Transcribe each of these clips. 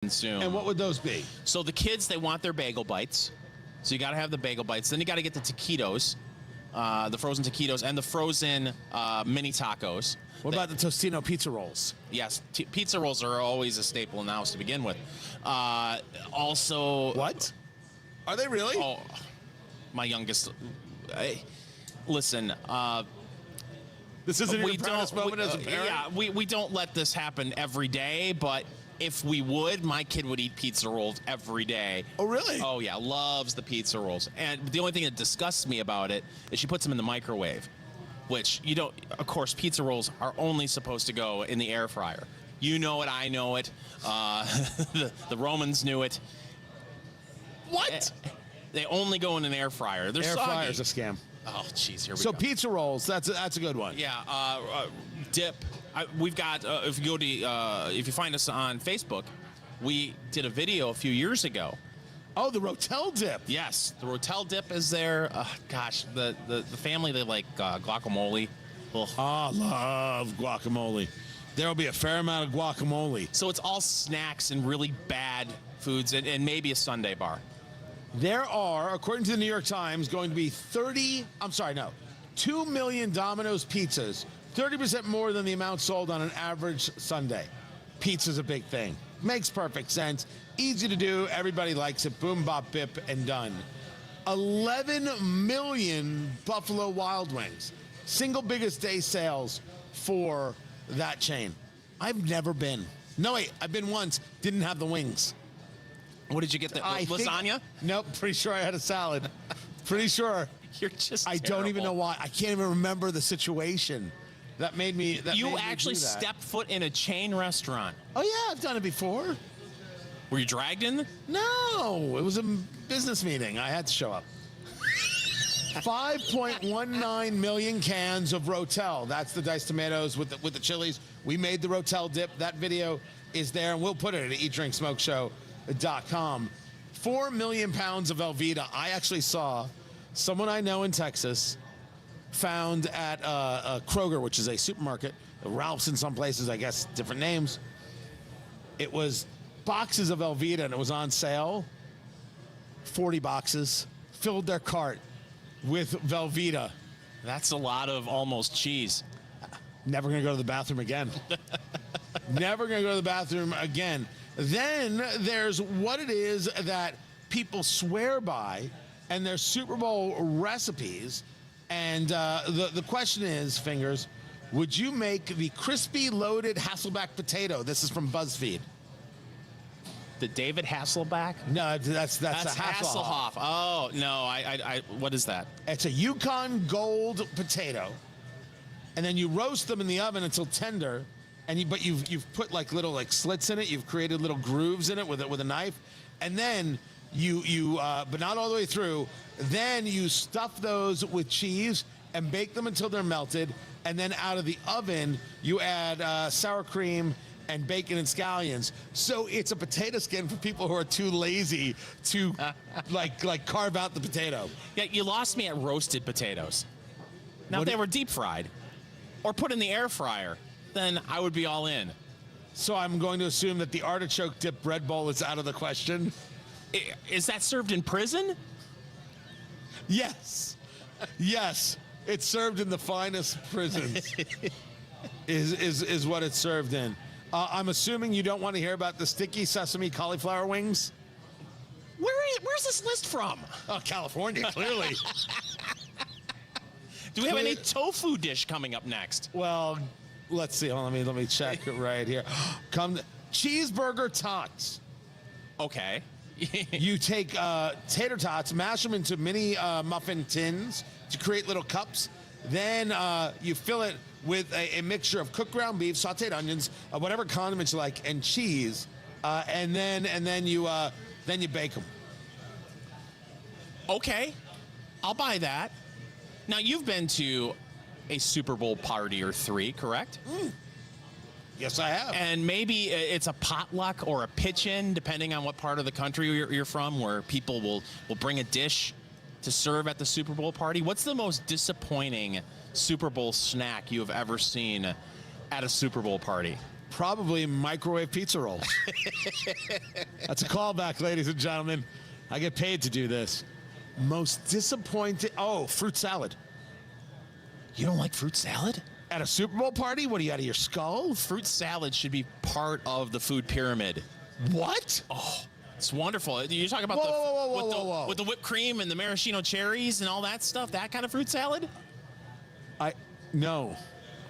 consume. And what would those be? So the kids, they want their bagel bites. So you got to have the bagel bites. Then you got to get the taquitos, the frozen taquitos, and the frozen mini tacos. What about the Tostino pizza rolls? Yes, pizza rolls are always a staple in the house to begin with. Also, What? Are they really? Oh, my youngest. Listen. This isn't your proudest moment as a parent? Yeah, we don't let this happen every day, but if we would, my kid would eat pizza rolls every day. Oh, really? Oh, yeah, loves the pizza rolls. And the only thing that disgusts me about it is she puts them in the microwave, which you don't, of course, pizza rolls are only supposed to go in the air fryer. You know it, I know it, the Romans knew it. What? They only go in an air fryer. They're Air soggy. fryer's a scam. Oh, jeez, here we So go. pizza rolls, that's a good one. Yeah, dip. We've got, if you go to, if you find us on Facebook, we did a video a few years ago. Oh, the Rotel dip. Yes, the Rotel dip is there. Gosh, the family, they like guacamole. Ugh. Oh, love guacamole. There'll be a fair amount of guacamole. So it's all snacks and really bad foods and maybe a sundae bar. There are, according to the New York Times, going to be 2 million Domino's pizzas, 30% more than the amount sold on an average Sunday. Pizza's a big thing. Makes perfect sense. Easy to do. Everybody likes it. Boom, bop, bip, and done. 11 million Buffalo Wild Wings. Single biggest day sales for that chain. I've never been. No, wait, I've been once. Didn't have the wings. What did you get? Lasagna? Nope, pretty sure I had a salad. Pretty sure. You're just I don't even know why. I can't even remember the situation. That made me. You actually stepped foot in a chain restaurant. Oh yeah, I've done it before. Were you dragged in? No, it was a business meeting. I had to show up. 5.19 million cans of Rotel. That's the diced tomatoes with the chilies. We made the Rotel dip. That video is there, and we'll put it at eatdrinksmokeshow.com. 4 million pounds of Velveeta. I actually saw someone I know in Texas found at Kroger, which is a supermarket, Ralph's in some places, I guess, different names. It was boxes of Velveeta, and it was on sale. 40 boxes. Filled their cart with Velveeta. That's a lot of almost cheese. Never going to go to the bathroom again. Never going to go to the bathroom again. Then there's what it is that people swear by, and there's Super Bowl recipes. And the question is, Fingers, would you make the crispy loaded Hasselback potato? This is from BuzzFeed. The David Hasselback? No, that's a Hasselhoff. Oh, no, I what is that? It's a Yukon Gold potato, and then you roast them in the oven until tender. But you've put like little slits in it. You've created little grooves in it with a knife, and then you but not all the way through. Then you stuff those with cheese and bake them until they're melted. And then out of the oven, you add sour cream and bacon and scallions. So it's a potato skin for people who are too lazy to like carve out the potato. Yeah, you lost me at roasted potatoes. Now, if they were deep fried or put in the air fryer, then I would be all in. So I'm going to assume that the artichoke dip bread bowl is out of the question. Is that served in prison? Yes. Yes. It's served in the finest prisons. is what it's served in. I'm assuming you don't want to hear about the sticky sesame cauliflower wings? Where's this list from? Oh, California, clearly. Do we have any tofu dish coming up next? Well, let's see. Let me check it right here. Cheeseburger tots. Okay. You take tater tots, mash them into mini muffin tins to create little cups. Then you fill it with a mixture of cooked ground beef, sautéed onions, whatever condiments you like, and cheese, and then you bake them. Okay, I'll buy that. Now, you've been to a Super Bowl party or three, correct? Yes, I have. And maybe it's a potluck or a pitch-in, depending on what part of the country you're from, where people will bring a dish to serve at the Super Bowl party. What's the most disappointing Super Bowl snack you have ever seen at a Super Bowl party? Probably microwave pizza rolls. That's a callback, ladies and gentlemen. I get paid to do this. Most disappointing. Oh, fruit salad. You don't like fruit salad? At a Super Bowl party? What are you, out of your skull? Fruit salad should be part of the food pyramid. What? Oh, it's wonderful. You're talking about Whoa. with the whipped cream and the maraschino cherries and all that stuff, that kind of fruit salad? No.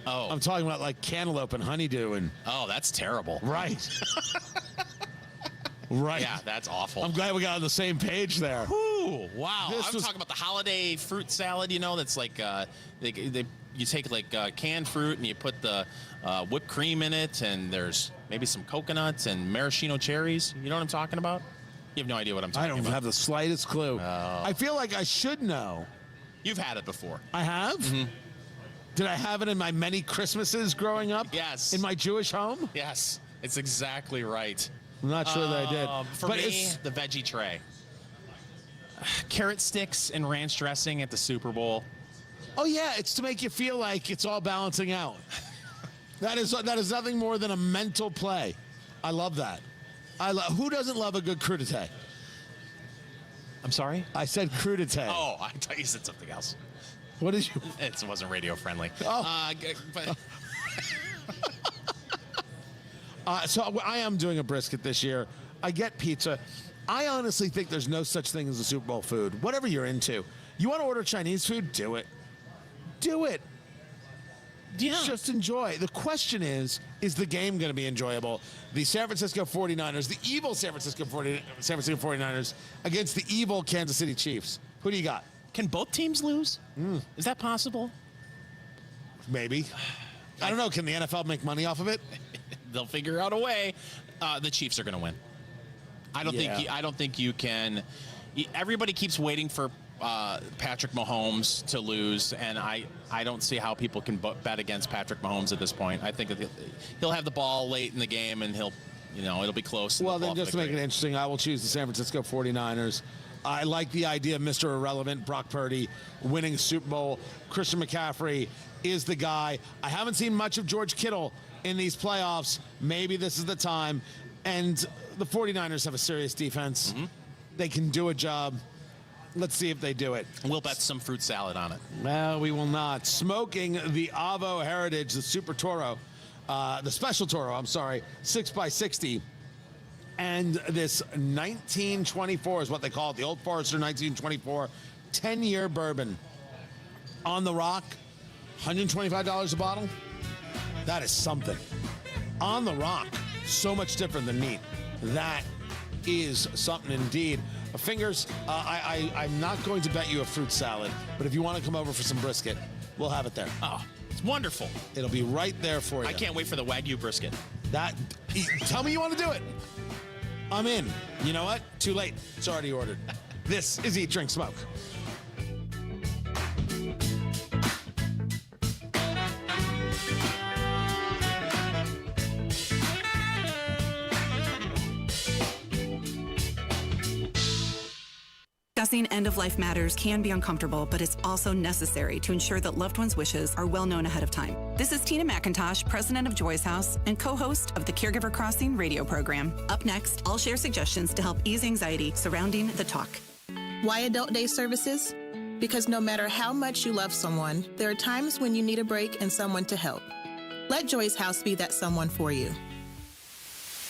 Oh. I'm talking about like cantaloupe and honeydew and. Oh, that's terrible. Right. Right. Yeah, that's awful. I'm glad we got on the same page there. Ooh, wow. I'm talking about the holiday fruit salad, that's like you take like canned fruit and you put the whipped cream in it, and there's maybe some coconuts and maraschino cherries. You know what I'm talking about? You have no idea what I'm talking about. I don't have the slightest clue. I feel like I should know. You've had it before. I have? Mm-hmm. Did I have it in my many Christmases growing up? Yes. In my Jewish home? Yes. It's exactly right. I'm not sure that I did. For me, the veggie tray. Carrot sticks and ranch dressing at the Super Bowl. Oh, yeah. It's to make you feel like it's all balancing out. That is nothing more than a mental play. I love that. Who doesn't love a good crudité? I'm sorry? I said crudité. Oh, I thought you said something else. What did you? It wasn't radio friendly. Oh. But So I am doing a brisket this year. I get pizza. I honestly think there's no such thing as a Super Bowl food. Whatever you're into. You want to order Chinese food? Do it. Do it. Yeah. Just enjoy. The question is the game going to be enjoyable? The San Francisco 49ers, the evil San Francisco 49ers against the evil Kansas City Chiefs. Who do you got? Can both teams lose? Is that possible? Maybe. I don't know. Can the NFL make money off of it? They'll figure out a way. The Chiefs are going to win. I don't think you can. Everybody keeps waiting for Patrick Mahomes to lose, and I don't see how people can bet against Patrick Mahomes at this point. I think that he'll have the ball late in the game, and it'll be close. Well, then just to make it interesting, I will choose the San Francisco 49ers. I like the idea of Mr. Irrelevant, Brock Purdy, winning a Super Bowl. Christian McCaffrey is the guy. I haven't seen much of George Kittle in these playoffs. Maybe this is the time. And the 49ers have a serious defense. Mm-hmm. They can do a job. Let's see if they do it. We'll bet some fruit salad on it. No, we will not. Smoking the Avo Heritage, the Super Toro, the Special Toro, 6x60. And this 1924 is what they call it, the Old Forester 1924 10-year bourbon. On the rock, $125 a bottle. That is something. On the rock, so much different than neat. That is something indeed. Fingers, I'm not going to bet you a fruit salad, but if you want to come over for some brisket, we'll have it there. Oh, it's wonderful. It'll be right there for you. I can't wait for the Wagyu brisket. Tell me you want to do it. I'm in. You know what? Too late. It's already ordered. This is Eat, Drink, Smoke. Discussing end-of-life matters can be uncomfortable, but it's also necessary to ensure that loved ones' wishes are well known ahead of time. This is Tina McIntosh, president of Joy's House and co-host of the Caregiver Crossing radio program. Up next, I'll share suggestions to help ease anxiety surrounding the talk. Why Adult Day services? Because no matter how much you love someone, there are times when you need a break and someone to help. Let Joy's House be that someone for you.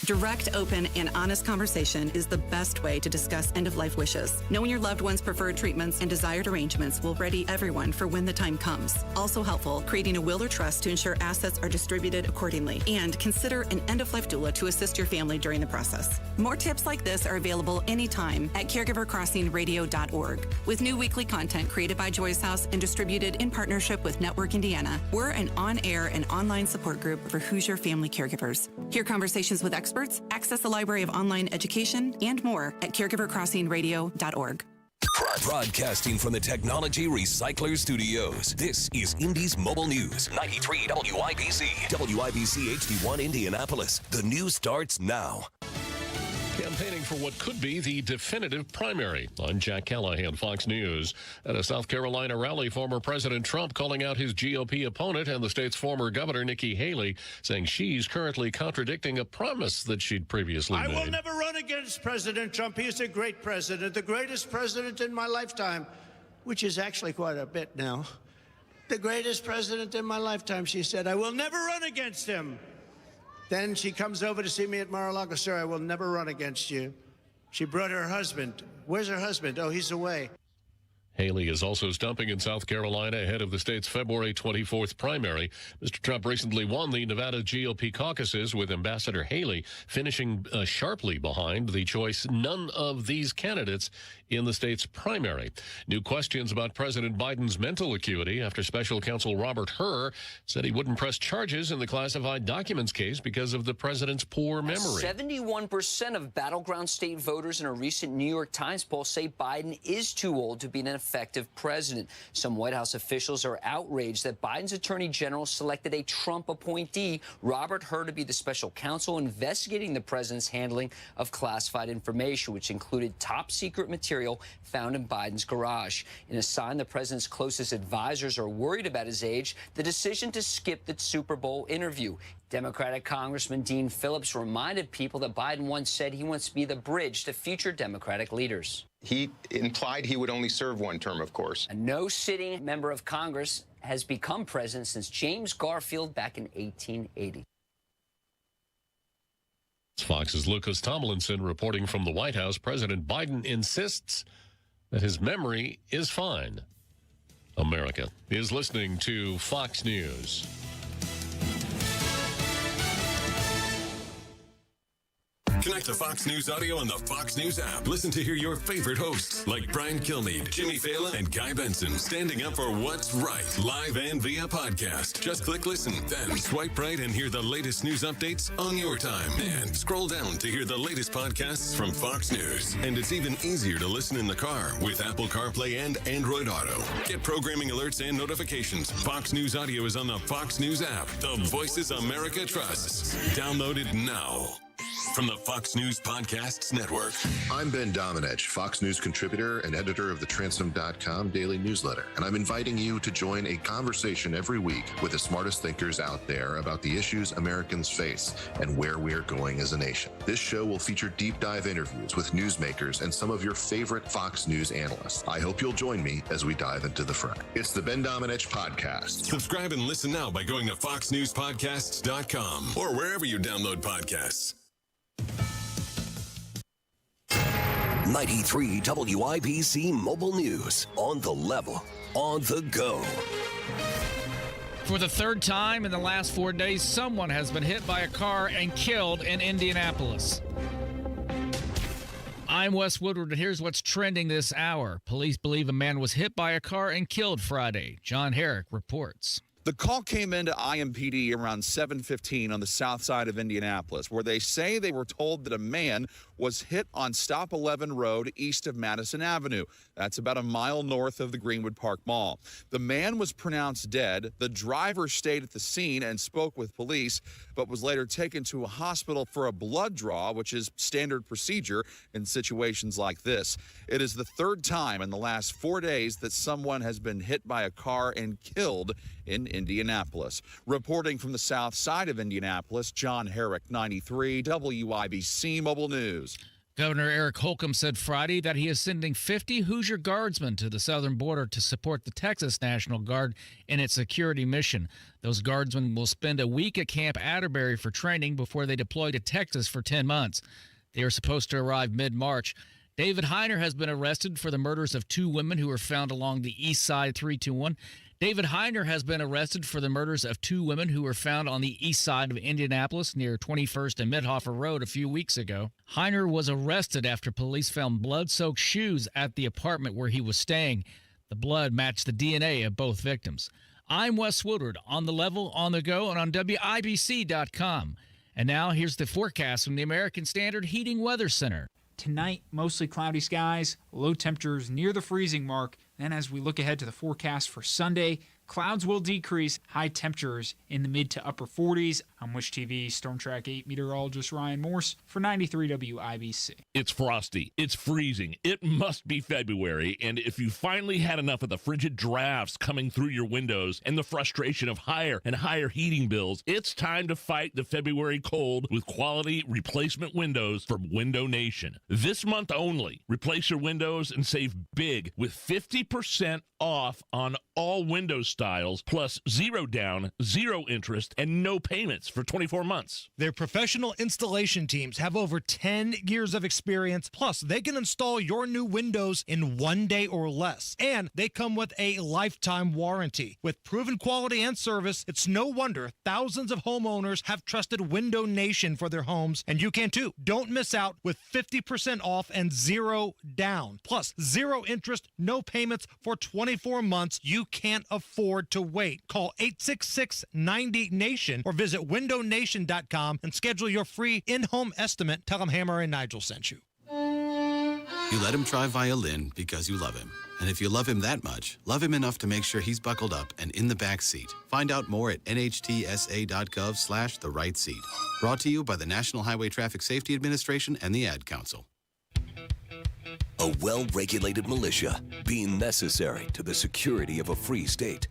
Direct, open, and honest conversation is the best way to discuss end-of-life wishes. Knowing your loved one's preferred treatments and desired arrangements will ready everyone for when the time comes. Also helpful, creating a will or trust to ensure assets are distributed accordingly. And consider an end-of-life doula to assist your family during the process. More tips like this are available anytime at caregivercrossingradio.org. With new weekly content created by Joy's House and distributed in partnership with Network Indiana, we're an on-air and online support group for Hoosier family caregivers. Hear conversations with experts, access a library of online education, and more at caregivercrossingradio.org. Broadcasting from the Technology Recycler Studios, this is Indy's Mobile News, 93 WIBC. WIBC HD1 Indianapolis. The news starts now. Campaigning for what could be the definitive primary. I'm Jack Callahan, Fox News. At a South Carolina rally, former President Trump calling out his GOP opponent and the state's former governor, Nikki Haley, saying she's currently contradicting a promise that she'd previously made. I will never run against President Trump. He is a great president, the greatest president in my lifetime, which is actually quite a bit now. The greatest president in my lifetime, she said. I will never run against him. Then she comes over to see me at Mar-a-Lago. Sir, I will never run against you. She brought her husband. Where's her husband? Oh, he's away. Haley is also stumping in South Carolina ahead of the state's February 24th primary. Mr. Trump recently won the Nevada GOP caucuses, with Ambassador Haley finishing sharply behind the choice none of these candidates in the state's primary. New questions about President Biden's mental acuity after special counsel Robert Hur said he wouldn't press charges in the classified documents case because of the president's poor memory. 71% of battleground state voters in a recent New York Times poll say Biden is too old to be an effective president. Some White House officials are outraged that Biden's attorney general selected a Trump appointee, Robert Hur, to be the special counsel investigating the president's handling of classified information, which included top secret material found in Biden's garage. In a sign the president's closest advisors are worried about his age, the decision to skip the Super Bowl interview. Democratic Congressman Dean Phillips reminded people that Biden once said he wants to be the bridge to future Democratic leaders. He implied he would only serve one term, of course. And no sitting member of Congress has become president since James Garfield back in 1880. Fox's Lucas Tomlinson reporting from the White House. President Biden insists that his memory is fine. America is listening to Fox News. Connect to Fox News Audio on the Fox News app. Listen to hear your favorite hosts like Brian Kilmeade, Jimmy Fallon, and Guy Benson standing up for what's right, live and via podcast. Just click listen, then swipe right and hear the latest news updates on your time. And scroll down to hear the latest podcasts from Fox News. And it's even easier to listen in the car with Apple CarPlay and Android Auto. Get programming alerts and notifications. Fox News Audio is on the Fox News app. The voices America trusts. Download it now. From the Fox News Podcasts Network. I'm Ben Domenech, Fox News contributor and editor of the Transom.com daily newsletter, and I'm inviting you to join a conversation every week with the smartest thinkers out there about the issues Americans face and where we're going as a nation. This show will feature deep dive interviews with newsmakers and some of your favorite Fox News analysts. I hope you'll join me as we dive into the fray. It's the Ben Domenech Podcast. Subscribe and listen now by going to foxnewspodcasts.com or wherever you download podcasts. 93 WIBC Mobile News. On the level, on the go. For the third time in the last 4 days, someone has been hit by a car and killed in Indianapolis. I'm Wes Woodward, and here's what's trending this hour. Police believe a man was hit by a car and killed Friday. John Herrick reports. The call came into IMPD around 7:15 on the south side of Indianapolis, where they say they were told that a man was hit on Stop 11 Road east of Madison Avenue. That's about a mile north of the Greenwood Park Mall. The man was pronounced dead. The driver stayed at the scene and spoke with police, but was later taken to a hospital for a blood draw, which is standard procedure in situations like this. It is the third time in the last 4 days that someone has been hit by a car and killed in Indianapolis. Reporting from the south side of Indianapolis, John Herrick, 93 WIBC Mobile News. Governor Eric Holcomb said Friday that he is sending 50 Hoosier Guardsmen to the southern border to support the Texas National Guard in its security mission. Those Guardsmen will spend a week at Camp Atterbury for training before they deploy to Texas for 10 months. They are supposed to arrive mid-March. David Heiner has been arrested for the murders of 2 women who were found along the East Side 321. David Heiner has been arrested for the murders of 2 women who were found on the east side of Indianapolis near 21st and Midhofer Road a few weeks ago. Heiner was arrested after police found blood-soaked shoes at the apartment where he was staying. The blood matched the DNA of both victims. I'm Wes Woodward, on the level, on the go, and on WIBC.com. And now here's the forecast from the American Standard Heating Weather Center. Tonight, mostly cloudy skies, low temperatures near the freezing mark. Then as we look ahead to the forecast for Sunday, clouds will decrease, high temperatures in the mid to upper 40s. I'm Wish TV Storm Track 8 meteorologist Ryan Morse for 93 WIBC. It's frosty. It's freezing. It must be February. And if you finally had enough of the frigid drafts coming through your windows and the frustration of higher and higher heating bills, it's time to fight the February cold with quality replacement windows from Window Nation. This month only, replace your windows and save big with 50% off on all window styles, plus 0 down, 0 interest, and no payments for 24 months. Their professional installation teams have over 10 years of experience, plus they can install your new windows in 1 day or less. And they come with a lifetime warranty. With proven quality and service, it's no wonder thousands of homeowners have trusted Window Nation for their homes, and you can too. Don't miss out with 50% off and 0 down, plus 0 interest, no payments for 24 months. You can't afford to wait. Call 866-90-NATION or visit windownation.com and schedule your free in-home estimate. Tell them Hammer and Nigel sent you. You let him try violin because you love him. And if you love him that much, love him enough to make sure he's buckled up and in the back seat. Find out more at nhtsa.gov/the right seat. Brought to you by the National Highway Traffic Safety Administration and the Ad Council. A well-regulated militia being necessary to the security of a free state.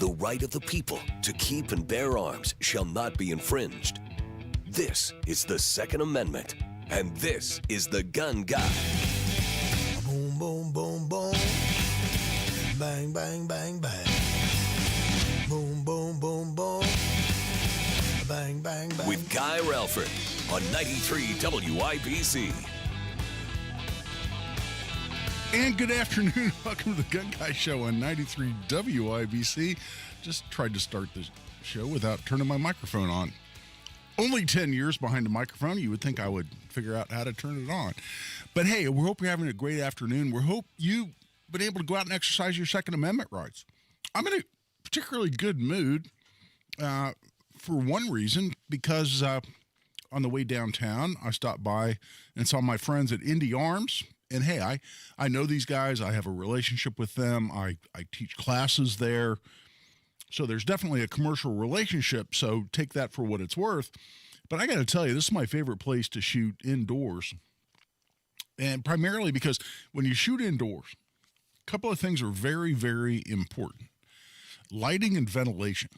The right of the people to keep and bear arms shall not be infringed. This is the Second Amendment, and this is the Gun Guy. Boom, boom, boom, boom. Bang, bang, bang, bang. Boom, boom, boom, boom. Bang, bang, bang. With Guy Relford on 93 WIBC. And good afternoon. Welcome to the Gun Guy Show on 93 WIBC. Just tried to start the show without turning my microphone on. Only 10 years behind the microphone. You would think I would figure out how to turn it on. But hey, we hope you're having a great afternoon. We hope you've been able to go out and exercise your Second Amendment rights. I'm in a particularly good mood for one reason, because on the way downtown, I stopped by and saw my friends at Indie Arms. And hey, I know these guys. I have a relationship with them. I teach classes there. So there's definitely a commercial relationship. So take that for what it's worth. But I got to tell you, this is my favorite place to shoot indoors. And primarily because when you shoot indoors, a couple of things are very, very important. Lighting and ventilation.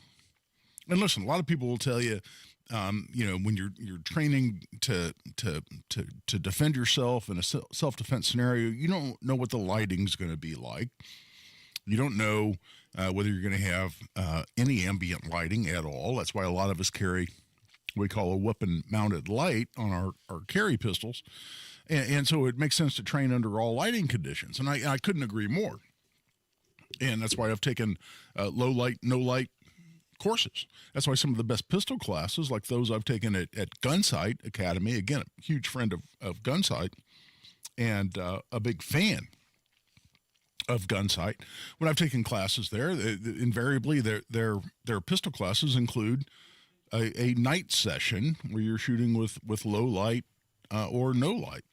And listen, a lot of people will tell you, when you're training to defend yourself in a self-defense scenario, you don't know what the lighting's going to be like. You don't know whether you're going to have any ambient lighting at all. That's why a lot of us carry what we call a weapon-mounted light on our carry pistols. And so it makes sense to train under all lighting conditions. And I couldn't agree more. And that's why I've taken low light, no light courses. That's why some of the best pistol classes, like those I've taken at Gunsight Academy, again, a huge friend of Gunsight and a big fan of Gunsight. When I've taken classes there, invariably their pistol classes include a night session where you're shooting with low light or no light.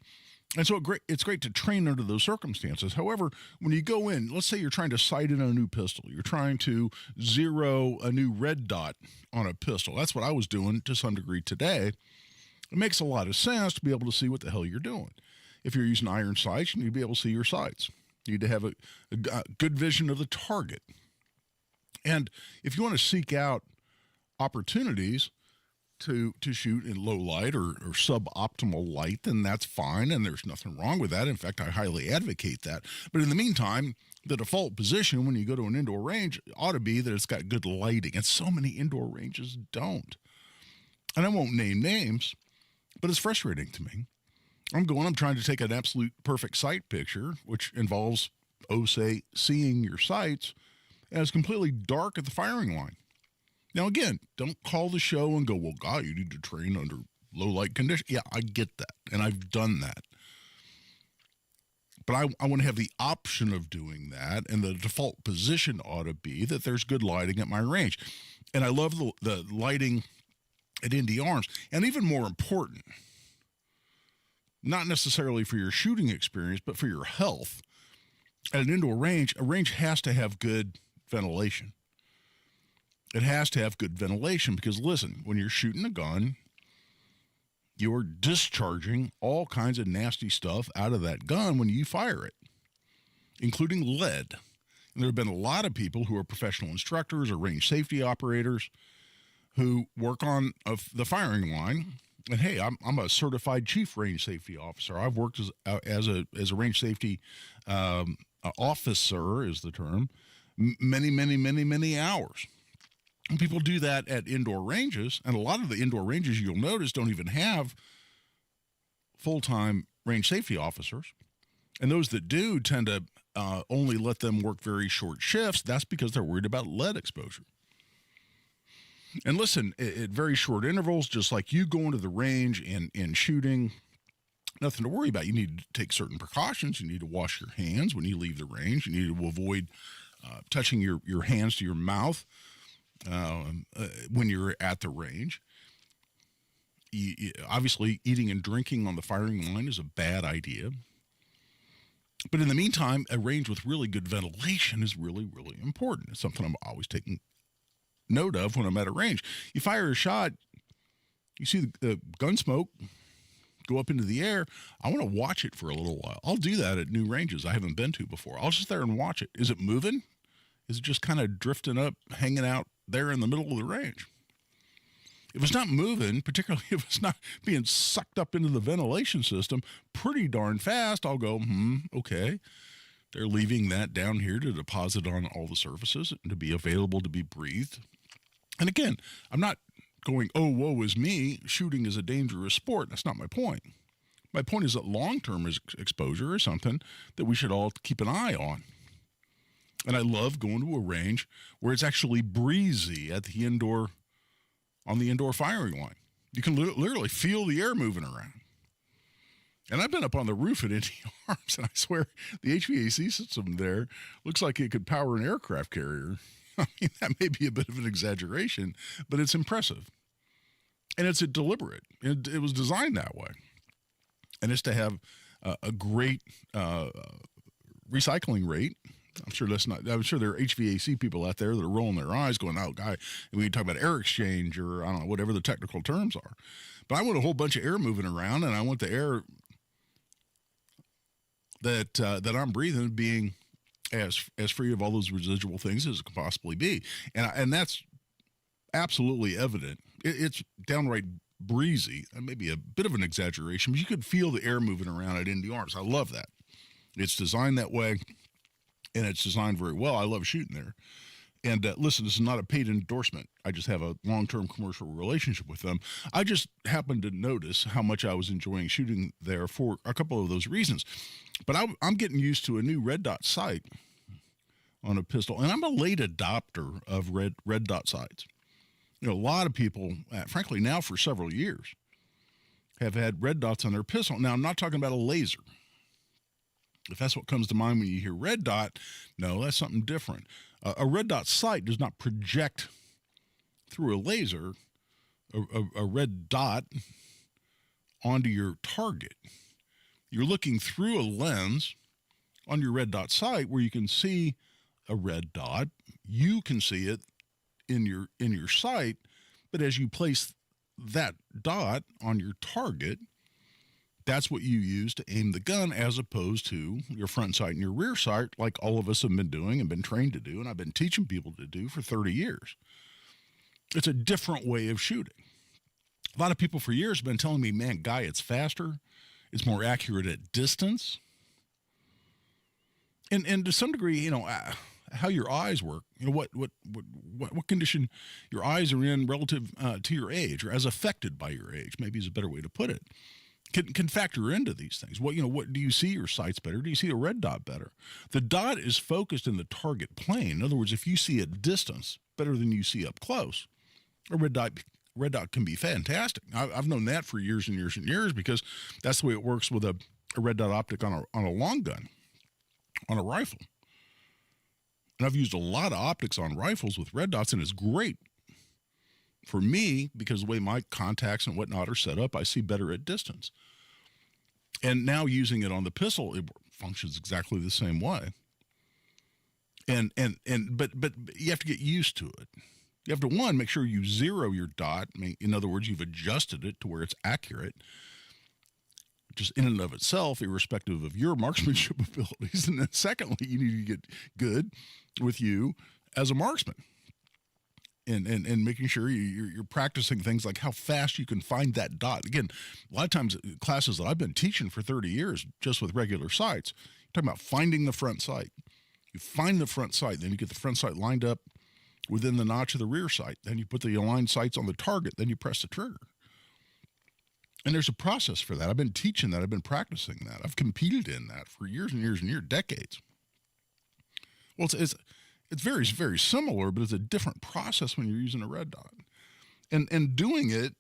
And so it's great to train under those circumstances. However, when you go in, let's say you're trying to sight in a new pistol. You're trying to zero a new red dot on a pistol. That's what I was doing to some degree today. It makes a lot of sense to be able to see what the hell you're doing. If you're using iron sights, you need to be able to see your sights. You need to have a good vision of the target. And if you want to seek out opportunities to shoot in low light or suboptimal light, then that's fine, and there's nothing wrong with that. In fact, I highly advocate that. But in the meantime, the default position when you go to an indoor range ought to be that it's got good lighting, and so many indoor ranges don't. And I won't name names, but it's frustrating to me. I'm trying to take an absolute perfect sight picture, which involves, seeing your sights, and it's completely dark at the firing line. Now, again, don't call the show and go, well, Guy, you need to train under low light conditions. Yeah, I get that, and I've done that. But I want to have the option of doing that, and the default position ought to be that there's good lighting at my range. And I love the lighting at Indie Arms. And even more important, not necessarily for your shooting experience, but for your health, at an indoor range, a range has to have good ventilation. It has to have good ventilation because, listen, when you're shooting a gun, you're discharging all kinds of nasty stuff out of that gun when you fire it, including lead. And there have been a lot of people who are professional instructors or range safety operators who work on the firing line. And hey, I'm a certified chief range safety officer. I've worked as a range safety officer, is the term, many hours. And people do that at indoor ranges, and a lot of the indoor ranges you'll notice don't even have full-time range safety officers. And those that do tend to only let them work very short shifts. That's because they're worried about lead exposure. And listen, at very short intervals, just like you going to the range and shooting, nothing to worry about. You need to take certain precautions. You need to wash your hands when you leave the range. You need to avoid touching your hands to your mouth when you're at the range. Obviously, eating and drinking on the firing line is a bad idea. But in the meantime, a range with really good ventilation is really, really important. It's something I'm always taking note of when I'm at a range. You fire a shot, you see the gun smoke go up into the air. I want to watch it for a little while. I'll do that at new ranges I haven't been to before. I'll just there and watch it. Is it moving? Is it just kind of drifting up, hanging out there in the middle of the range? If it's not moving, particularly if it's not being sucked up into the ventilation system pretty darn fast, I'll go, okay. They're leaving that down here to deposit on all the surfaces and to be available to be breathed. And again, I'm not going, oh, woe is me. Shooting is a dangerous sport. That's not my point. My point is that long-term exposure is something that we should all keep an eye on. And I love going to a range where it's actually breezy on the indoor firing line. You can literally feel the air moving around. And I've been up on the roof at Indy Arms, and I swear the HVAC system there looks like it could power an aircraft carrier. I mean, that may be a bit of an exaggeration, but it's impressive. And it's deliberate. It was designed that way. And it's to have a great recycling rate. I'm sure there are HVAC people out there that are rolling their eyes going, oh, Guy, and we talk about air exchange or I don't know, whatever the technical terms are. But I want a whole bunch of air moving around, and I want the air that I'm breathing being as free of all those residual things as it can possibly be. And that's absolutely evident. It's downright breezy. Maybe a bit of an exaggeration, but you could feel the air moving around at Indy Arms. I love that. It's designed that way. And it's designed very well. I love shooting there. And listen, this is not a paid endorsement. I just have a long-term commercial relationship with them. I just happened to notice how much I was enjoying shooting there for a couple of those reasons. But I'm getting used to a new red dot sight on a pistol, and I'm a late adopter of red dot sights. You know, a lot of people, frankly, now for several years, have had red dots on their pistol. Now, I'm not talking about a laser. If that's what comes to mind when you hear red dot, no, that's something different. A red dot sight does not project through a laser a red dot onto your target. You're looking through a lens on your red dot sight where you can see a red dot. You can see it in your sight, but as you place that dot on your target, that's what you use to aim the gun as opposed to your front sight and your rear sight, like all of us have been doing and been trained to do, and I've been teaching people to do for 30 years. It's a different way of shooting. A lot of people for years have been telling me, man, Guy, it's faster. It's more accurate at distance. And to some degree, you know, how your eyes work, you know, what condition your eyes are in relative to your age or as affected by your age, maybe is a better way to put it. Can factor into these things. What do you see your sights better? Do you see a red dot better? The dot is focused in the target plane. In other words, if you see at distance better than you see up close, a red dot can be fantastic. I've known that for years and years and years because that's the way it works with a red dot optic on a long gun, on a rifle. And I've used a lot of optics on rifles with red dots, and it's great. For me, because the way my contacts and whatnot are set up, I see better at distance. And now using it on the pistol, it functions exactly the same way. But you have to get used to it. You have to, one, make sure you zero your dot. In other words, you've adjusted it to where it's accurate, just in and of itself, irrespective of your marksmanship abilities. And then secondly, you need to get good with you as a marksman. And making sure you're practicing things like how fast you can find that dot. Again, a lot of times classes that I've been teaching for 30 years just with regular sights, you're talking about finding the front sight. You find the front sight, then you get the front sight lined up within the notch of the rear sight. Then you put the aligned sights on the target. Then you press the trigger. And there's a process for that. I've been teaching that. I've been practicing that. I've competed in that for years and years and years, decades. Well, it's very, very similar, but it's a different process when you're using a red dot. And doing it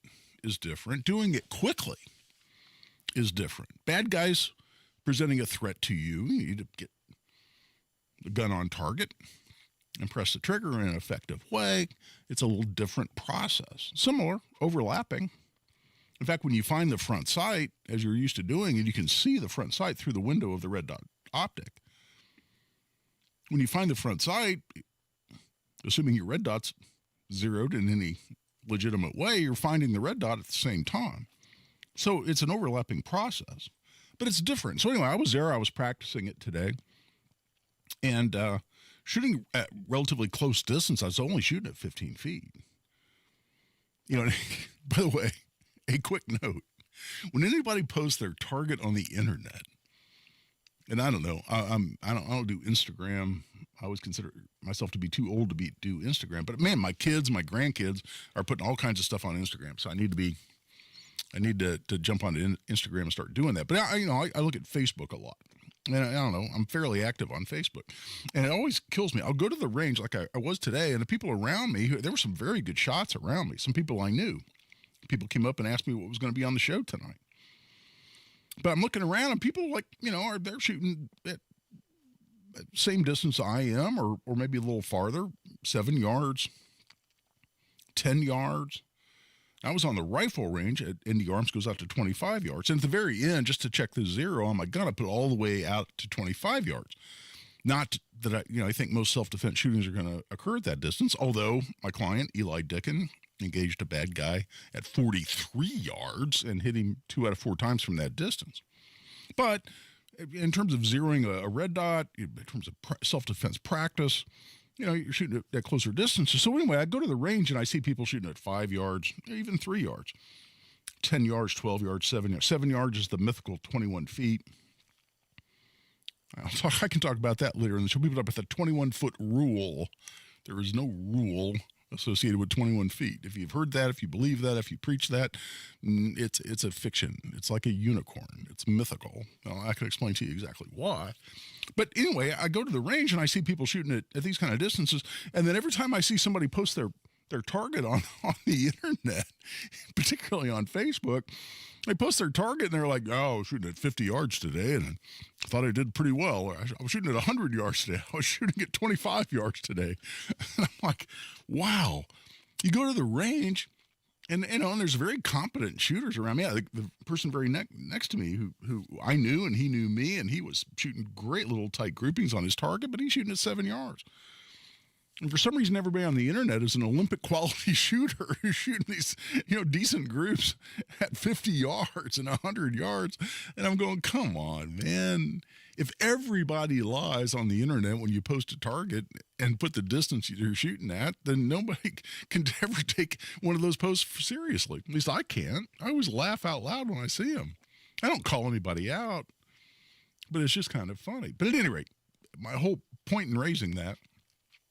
is different. Doing it quickly is different. Bad guys presenting a threat to you, you need to get the gun on target and press the trigger in an effective way. It's a little different process. Similar, overlapping. In fact, when you find the front sight, as you're used to doing, and you can see the front sight through the window of the red dot optic, when you find the front sight, assuming your red dot's zeroed in any legitimate way, you're finding the red dot at the same time. So it's an overlapping process, but it's different. So anyway, I was there. I was practicing it today. And shooting at relatively close distance, I was only shooting at 15 feet. You know, by the way, a quick note. When anybody posts their target on the internet, and I don't know, I don't do Instagram. I always consider myself to be too old to do Instagram. But man, my kids, my grandkids are putting all kinds of stuff on Instagram. So I need to jump onto Instagram and start doing that. But I look at Facebook a lot. And I don't know, I'm fairly active on Facebook. And it always kills me. I'll go to the range like I was today, and the people around me, there were some very good shots around me. Some people I knew. People came up and asked me what was going to be on the show tonight. But I'm looking around, and people they're shooting at same distance I am, or maybe a little farther, 7 yards, 10 yards. I was on the rifle range at Indy Arms, goes out to 25 yards. And at the very end, just to check the zero on my gun, I put it all the way out to 25 yards. Not that I think most self-defense shootings are going to occur at that distance, although my client, Eli Dickin, engaged a bad guy at 43 yards and hit him 2 out of 4 times from that distance. But in terms of zeroing a red dot, in terms of self-defense practice, you're shooting at closer distances. So anyway, I go to the range and I see people shooting at 5 yards, even 3 yards, 10 yards, 12 yards, 7 yards. 7 yards is the mythical 21 feet. I can talk about that later in the show. People talk about the 21-foot rule. There is no rule associated with 21 feet. If you've heard that, if you believe that, if you preach that, it's a fiction. It's like a unicorn. It's mythical. Well, I can explain to you exactly why. But anyway, I go to the range and I see people shooting at these kind of distances. And then every time I see somebody post their target on the internet, particularly on Facebook, they post their target and they're like, oh, I was shooting at 50 yards today and I thought I did pretty well. I was shooting at 100 yards today. I was shooting at 25 yards today. And I'm like, wow. You go to the range and and there's very competent shooters around me. The person very next to me who I knew and he knew me, and he was shooting great little tight groupings on his target, but he's shooting at 7 yards. And for some reason, everybody on the internet is an Olympic quality shooter who's shooting these, decent groups at 50 yards and 100 yards. And I'm going, come on, man. If everybody lies on the internet when you post a target and put the distance you're shooting at, then nobody can ever take one of those posts seriously. At least I can't. I always laugh out loud when I see them. I don't call anybody out, but it's just kind of funny. But at any rate, my whole point in raising that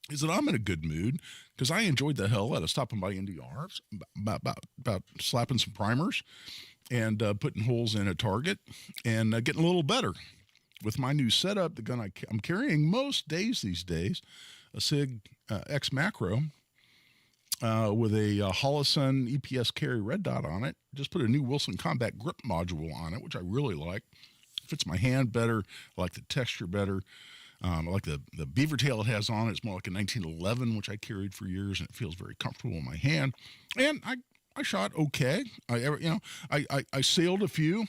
is that I'm in a good mood because I enjoyed the hell out of stopping by Indy Arms, about slapping some primers and putting holes in a target and getting a little better with my new setup. The gun I'm carrying most days these days, a SIG X Macro with a Holosun EPS carry red dot on it. Just put a new Wilson Combat grip module on it, which I really like. Fits my hand better. I like the texture better. I like the beaver tail it has on it. It's more like a 1911, which I carried for years, and it feels very comfortable in my hand. And I shot okay. I sailed a few,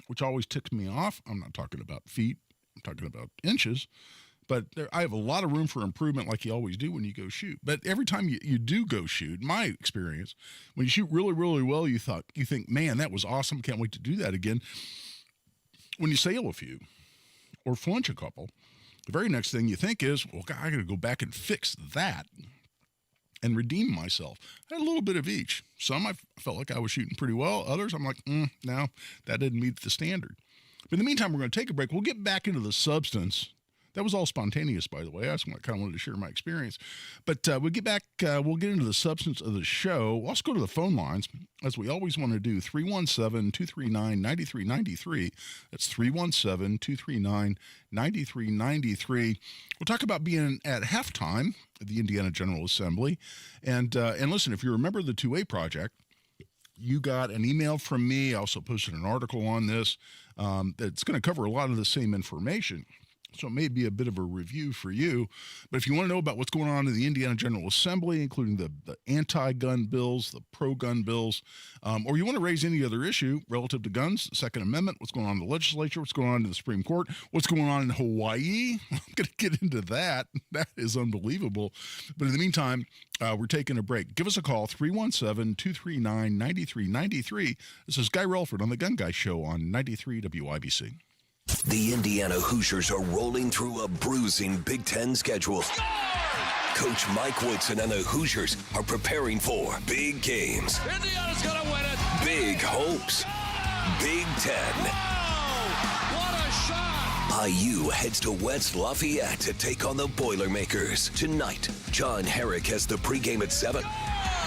which always ticks me off. I'm not talking about feet. I'm talking about inches. but I have a lot of room for improvement like you always do when you go shoot. But every time you do go shoot, my experience, when you shoot really, really well, you think, man, that was awesome. Can't wait to do that again. When you sail a few or flinch a couple, the very next thing you think is, well, God, I got to go back and fix that and redeem myself. I had a little bit of each. Some I felt like I was shooting pretty well. Others I'm like, no, that didn't meet the standard. But in the meantime, we're going to take a break. We'll get back into the substance. That was all spontaneous, by the way. I just kind of wanted to share my experience. But we'll get back. We'll get into the substance of the show. Let's go to the phone lines, as we always want to do. 317-239-9393. That's 317-239-9393. We'll talk about being at halftime at the Indiana General Assembly. And listen, if you remember the 2A project, you got an email from me. I also posted an article on this that's going to cover a lot of the same information. So it may be a bit of a review for you. But if you want to know about what's going on in the Indiana General Assembly, including the anti-gun bills, the pro-gun bills, or you want to raise any other issue relative to guns, the Second Amendment, what's going on in the legislature, what's going on in the Supreme Court, what's going on in Hawaii, I'm going to get into that. That is unbelievable. But in the meantime, we're taking a break. Give us a call, 317-239-9393. This is Guy Relford on The Gun Guy Show on 93 WIBC. The Indiana Hoosiers are rolling through a bruising Big Ten schedule. Coach Mike Woodson and the Hoosiers are preparing for big games. Indiana's gonna win it. Big hopes. Big Ten. What a shot! IU heads to West Lafayette to take on the Boilermakers. Tonight, John Herrick has the pregame at 7.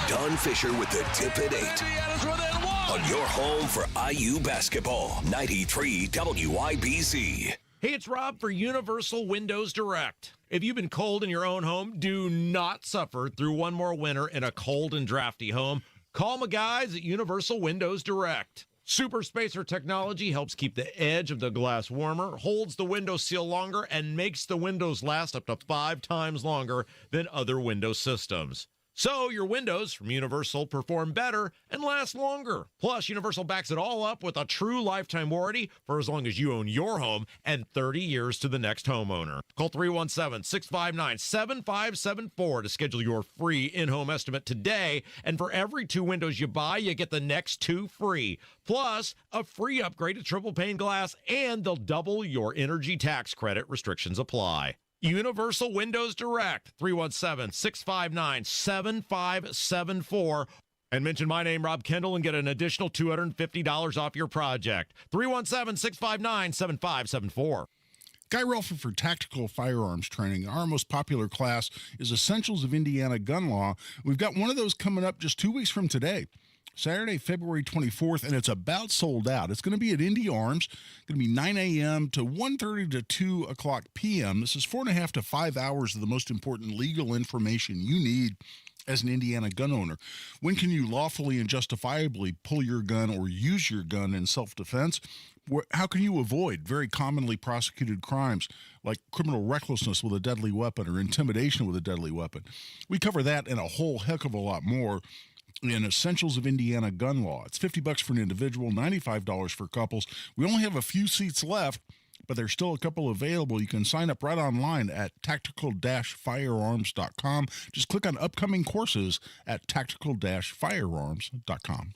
Don Fisher with the tip at 8. Indiana's within 1. On your home for IU basketball, 93 WIBC. Hey, it's Rob for Universal Windows Direct. If you've been cold in your own home, do not suffer through one more winter in a cold and drafty home. Call my guys at Universal Windows Direct. Super Spacer technology helps keep the edge of the glass warmer, holds the window seal longer, and makes the windows last up to 5 times longer than other window systems. So your windows from Universal perform better and last longer. Plus, Universal backs it all up with a true lifetime warranty for as long as you own your home and 30 years to the next homeowner. Call 317-659-7574 to schedule your free in-home estimate today. And for every 2 windows you buy, you get the next 2 free. Plus, a free upgrade to triple pane glass, and they'll double your energy tax credit. Restrictions apply. Universal Windows Direct, 317-659-7574. And mention my name, Rob Kendall, and get an additional $250 off your project. 317-659-7574. Guy Relford for Tactical Firearms Training. Our most popular class is Essentials of Indiana Gun Law. We've got one of those coming up just 2 weeks from today. Saturday, February 24th, and it's about sold out. It's going to be at Indy Arms. It's going to be 9 a.m. to 1:30 to 2 o'clock p.m. This is 4.5 to 5 hours of the most important legal information you need as an Indiana gun owner. When can you lawfully and justifiably pull your gun or use your gun in self-defense? How can you avoid very commonly prosecuted crimes like criminal recklessness with a deadly weapon or intimidation with a deadly weapon? We cover that and a whole heck of a lot more in Essentials of Indiana Gun Law. It's $50 for an individual, $95 for couples. We only have a few seats left, but there's still a couple available. You can sign up right online at tactical-firearms.com. Just click on upcoming courses at tactical-firearms.com.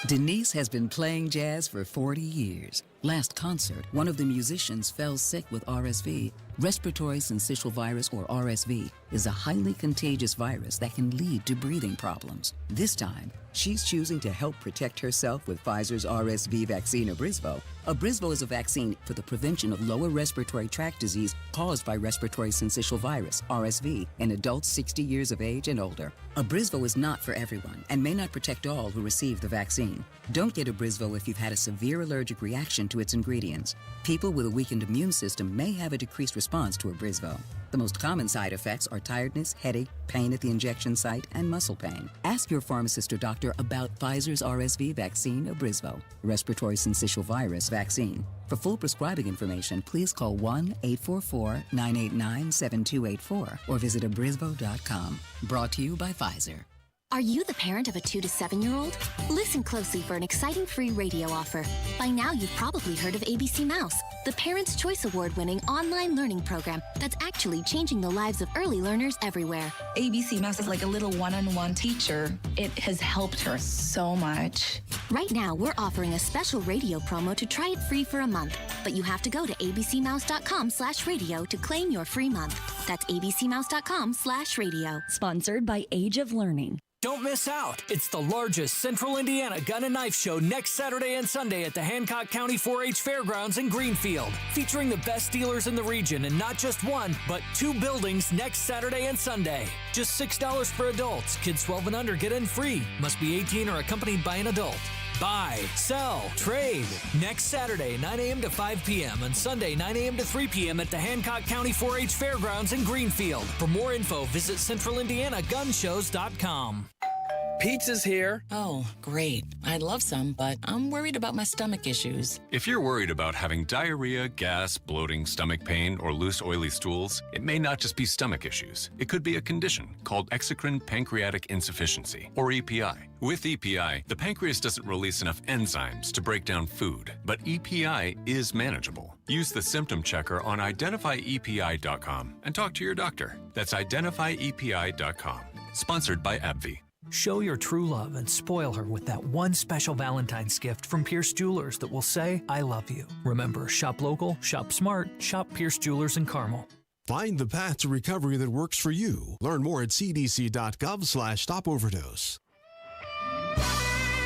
Denise has been playing jazz for 40 years. Last concert, one of the musicians fell sick with RSV. Respiratory syncytial virus, or RSV, is a highly contagious virus that can lead to breathing problems. This time, she's choosing to help protect herself with Pfizer's RSV vaccine, Abrysvo. Abrysvo is a vaccine for the prevention of lower respiratory tract disease caused by respiratory syncytial virus, RSV, in adults 60 years of age and older. Abrysvo is not for everyone and may not protect all who receive the vaccine. Don't get Abrysvo if you've had a severe allergic reaction to its ingredients. People with a weakened immune system may have a decreased response to Abrysvo. The most common side effects are tiredness, headache, pain at the injection site, and muscle pain. Ask your pharmacist or doctor about Pfizer's RSV vaccine, Abrysvo, respiratory syncytial virus vaccine. For full prescribing information, please call 1-844-989-7284 or visit abrysvo.com. Brought to you by Pfizer. Are you the parent of a 2 to 7-year-old? Listen closely for an exciting free radio offer. By now, you've probably heard of ABC Mouse, the Parents' Choice Award-winning online learning program that's actually changing the lives of early learners everywhere. ABC Mouse is like a little one-on-one teacher. It has helped her so much. Right now, we're offering a special radio promo to try it free for a month, but you have to go to abcmouse.com/radio to claim your free month. That's abcmouse.com/radio. Sponsored by Age of Learning. Don't miss out. It's the largest Central Indiana gun and knife show next Saturday and Sunday at the Hancock County 4-H Fairgrounds in Greenfield. Featuring the best dealers in the region and not just one, but 2 buildings next Saturday and Sunday. Just $6 for adults. Kids 12 and under get in free. Must be 18 or accompanied by an adult. Buy, sell, trade. Next Saturday, 9 a.m. to 5 p.m. and Sunday, 9 a.m. to 3 p.m. at the Hancock County 4-H Fairgrounds in Greenfield. For more info, visit CentralIndianaGunShows.com. Pizza's here. Oh, great. I'd love some, but I'm worried about my stomach issues. If you're worried about having diarrhea, gas, bloating, stomach pain, or loose, oily stools, it may not just be stomach issues. It could be a condition called exocrine pancreatic insufficiency, or EPI. With EPI, the pancreas doesn't release enough enzymes to break down food, but EPI is manageable. Use the symptom checker on identifyepi.com and talk to your doctor. That's identifyepi.com. Sponsored by AbbVie. Show your true love and spoil her with that one special Valentine's gift from Pierce Jewelers that will say, I love you. Remember, shop local, shop smart, shop Pierce Jewelers in Carmel. Find the path to recovery that works for you. Learn more at cdc.gov/stopoverdose.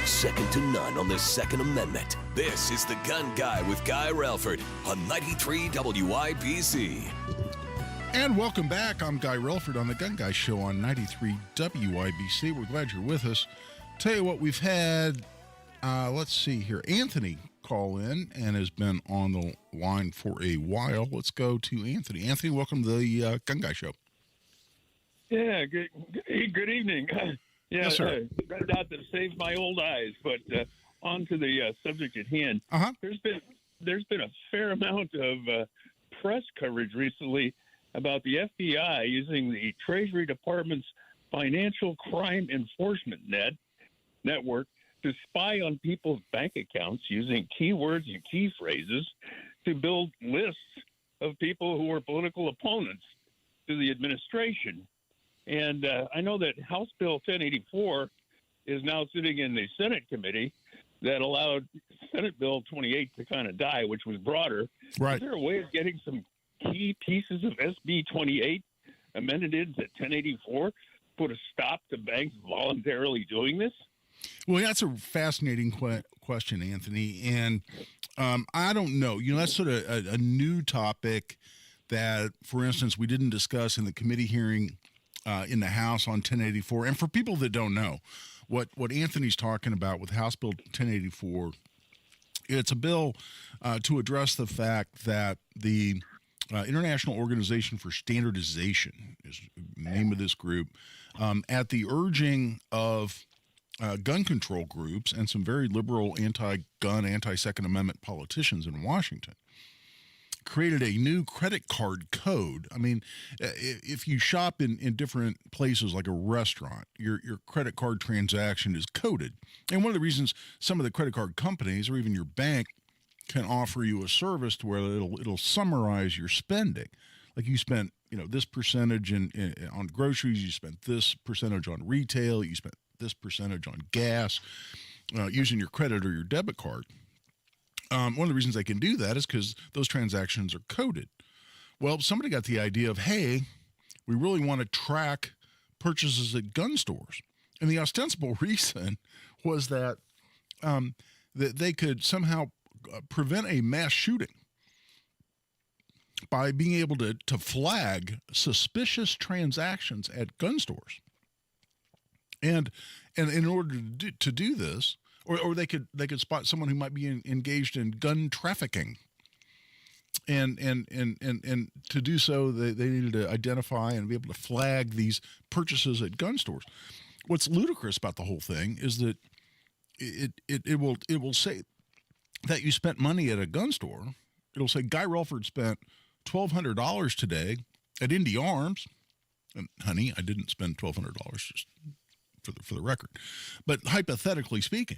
Second to none on the Second Amendment. This is The Gun Guy with Guy Relford on 93 WIBC. And welcome back. I'm Guy Relford on the Gun Guy Show on 93 WIBC. We're glad you're with us. Tell you what, we've had, let's see here, Anthony call in and has been on the line for a while. Let's go to Anthony. Anthony, welcome to the Gun Guy Show. Yeah, good evening. Yes, sir. Got out to save my old eyes, but on to the subject at hand. There's been a fair amount of press coverage recently about the FBI using the Treasury Department's Financial Crime Enforcement Network to spy on people's bank accounts using keywords and key phrases to build lists of people who were political opponents to the administration. And I know that House Bill 1084 is now sitting in the Senate committee that allowed Senate Bill 28 to kind of die, which was broader. Right. Is there a way of getting some key pieces of SB 28 amended into 1084, put a stop to banks voluntarily doing this? Well, that's a fascinating question, Anthony. And I don't know. You know, that's sort of a new topic that, for instance, we didn't discuss in the committee hearing in the House on 1084. And for people that don't know, what Anthony's talking about with House Bill 1084, it's a bill to address the fact that the International Organization for Standardization is the name of this group, at the urging of gun control groups and some very liberal anti-gun, anti-Second Amendment politicians in Washington, created a new credit card code. I mean, if you shop in different places like a restaurant, your credit card transaction is coded. And one of the reasons some of the credit card companies or even your bank can offer you a service to where it'll summarize your spending. Like you spent, this percentage on groceries, you spent this percentage on retail, you spent this percentage on gas, using your credit or your debit card. One of the reasons they can do that is because those transactions are coded. Well, somebody got the idea of, hey, we really want to track purchases at gun stores. And the ostensible reason was that that they could somehow prevent a mass shooting by being able to flag suspicious transactions at gun stores. And in order to do this, or they could spot someone who might be engaged in gun trafficking. And to do so, they needed to identify and be able to flag these purchases at gun stores. What's ludicrous about the whole thing is that it will say that you spent money at a gun store. It'll say Guy Relford spent $1,200 today at Indy Arms. And honey, I didn't spend $1,200. Just for the record. But hypothetically speaking,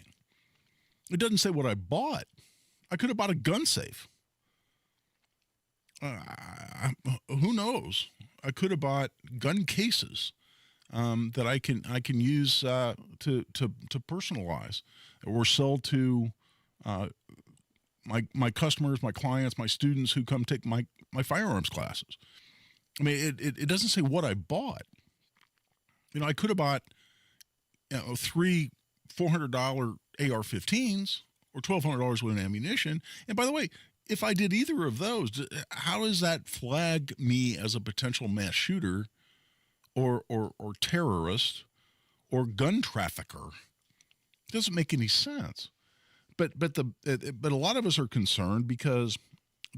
it doesn't say what I bought. I could have bought a gun safe. Who knows? I could have bought gun cases that I can use to personalize or sell to my customers, my clients, my students who come take my firearms classes. I mean, it doesn't say what I bought. I could have bought three $400 AR-15s or $1,200 worth of ammunition. And by the way, if I did either of those, how does that flag me as a potential mass shooter or terrorist or gun trafficker? It doesn't make any sense. But a lot of us are concerned because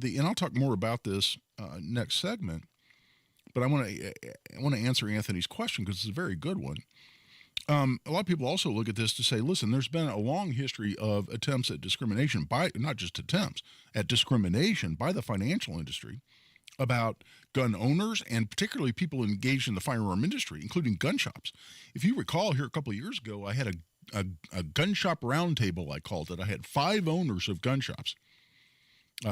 and I'll talk more about this next segment. But I want to answer Anthony's question because it's a very good one. A lot of people also look at this to say, listen, there's been a long history of attempts at discrimination not just attempts at discrimination by the financial industry about gun owners and particularly people engaged in the firearm industry, including gun shops. If you recall, here a couple of years ago, I had a gun shop roundtable, I called it. I had 5 owners of gun shops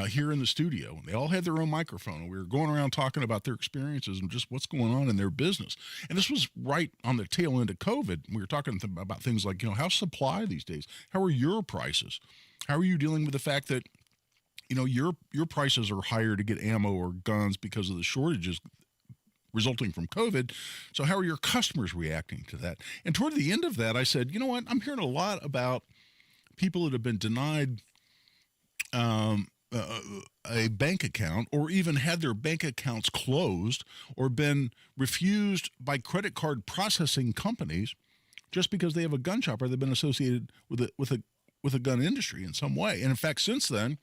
here in the studio. They all had their own microphone, and we were going around talking about their experiences and just what's going on in their business. And this was right on the tail end of COVID. We were talking about things like, how's supply these days? How are your prices? How are you dealing with the fact that, your prices are higher to get ammo or guns because of the shortages resulting from COVID? So how are your customers reacting to that? And toward the end of that, I said, you know what? I'm hearing a lot about people that have been denied a bank account or even had their bank accounts closed or been refused by credit card processing companies just because they have a gun shop or they've been associated with a gun industry in some way. And in fact, since then,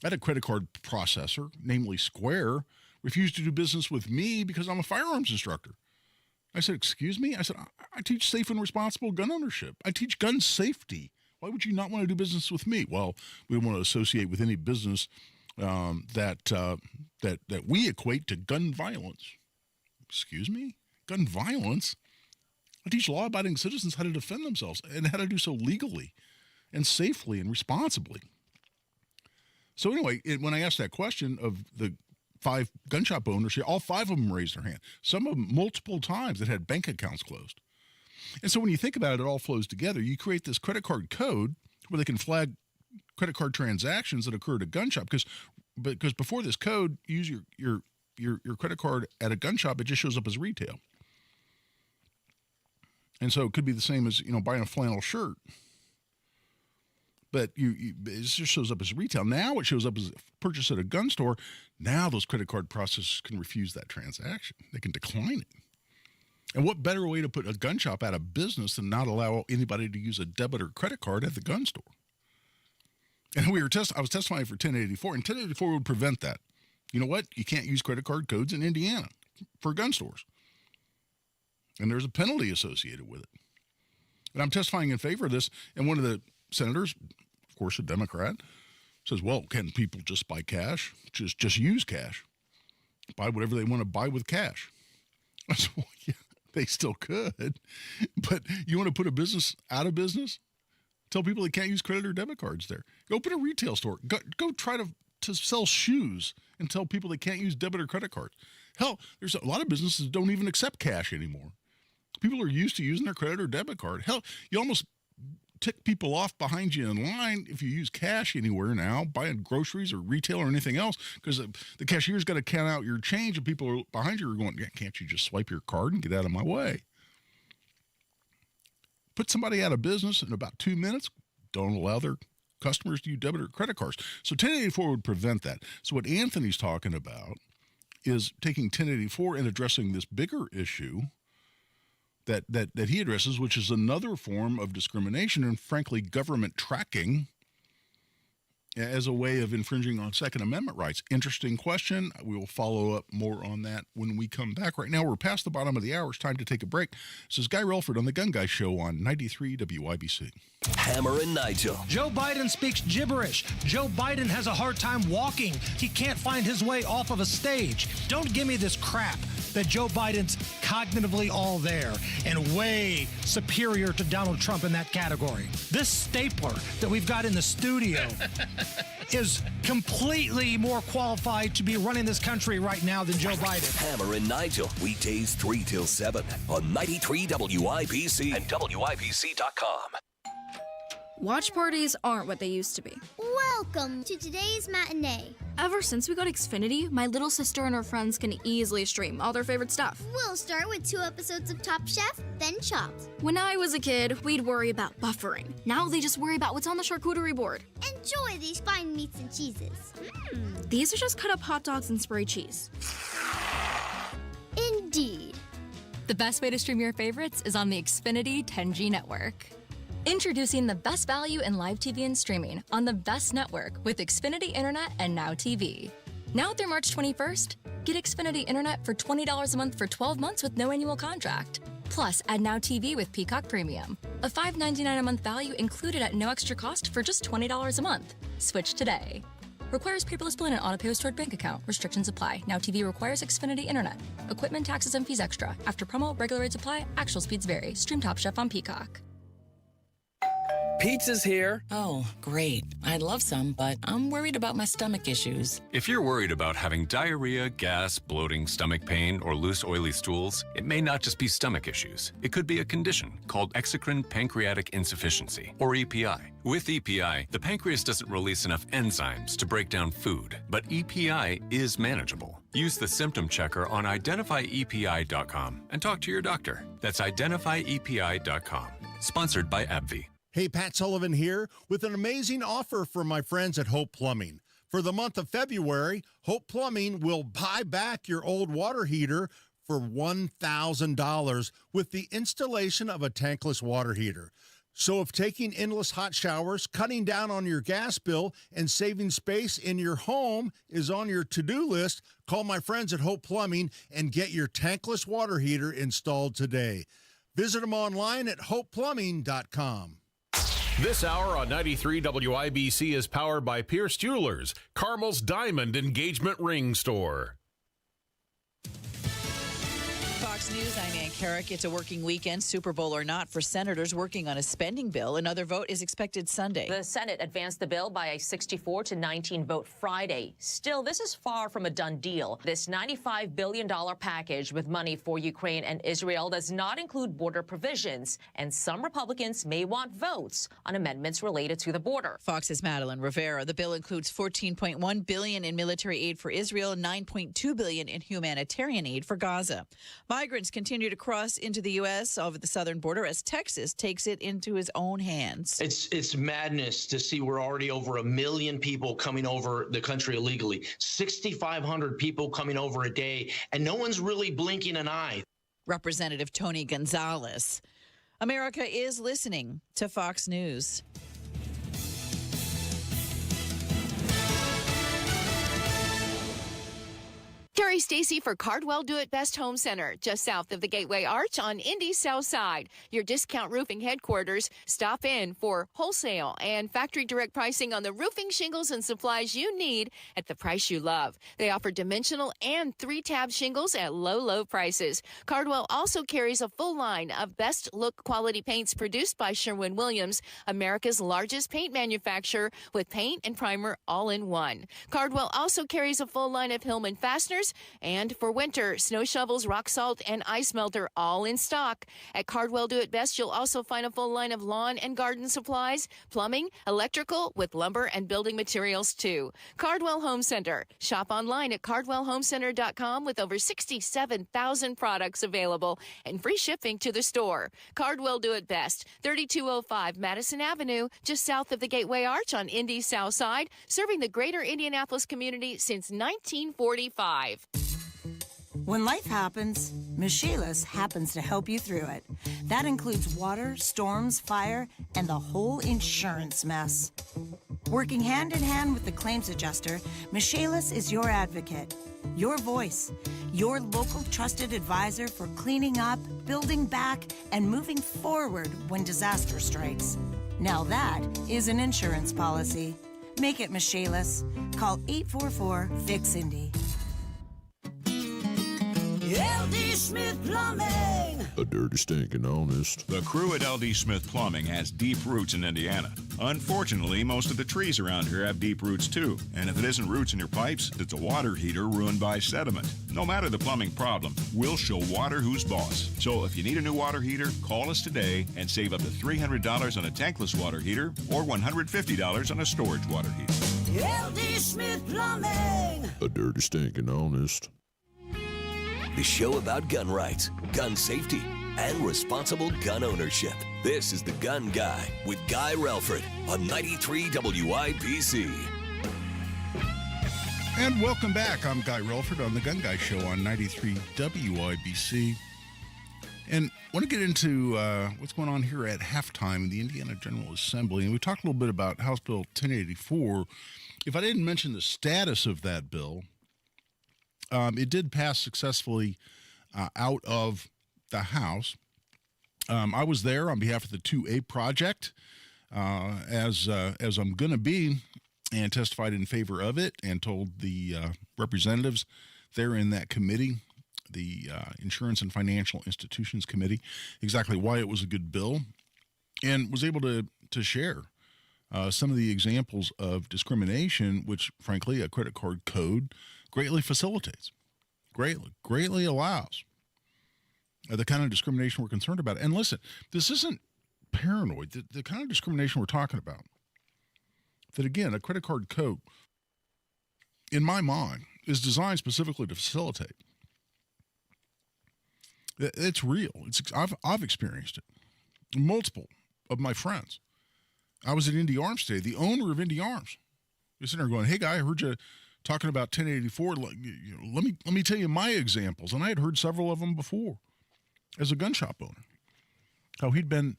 I had a credit card processor, namely Square, refused to do business with me because I'm a firearms instructor. I said, excuse me? I said, I teach safe and responsible gun ownership. I teach gun safety. Why would you not want to do business with me? Well, we don't want to associate with any business that we equate to gun violence. Excuse me? Gun violence? I teach law-abiding citizens how to defend themselves and how to do so legally and safely and responsibly. So anyway, when I asked that question of the 5 gun shop owners, all 5 of them raised their hand. Some of them multiple times that had bank accounts closed. And so when you think about it, it all flows together. You create this credit card code where they can flag credit card transactions that occur at a gun shop. Because before this code, you use your credit card at a gun shop, it just shows up as retail. And so it could be the same as, buying a flannel shirt. But it just shows up as retail. Now it shows up as a purchase at a gun store. Now those credit card processors can refuse that transaction. They can decline it. And what better way to put a gun shop out of business than not allow anybody to use a debit or credit card at the gun store? And I was testifying for 1084, and 1084 would prevent that. You know what? You can't use credit card codes in Indiana for gun stores. And there's a penalty associated with it. And I'm testifying in favor of this, and one of the senators, of course a Democrat, says, well, can people just buy cash? Just use cash. Buy whatever they want to buy with cash. I said, well, yeah. They still could, but you want to put a business out of business? Tell people they can't use credit or debit cards there. Go open a retail store. Go try to sell shoes and tell people they can't use debit or credit cards. Hell, there's a lot of businesses that don't even accept cash anymore. People are used to using their credit or debit card. Hell, you almost tick people off behind you in line if you use cash anywhere now, buying groceries or retail or anything else, because the cashier's got to count out your change and people behind you are going, yeah, can't you just swipe your card and get out of my way? Put somebody out of business in about 2 minutes, don't allow their customers to use debit or credit cards. So 1084 would prevent that. So what Anthony's talking about is taking 1084 and addressing this bigger issue that he addresses, which is another form of discrimination and, frankly, government tracking as a way of infringing on Second Amendment rights? Interesting question. We will follow up more on that when we come back. Right now, we're past the bottom of the hour. It's time to take a break. This is Guy Relford on the Gun Guy Show on 93 WIBC. Hammer and Nigel. Joe Biden speaks gibberish. Joe Biden has a hard time walking. He can't find his way off of a stage. Don't give me this crap that Joe Biden's cognitively all there and way superior to Donald Trump in that category. This stapler that we've got in the studio is completely more qualified to be running this country right now than Joe Biden. Hammer and Nigel, weekdays 3 till 7 on 93 WIBC and WIBC.com. Watch parties aren't what they used to be. Welcome to today's matinee. Ever since we got Xfinity, my little sister and her friends can easily stream all their favorite stuff. We'll start with 2 episodes of Top Chef, then Chopped. When I was a kid, we'd worry about buffering. Now they just worry about what's on the charcuterie board. Enjoy these fine meats and cheeses. These are just cut up hot dogs and spray cheese. Indeed. The best way to stream your favorites is on the Xfinity 10G network. Introducing the best value in live TV and streaming on the best network with Xfinity Internet and Now TV. Now through March 21st, get Xfinity Internet for $20 a month for 12 months with no annual contract. Plus, add Now TV with Peacock Premium. A $5.99 a month value included at no extra cost for just $20 a month. Switch today. Requires paperless billing and auto-pay stored bank account. Restrictions apply. Now TV requires Xfinity Internet. Equipment, taxes, and fees extra. After promo, regular rates apply. Actual speeds vary. Stream Top Chef on Peacock. Pizza's here. Oh, great. I'd love some, but I'm worried about my stomach issues. If you're worried about having diarrhea, gas, bloating, stomach pain, or loose, oily stools, it may not just be stomach issues. It could be a condition called exocrine pancreatic insufficiency, or EPI. With EPI, the pancreas doesn't release enough enzymes to break down food, but EPI is manageable. Use the symptom checker on identifyepi.com and talk to your doctor. That's identifyepi.com. Sponsored by AbbVie. Hey, Pat Sullivan here with an amazing offer from my friends at Hope Plumbing. For the month of February, Hope Plumbing will buy back your old water heater for $1,000 with the installation of a tankless water heater. So if taking endless hot showers, cutting down on your gas bill, and saving space in your home is on your to-do list, call my friends at Hope Plumbing and get your tankless water heater installed today. Visit them online at hopeplumbing.com. This hour on 93 WIBC is powered by Pierce Jewelers, Carmel's Diamond Engagement Ring Store. Fox News, I'm Ann Carrick. It's a working weekend, Super Bowl or not, for senators working on a spending bill. Another vote is expected Sunday. The Senate advanced the bill by a 64-19 vote Friday. Still, this is far from a done deal. This $95 billion package with money for Ukraine and Israel does not include border provisions, and some Republicans may want votes on amendments related to the border. Fox's Madeline Rivera. The bill includes $14.1 billion in military aid for Israel and $9.2 billion in humanitarian aid for Gaza. Migrants continue to cross into the U.S. over the southern border as Texas takes it into his own hands. It's madness to see we're already over 1 million people coming over the country illegally, 6,500 people coming over a day, and no one's really blinking an eye. Representative Tony Gonzalez. America is listening to Fox News. Carrie Stacy for Cardwell Do It Best Home Center, just south of the Gateway Arch on Indy's South Side. Your discount roofing headquarters. Stop in for wholesale and factory direct pricing on the roofing shingles and supplies you need at the price you love. They offer dimensional and 3-tab shingles at low prices. Cardwell also carries a full line of best look quality paints produced by Sherwin-Williams, America's largest paint manufacturer, with paint and primer all in one. Cardwell also carries a full line of Hillman fasteners, and for winter, snow shovels, rock salt, and ice melter all in stock. At Cardwell Do It Best, you'll also find a full line of lawn and garden supplies, plumbing, electrical, with lumber and building materials too. Cardwell Home Center. Shop online at cardwellhomecenter.com with over 67,000 products available and free shipping to the store. Cardwell Do It Best, 3205 Madison Avenue, just south of the Gateway Arch on Indy's South Side, serving the greater Indianapolis community since 1945. When life happens, Ms. Sheila's happens to help you through it. That includes water, storms, fire, and the whole insurance mess. Working hand in hand with the claims adjuster, Michaelis is your advocate, your voice, your local trusted advisor for cleaning up, building back, and moving forward when disaster strikes. Now that is an insurance policy. Make it Michaelis. Call 844-FIX-INDY. LD Smith Plumbing. A dirty, stinking honest. The crew at LD Smith Plumbing has deep roots in Indiana. Unfortunately, most of the trees around here have deep roots too. And if it isn't roots in your pipes, it's a water heater ruined by sediment. No matter the plumbing problem, we'll show water who's boss. So if you need a new water heater, call us today and save up to $300 on a tankless water heater or $150 on a storage water heater. LD Smith Plumbing. A dirty, stinking honest. The show about gun rights, gun safety, and responsible gun ownership. This is The Gun Guy with Guy Relford on 93 WIBC. And welcome back. I'm Guy Relford on The Gun Guy Show on 93 WIBC. And I want to get into what's going on here at halftime in the Indiana General Assembly. And we talked a little bit about House Bill 1084. If I didn't mention the status of that bill, it did pass successfully out of the House. I was there on behalf of the 2A project, as I'm going to be, and testified in favor of it and told the representatives there in that committee, the Insurance and Financial Institutions Committee, exactly why it was a good bill, and was able to share some of the examples of discrimination, which, frankly, a credit card code greatly facilitates, greatly allows the kind of discrimination we're concerned about. And listen, this isn't paranoid. The kind of discrimination we're talking about, that again, a credit card code, in my mind, is designed specifically to facilitate. It's real. I've experienced it. Multiple of my friends. I was at Indy Arms today. The owner of Indy Arms was sitting there going, "Hey, Guy, I heard you talking about 1084. Let me tell you my examples." And I had heard several of them before as a gun shop owner. How he'd been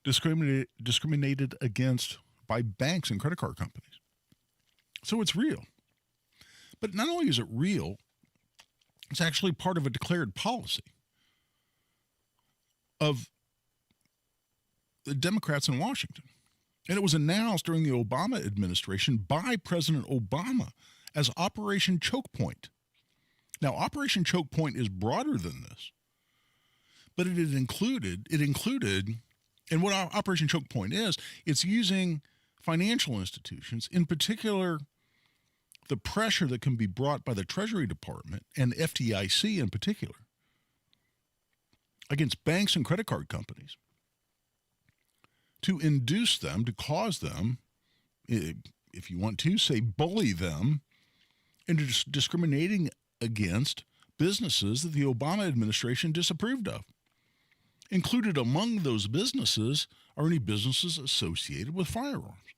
discriminated against by banks and credit card companies. So it's real. But not only is it real, it's actually part of a declared policy of the Democrats in Washington. And it was announced during the Obama administration by President Obama as Operation Choke Point. Now, Operation Choke Point is broader than this, but it included, and what Operation Choke Point is, it's using financial institutions, in particular, the pressure that can be brought by the Treasury Department and the FDIC in particular against banks and credit card companies to induce them, to cause them, if you want to, say bully them into discriminating against businesses that the Obama administration disapproved of. Included among those businesses are any businesses associated with firearms,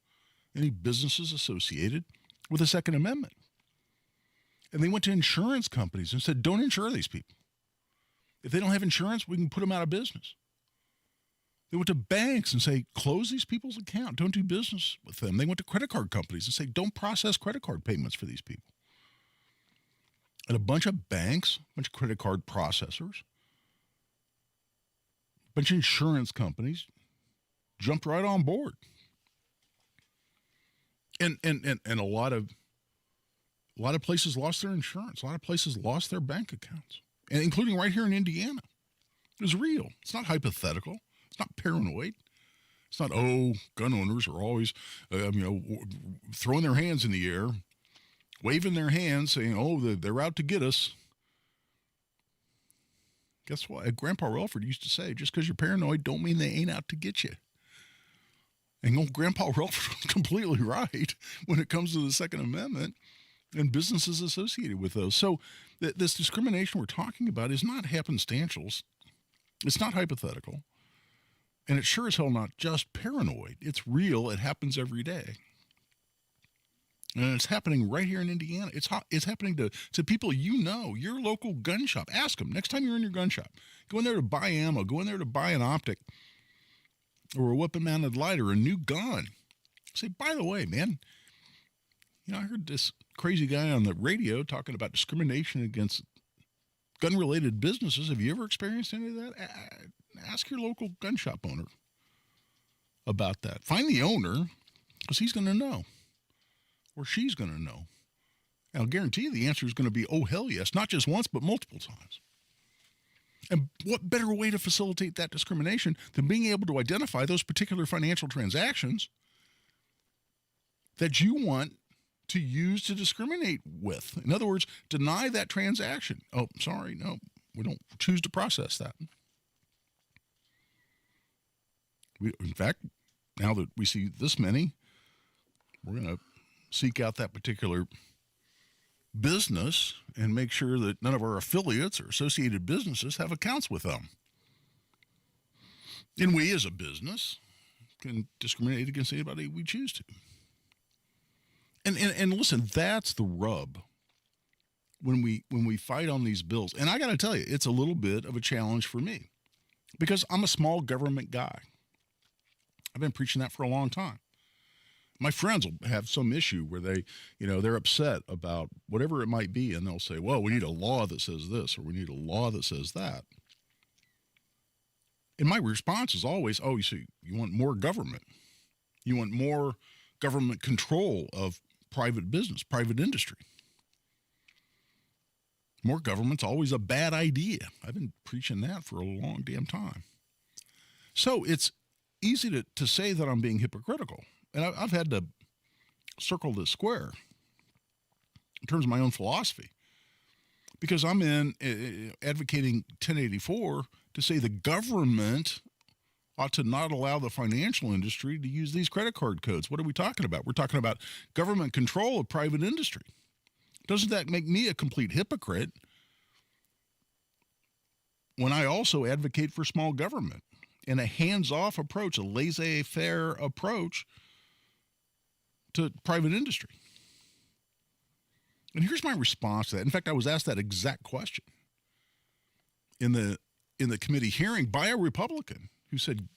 any businesses associated with the Second Amendment. And they went to insurance companies and said, don't insure these people. If they don't have insurance, we can put them out of business. They went to banks and say, close these people's account. Don't do business with them. They went to credit card companies and say, don't process credit card payments for these people. And a bunch of banks, a bunch of credit card processors, a bunch of insurance companies jumped right on board. And a lot of places lost their insurance. A lot of places lost their bank accounts, and including right here in Indiana. It was real. It's not hypothetical. It's not paranoid. It's not, gun owners are always, throwing their hands in the air, waving their hands, saying, they're out to get us. Guess what? Grandpa Relford used to say, just because you're paranoid don't mean they ain't out to get you. And old Grandpa Relford was completely right when it comes to the Second Amendment and businesses associated with those. So this discrimination we're talking about is not happenstantial. It's not hypothetical. And it's sure as hell not just paranoid. It's real. It happens every day. And it's happening right here in Indiana. It's happening to people your local gun shop. Ask them next time you're in your gun shop. Go in there to buy ammo. Go in there to buy an optic or a weapon-mounted lighter, a new gun. Say, by the way, man, I heard this crazy guy on the radio talking about discrimination against gun-related businesses. Have you ever experienced any of that? Ask your local gun shop owner about that. Find the owner, because he's going to know, or she's going to know. And I'll guarantee you the answer is going to be, oh, hell yes, not just once, but multiple times. And what better way to facilitate that discrimination than being able to identify those particular financial transactions that you want to use to discriminate with? In other words, deny that transaction. Oh, sorry, no, we don't choose to process that. In fact, now that we see this many, we're going to seek out that particular business and make sure that none of our affiliates or associated businesses have accounts with them. And we as a business can discriminate against anybody we choose to. And listen, that's the rub when we fight on these bills. And I got to tell you, it's a little bit of a challenge for me because I'm a small government guy. I've been preaching that for a long time. My friends will have some issue where they're upset about whatever it might be, and they'll say, well, we need a law that says this, or we need a law that says that. And my response is always, oh, you want more government. You want more government control of private business, private industry. More government's always a bad idea. I've been preaching that for a long damn time. So it's easy to say that I'm being hypocritical. And I've had to circle this square in terms of my own philosophy, because I'm advocating 1084 to say the government ought to not allow the financial industry to use these credit card codes. What are we talking about? We're talking about government control of private industry. Doesn't that make me a complete hypocrite when I also advocate for small government and a hands-off approach, a laissez-faire approach to private industry? And here's my response to that. In fact, I was asked that exact question in the committee hearing by a Republican who said,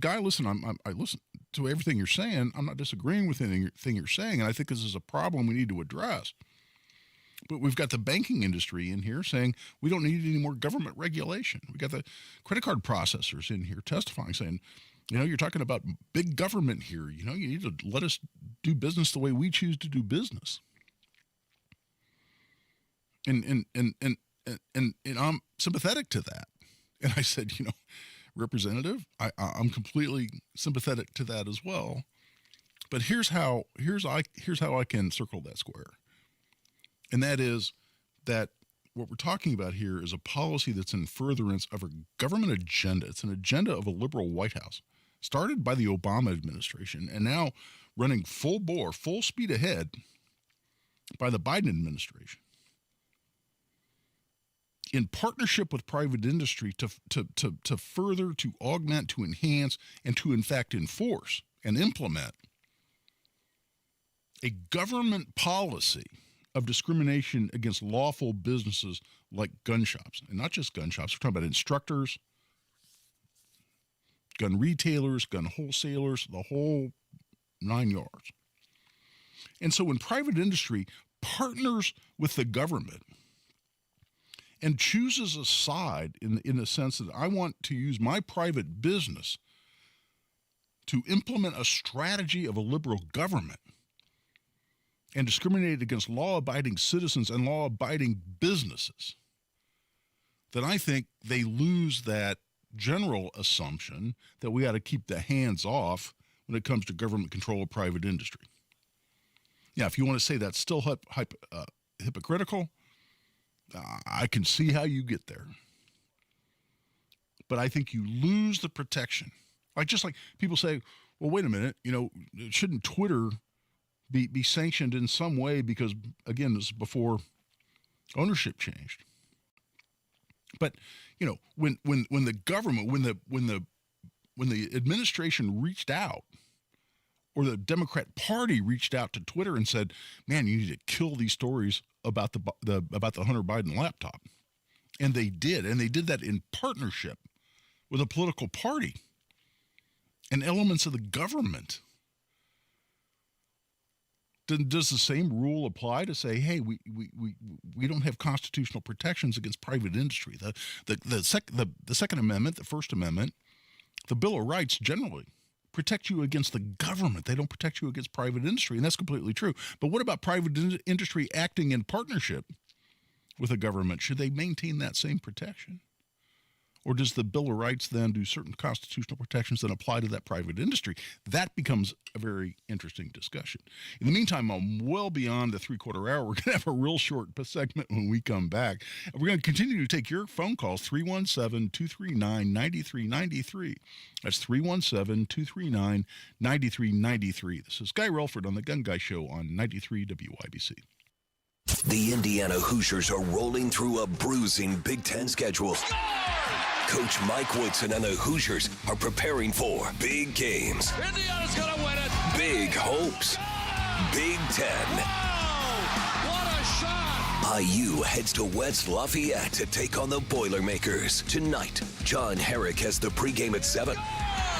Guy, listen, I listen to everything you're saying. I'm not disagreeing with anything you're saying, and I think this is a problem we need to address. But we've got the banking industry in here saying we don't need any more government regulation. We got the credit card processors in here testifying, saying, you're talking about big government here. You need to let us do business the way we choose to do business. And I'm sympathetic to that. And I said, Representative, I'm completely sympathetic to that as well. But here's how I can circle that square. And that is that what we're talking about here is a policy that's in furtherance of a government agenda. It's an agenda of a liberal White House, started by the Obama administration and now running full bore, full speed ahead by the Biden administration, in partnership with private industry to further, to augment, to enhance, and to in fact enforce and implement a government policy of discrimination against lawful businesses like gun shops. And not just gun shops, we're talking about instructors, gun retailers, gun wholesalers, the whole 9 yards. And so when private industry partners with the government and chooses a side in the sense that I want to use my private business to implement a strategy of a liberal government and discriminate against law-abiding citizens and law-abiding businesses, then I think they lose that general assumption that we ought to keep the hands off when it comes to government control of private industry. Yeah, if you want to say that's still hypocritical, I can see how you get there. But I think you lose the protection. Just like people say, well, wait a minute, shouldn't Twitter be sanctioned in some way because, again, this is before ownership changed. But, when the government, when the administration reached out, or the Democrat Party reached out to Twitter and said, man, you need to kill these stories about the Hunter Biden laptop. And they did that in partnership with a political party and elements of the government Does the same rule apply to say, hey, we don't have constitutional protections against private industry? The Second Amendment, the First Amendment, the Bill of Rights generally protect you against the government. They don't protect you against private industry, and that's completely true. But what about private industry acting in partnership with the government? Should they maintain that same protection? Or does the Bill of Rights then do certain constitutional protections that apply to that private industry? That becomes a very interesting discussion. In the meantime, I'm well beyond the 3/4 hour. We're going to have a real short segment when we come back. We're going to continue to take your phone calls, 317-239-9393. That's 317-239-9393. This is Guy Relford on The Gun Guy Show on 93 WIBC. The Indiana Hoosiers are rolling through a bruising Big Ten schedule. Coach Mike Woodson and the Hoosiers are preparing for big games. Indiana's going to win it. Big hopes. Big Ten. What a shot. IU heads to West Lafayette to take on the Boilermakers. Tonight, John Herrick has the pregame at 7.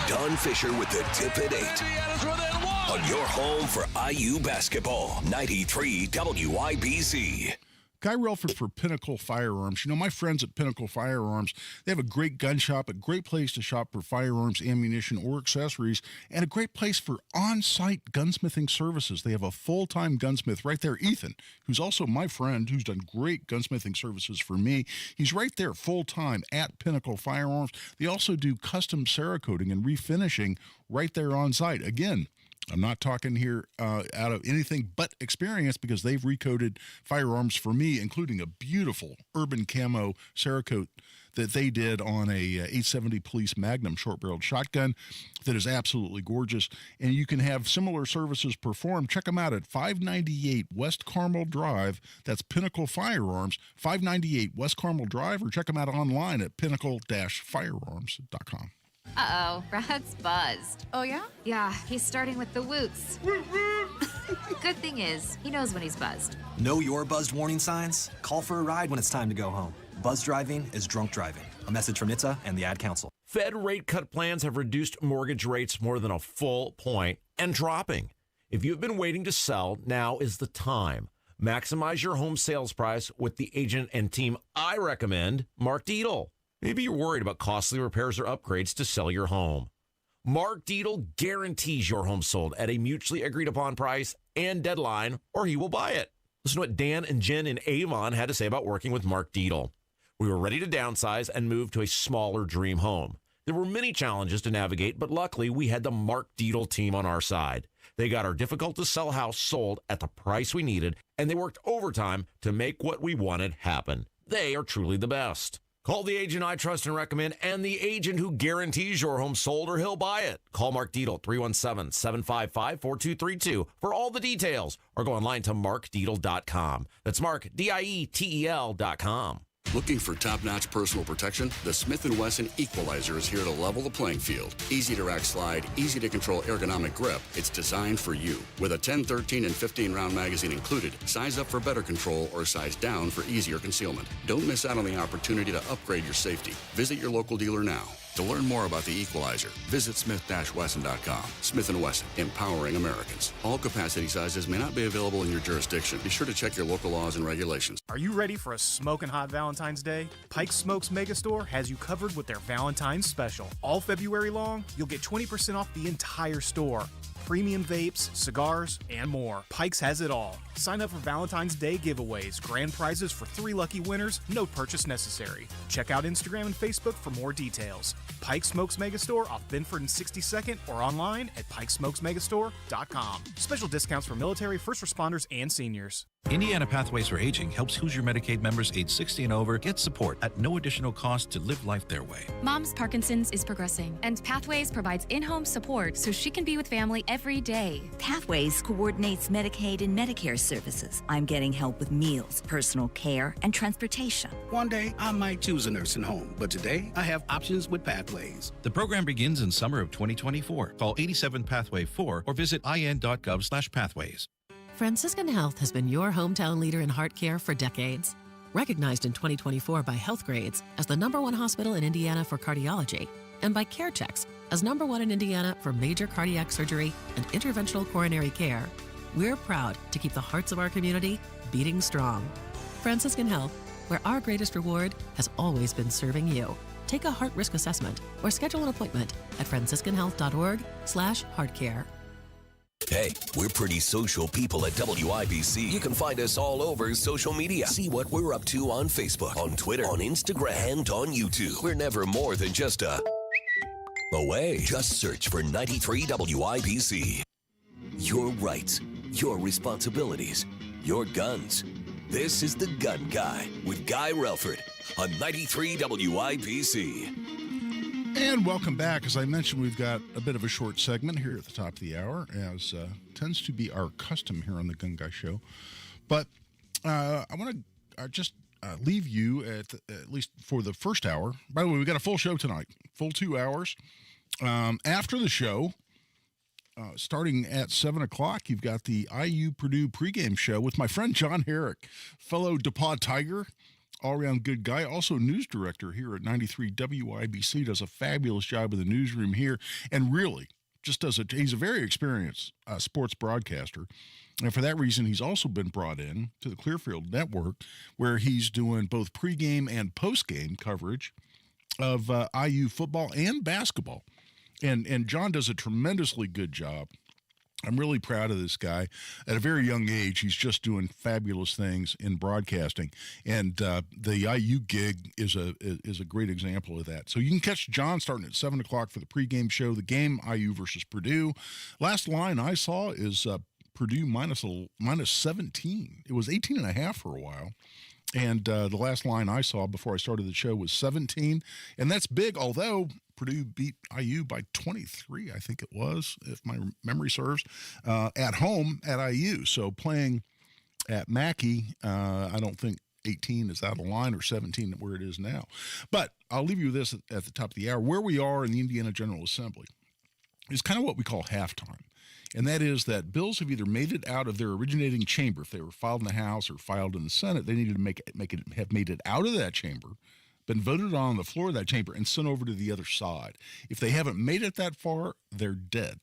Don Fisher with the tip at 8. Indiana's within 1. On your home for IU basketball, 93 WIBC. Guy Relford for Pinnacle Firearms. You know, my friends at Pinnacle Firearms, they have a great gun shop, a great place to shop for firearms, ammunition, or accessories, and a great place for on-site gunsmithing services. They have a full-time gunsmith right there, Ethan, who's also my friend, who's done great gunsmithing services for me. He's right there full-time at Pinnacle Firearms. They also do custom Cerakoting and refinishing right there on site. Again, I'm not talking here out of anything but experience, because they've recoated firearms for me, including a beautiful urban camo Cerakote that they did on a 870 Police Magnum short-barreled shotgun that is absolutely gorgeous. And you can have similar services performed. Check them out at 598 West Carmel Drive. That's Pinnacle Firearms, 598 West Carmel Drive, or check them out online at pinnacle-firearms.com. Uh-oh, Brad's buzzed. Oh, yeah? Yeah, he's starting with the woots. Good thing is, he knows when he's buzzed. Know your buzzed warning signs? Call for a ride when it's time to go home. Buzz driving is drunk driving. A message from NHTSA and the Ad Council. Fed rate cut plans have reduced mortgage rates more than a full point and dropping. If you've been waiting to sell, now is the time. Maximize your home sales price with the agent and team I recommend, Mark Dietel. Maybe you're worried about costly repairs or upgrades to sell your home. Mark Dietel guarantees your home sold at a mutually agreed upon price and deadline, or he will buy it. Listen to what Dan and Jen in Avon had to say about working with Mark Dietel. We were ready to downsize and move to a smaller dream home. There were many challenges to navigate, but luckily we had the Mark Dietel team on our side. They got our difficult-to-sell house sold at the price we needed, and they worked overtime to make what we wanted happen. They are truly the best. Call the agent I trust and recommend, and the agent who guarantees your home sold or he'll buy it. Call Mark Dietel, 317-755-4232 for all the details, or go online to markdietel.com. That's Mark, DIETEL.com. Looking for top-notch personal protection? The Smith & Wesson Equalizer is here to level the playing field. Easy-to-rack slide, easy-to-control ergonomic grip. It's designed for you. With a 10, 13, and 15-round magazine included, size up for better control or size down for easier concealment. Don't miss out on the opportunity to upgrade your safety. Visit your local dealer now. To learn more about the Equalizer, visit smith-wesson.com. Smith & Wesson, empowering Americans. All capacity sizes may not be available in your jurisdiction. Be sure to check your local laws and regulations. Are you ready for a smoking hot Valentine's Day? Pike's Smokes Megastore has you covered with their Valentine's special. All February long, you'll get 20% off the entire store. Premium vapes, cigars, and more. Pike's has it all. Sign up for Valentine's Day giveaways, grand prizes for 3 lucky winners, no purchase necessary. Check out Instagram and Facebook for more details. Pike Smokes Megastore off Binford and 62nd, or online at pikesmokesmegastore.com. Special discounts for military, first responders, and seniors. Indiana Pathways for Aging helps Hoosier Medicaid members age 60 and over get support at no additional cost to live life their way. Mom's Parkinson's is progressing, and Pathways provides in-home support so she can be with family every day. Pathways coordinates Medicaid and Medicare services. I'm getting help with meals, personal care, and transportation. One day, I might choose a nursing home, but today, I have options with Pathways. The program begins in summer of 2024. Call 87-PATHWAY-4 or visit in.gov/pathways. Franciscan Health has been your hometown leader in heart care for decades. Recognized in 2024 by Healthgrades as the #1 hospital in Indiana for cardiology, and by CareChex as #1 in Indiana for major cardiac surgery and interventional coronary care, We're proud to keep the hearts of our community beating strong. Franciscan Health, where our greatest reward has always been serving you. Take a heart risk assessment or schedule an appointment at franciscanhealth.org/heartcare. Hey, we're pretty social people at WIBC. You can find us all over social media. See what we're up to on Facebook, on Twitter, on Instagram, and on YouTube. We're never more than just away. Just search for 93 WIBC. Your rights, your responsibilities, your guns. This is The Gun Guy with Guy Relford on 93 WIBC. And welcome back. As I mentioned, we've got a bit of a short segment here at the top of the hour, as tends to be our custom here on the Gun Guy Show. But I want to just leave you at least for the first hour. By the way, we got a full show tonight, full 2 hours. After the show, starting at 7 o'clock, you've got the IU Purdue pregame show with my friend John Herrick, fellow DePaul Tiger, all-around good guy, also news director here at 93 WIBC, does a fabulous job in the newsroom here, and really just he's a very experienced sports broadcaster. And for that reason, he's also been brought in to the Clearfield Network, where he's doing both pregame and postgame coverage of IU football and basketball. And John does a tremendously good job. I'm really proud of this guy. At a very young age, he's just doing fabulous things in broadcasting, and the IU gig is a great example of that. So you can catch John starting at 7 o'clock for the pregame show. The game, IU versus Purdue. Last line I saw is Purdue minus 17. It was 18.5 for a while. And the last line I saw before I started the show was 17, and that's big, although Purdue beat IU by 23, I think it was, if my memory serves, at home at IU. So playing at Mackey, I don't think 18 is out of line, or 17 where it is now. But I'll leave you with this at the top of the hour. Where we are in the Indiana General Assembly is kind of what we call halftime. And that is that bills have either made it out of their originating chamber. If they were filed in the House or filed in the Senate, they needed to have made it out of that chamber, been voted on the floor of that chamber, and sent over to the other side. If they haven't made it that far, they're dead.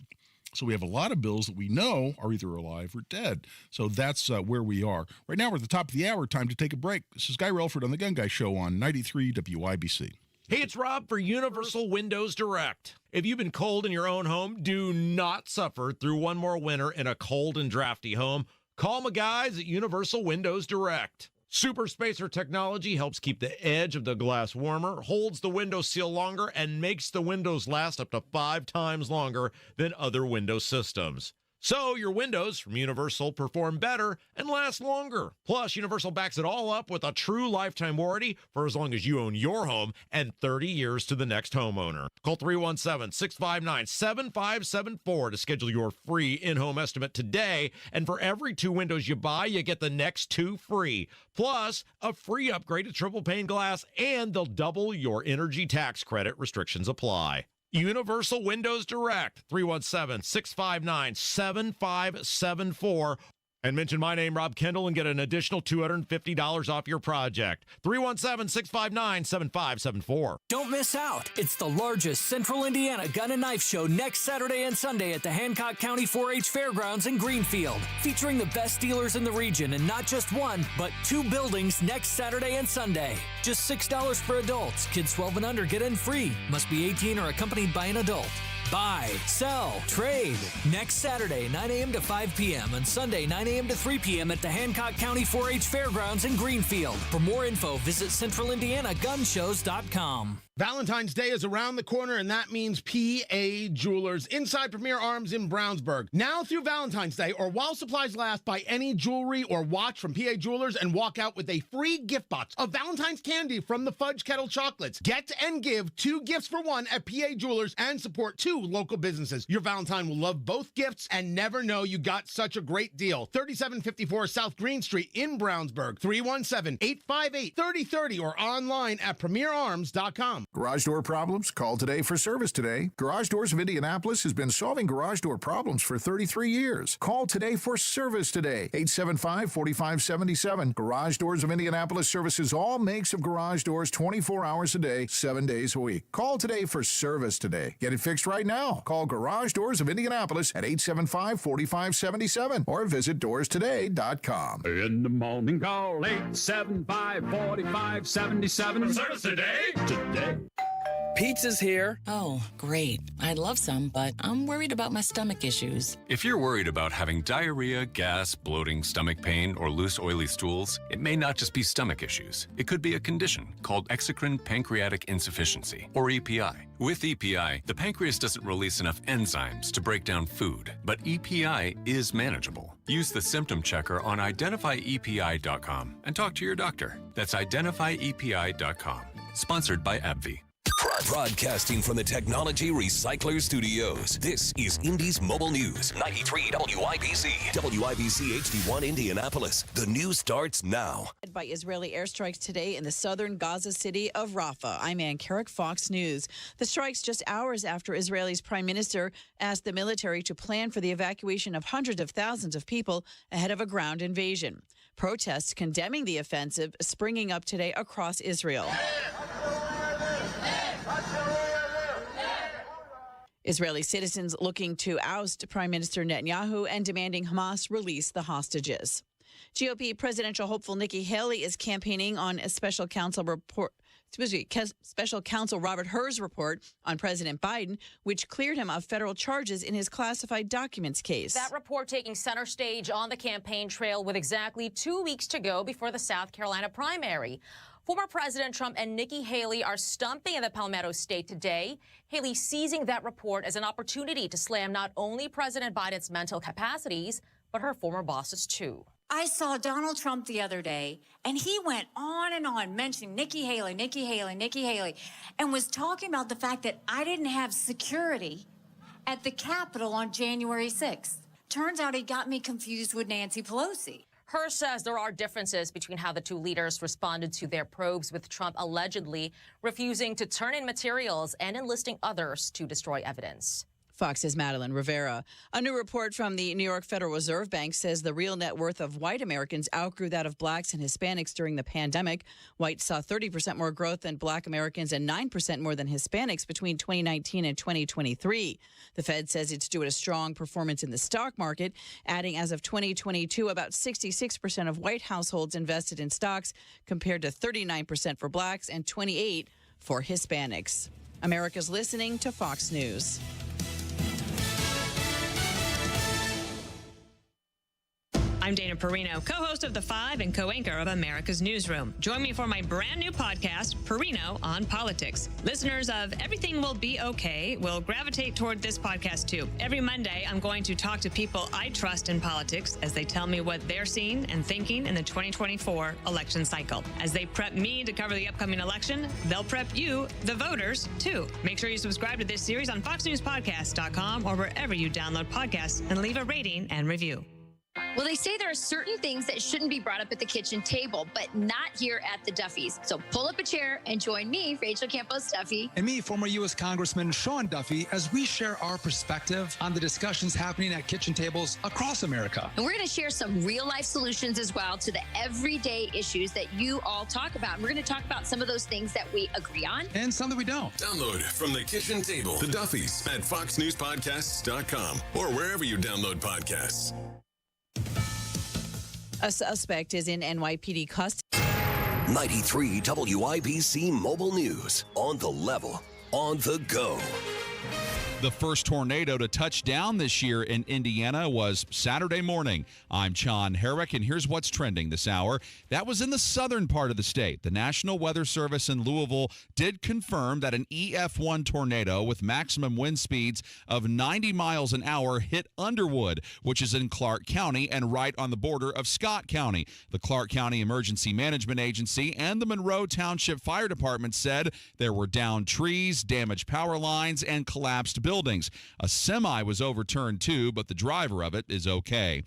So we have a lot of bills that we know are either alive or dead. So that's where we are. Right now, we're at the top of the hour. Time to take a break. This is Guy Relford on The Gun Guy Show on 93 WIBC. Hey, it's Rob for Universal Windows Direct. If you've been cold in your own home, do not suffer through one more winter in a cold and drafty home. Call my guys at Universal Windows Direct. Super Spacer technology helps keep the edge of the glass warmer, holds the window seal longer, and makes the windows last up to 5 times longer than other window systems. So your windows from Universal perform better and last longer. Plus, Universal backs it all up with a true lifetime warranty for as long as you own your home and 30 years to the next homeowner. Call 317-659-7574 to schedule your free in-home estimate today. And for every 2 windows you buy, you get the next 2 free. Plus, a free upgrade to triple pane glass, and they'll double your energy tax credit. Restrictions apply. Universal Windows Direct, 317-659-7574. And mention my name, Rob Kendall, and get an additional $250 off your project. 317-659-7574. Don't miss out. It's the largest Central Indiana gun and knife show next Saturday and Sunday at the Hancock County 4-H Fairgrounds in Greenfield. Featuring the best dealers in the region, and not just one, but 2 buildings next Saturday and Sunday. Just $6 for adults. Kids 12 and under get in free. Must be 18 or accompanied by an adult. Buy, sell, trade. Next Saturday, 9 a.m. to 5 p.m. and Sunday, 9 a.m. to 3 p.m. at the Hancock County 4-H Fairgrounds in Greenfield. For more info, visit CentralIndianaGunShows.com. Valentine's Day is around the corner, and that means PA Jewelers inside Premier Arms in Brownsburg. Now through Valentine's Day, or while supplies last, buy any jewelry or watch from PA Jewelers and walk out with a free gift box of Valentine's candy from the Fudge Kettle Chocolates. Get and give 2 gifts for 1 at PA Jewelers and support 2 local businesses. Your Valentine will love both gifts and never know you got such a great deal. 3754 South Green Street in Brownsburg. 317-858-3030 or online at premierarms.com. Garage door problems? Call today for service today. Garage Doors of Indianapolis has been solving garage door problems for 33 years. Call today for service today. 875-4577. Garage Doors of Indianapolis services all makes of garage doors 24 hours a day, 7 days a week. Call today for service today. Get it fixed right right now. Call Garage Doors of Indianapolis at 875-4577 or visit doorstoday.com. In the morning, call 875-4577. Service today? Today. Pizza's here. Oh, great. I'd love some, but I'm worried about my stomach issues. If you're worried about having diarrhea, gas, bloating, stomach pain, or loose, oily stools, it may not just be stomach issues. It could be a condition called exocrine pancreatic insufficiency, or EPI. With EPI, the pancreas doesn't release enough enzymes to break down food, but EPI is manageable. Use the symptom checker on identifyepi.com and talk to your doctor. That's identifyepi.com. Sponsored by AbbVie. Broadcasting from the Technology Recycler Studios, this is Indy's Mobile News, 93 WIBC. WIBC HD1 Indianapolis. The news starts now. By Israeli airstrikes today in the southern Gaza city of Rafah. I'm Ann Carrick, Fox News. The strikes just hours after Israel's prime minister asked the military to plan for the evacuation of hundreds of thousands of people ahead of a ground invasion. Protests condemning the offensive springing up today across Israel. Israeli citizens looking to oust Prime Minister Netanyahu and demanding Hamas release the hostages. GOP presidential hopeful Nikki Haley is campaigning on a special counsel Robert Hur's report on President Biden, which cleared him of federal charges in his classified documents case. That report taking center stage on the campaign trail with exactly 2 weeks to go before the South Carolina primary. Former President Trump and Nikki Haley are stumping in the Palmetto State today. Haley seizing that report as an opportunity to slam not only President Biden's mental capacities, but her former bosses, too. I saw Donald Trump the other day, and he went on and on mentioning Nikki Haley, and was talking about the fact that I didn't have security at the Capitol on January 6th. Turns out he got me confused with Nancy Pelosi. Hur says there are differences between how the two leaders responded to their probes, with Trump allegedly refusing to turn in materials and enlisting others to destroy evidence. Fox's Madeline Rivera. A new report from the New York Federal Reserve Bank says the real net worth of white Americans outgrew that of blacks and Hispanics during the pandemic. Whites saw 30% more growth than black Americans and 9% more than Hispanics between 2019 and 2023. The Fed says it's due to strong performance in the stock market, adding as of 2022, about 66% of white households invested in stocks compared to 39% for blacks and 28% for Hispanics. America's listening to Fox News. I'm Dana Perino, co-host of The Five and co-anchor of America's Newsroom. Join me for my brand new podcast, Perino on Politics. Listeners of Everything Will Be Okay will gravitate toward this podcast too. Every Monday, I'm going to talk to people I trust in politics as they tell me what they're seeing and thinking in the 2024 election cycle. As they prep me to cover the upcoming election, they'll prep you, the voters, too. Make sure you subscribe to this series on FoxNewsPodcast.com or wherever you download podcasts and leave a rating and review. Well, they say there are certain things that shouldn't be brought up at the kitchen table, but not here at the Duffys. So pull up a chair and join me, Rachel Campos Duffy. And me, former U.S. Congressman Sean Duffy, as we share our perspective on the discussions happening at kitchen tables across America. And we're going to share some real-life solutions as well to the everyday issues that you all talk about. And we're going to talk about some of those things that we agree on. And some that we don't. Download from the kitchen table, the Duffys at FoxNewsPodcasts.com or wherever you download podcasts. A suspect is in NYPD custody. 93 WIBC Mobile News. On the level, on the go. The first tornado to touch down this year in Indiana was Saturday morning. I'm John Herrick, and here's what's trending this hour. That was in the southern part of the state. The National Weather Service in Louisville did confirm that an EF1 tornado with maximum wind speeds of 90 miles an hour hit Underwood, which is in Clark County and right on the border of Scott County. The Clark County Emergency Management Agency and the Monroe Township Fire Department said there were downed trees, damaged power lines, and collapsed buildings. A semi was overturned too, but the driver of it is okay.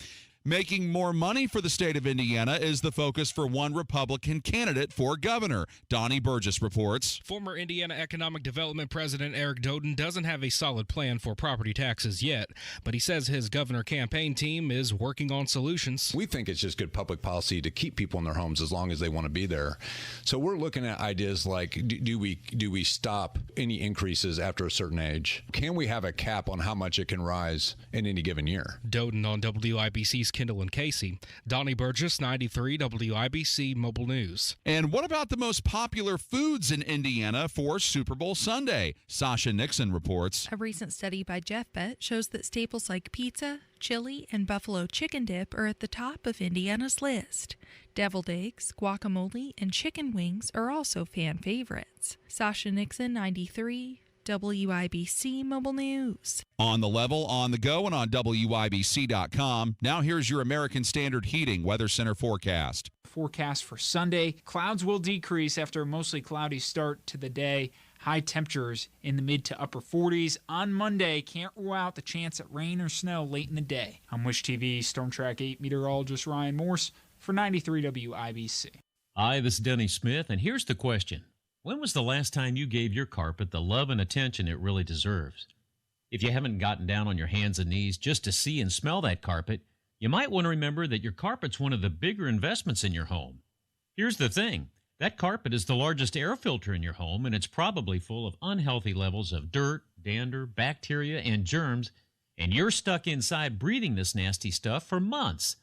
Making more money for the state of Indiana is the focus for one Republican candidate for governor. Donnie Burgess reports. Former Indiana Economic Development President Eric Doden doesn't have a solid plan for property taxes yet, but he says his governor campaign team is working on solutions. We think it's just good public policy to keep people in their homes as long as they want to be there. So we're looking at ideas like, do we stop any increases after a certain age? Can we have a cap on how much it can rise in any given year? Doden on WIBC's Kendall and Casey. Donnie Burgess, 93 WIBC Mobile News. And what about the most popular foods in Indiana for Super Bowl Sunday? Sasha Nixon reports. A recent study by Jeff Bett shows that staples like pizza, chili, and buffalo chicken dip are at the top of Indiana's list. Deviled eggs, guacamole, and chicken wings are also fan favorites. Sasha Nixon, 93 WIBC Mobile News. On the level, on the go, and on WIBC.com. Now here's your American Standard Heating Weather Center forecast. Forecast for Sunday. Clouds will decrease after a mostly cloudy start to the day. High temperatures in the mid to upper 40s. On Monday, can't rule out the chance at rain or snow late in the day. I'm Wish TV Storm Track 8 meteorologist Ryan Morse for 93 WIBC. Hi, this is Denny Smith, and here's the question. When was the last time you gave your carpet the love and attention it really deserves? If you haven't gotten down on your hands and knees just to see and smell that carpet, you might want to remember that your carpet's one of the bigger investments in your home. Here's the thing. That carpet is the largest air filter in your home, and it's probably full of unhealthy levels of dirt, dander, bacteria, and germs, and you're stuck inside breathing this nasty stuff for months.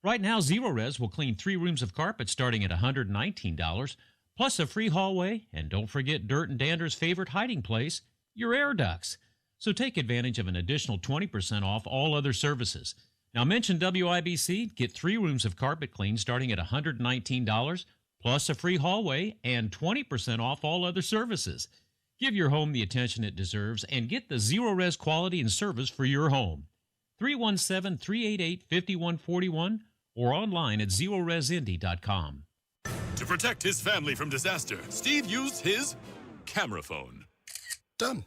Right now, Zero Res will clean 3 rooms of carpet starting at $119, plus a free hallway, and don't forget Dirt and Dander's favorite hiding place, your air ducts. So take advantage of an additional 20% off all other services. Now mention WIBC, get 3 rooms of carpet cleaned starting at $119, plus a free hallway and 20% off all other services. Give your home the attention it deserves and get the Zero Res quality and service for your home. 317-388-5141 or online at zeroresindy.com. To protect his family from disaster, Steve used his camera phone. Done.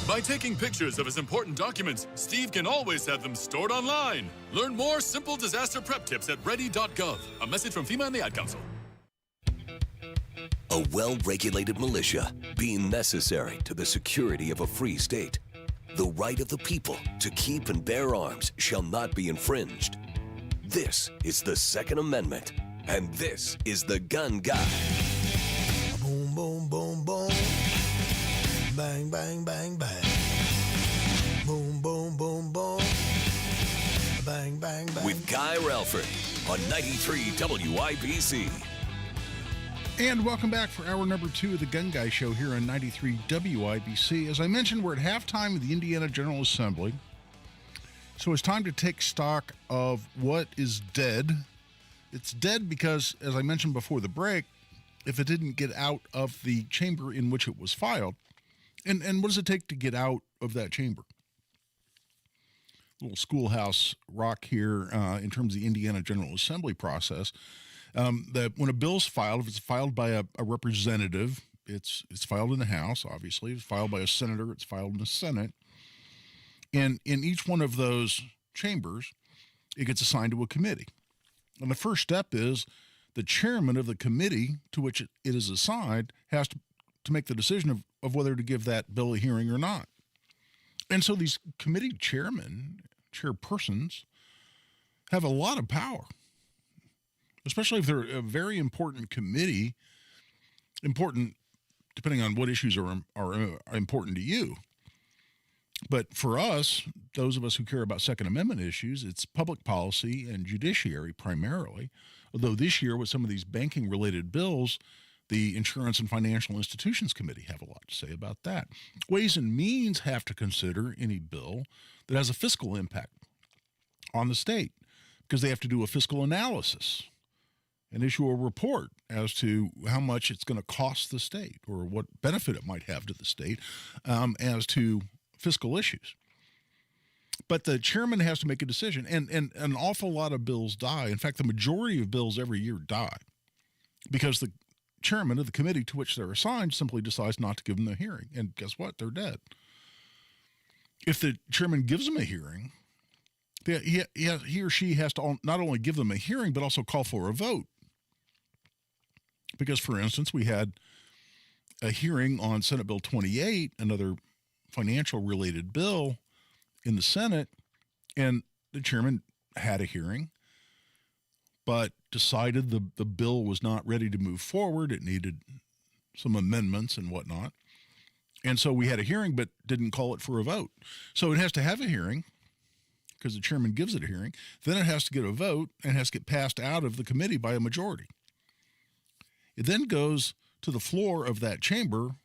By taking pictures of his important documents, Steve can always have them stored online. Learn more simple disaster prep tips at ready.gov. A message from FEMA and the Ad Council. A well-regulated militia being necessary to the security of a free state. The right of the people to keep and bear arms shall not be infringed. This is the Second Amendment. And this is the Gun Guy. Boom, boom, boom, boom. Bang, bang, bang, bang. Boom, boom, boom, boom. Bang, bang, bang. With Guy Relford on 93 WIBC. And welcome back for hour number 2 of the Gun Guy Show here on 93 WIBC. As I mentioned, we're at halftime of the Indiana General Assembly. So it's time to take stock of what is dead. It's dead because, as I mentioned before the break, if it didn't get out of the chamber in which it was filed, and what does it take to get out of that chamber? A little schoolhouse rock here in terms of the Indiana General Assembly process. That when a bill's filed, if it's filed by a representative, it's filed in the House, obviously. If it's filed by a senator, it's filed in the Senate. And in each one of those chambers, it gets assigned to a committee. And the first step is the chairman of the committee to which it is assigned has to make the decision of whether to give that bill a hearing or not. And so these committee chairpersons, have a lot of power, especially if they're a very important committee, important depending on what issues are important to you. But for us, those of us who care about Second Amendment issues, it's public policy and judiciary primarily. Although this year with some of these banking-related bills, the Insurance and Financial Institutions Committee have a lot to say about that. Ways and Means have to consider any bill that has a fiscal impact on the state because they have to do a fiscal analysis and issue a report as to how much it's going to cost the state or what benefit it might have to the state as to fiscal issues. But the chairman has to make a decision, and an awful lot of bills die. In fact, the majority of bills every year die because the chairman of the committee to which they're assigned simply decides not to give them a hearing. And guess what? They're dead. If the chairman gives them a hearing, He or she has to not only give them a hearing, but also call for a vote. Because, for instance, we had a hearing on Senate Bill 28, another financial-related bill in the Senate, and the chairman had a hearing, but decided the bill was not ready to move forward. It needed some amendments and whatnot. And so we had a hearing, but didn't call it for a vote. So it has to have a hearing because the chairman gives it a hearing. Then it has to get a vote and has to get passed out of the committee by a majority. It then goes to the floor of that chamber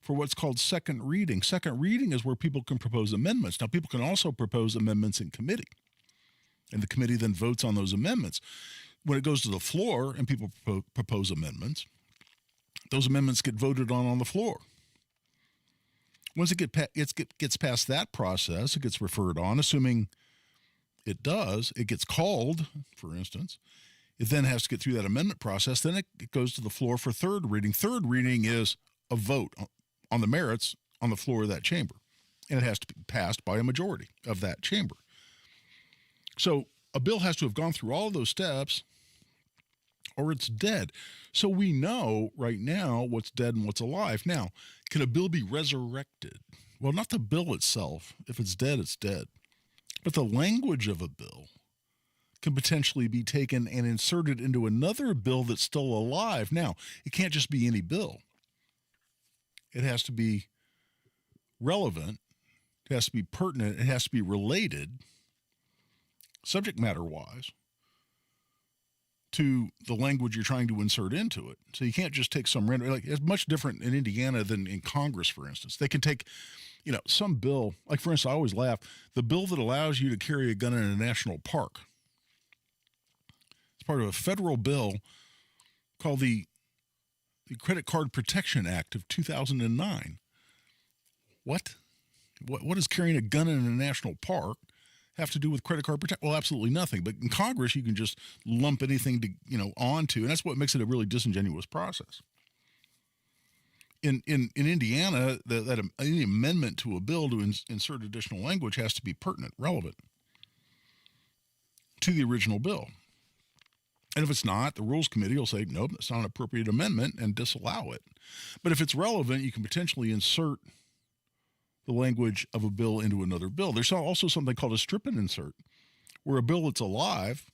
for what's called second reading. Second reading is where people can propose amendments. Now, people can also propose amendments in committee, and the committee then votes on those amendments. When it goes to the floor and people propose amendments, those amendments get voted on the floor. Once it gets past that process, it gets referred on, assuming it does, it gets called, for instance. It then has to get through that amendment process. Then it goes to the floor for third reading. Third reading is a vote on the merits on the floor of that chamber, and it has to be passed by a majority of that chamber. So a bill has to have gone through all of those steps or it's dead. So we know right now what's dead and what's alive. Now, can a bill be resurrected? Well, not the bill itself. If it's dead, it's dead. But the language of a bill can potentially be taken and inserted into another bill that's still alive. Now, it can't just be any bill. It has to be relevant. It has to be pertinent. It has to be related, subject matter-wise, to the language you're trying to insert into it. So you can't just take some random, like it's much different in Indiana than in Congress, for instance. They can take, some bill, like for instance, I always laugh, the bill that allows you to carry a gun in a national park. It's part of a federal bill called the Credit Card Protection Act of 2009. What does carrying a gun in a national park have to do with credit card protection? Well, absolutely nothing. But in Congress, you can just lump anything onto, and that's what makes it a really disingenuous process. In Indiana, any amendment to a bill to insert additional language has to be pertinent, relevant to the original bill. And if it's not, the Rules Committee will say, nope, it's not an appropriate amendment and disallow it. But if it's relevant, you can potentially insert the language of a bill into another bill. There's also something called a strip and insert, where a bill that's alive,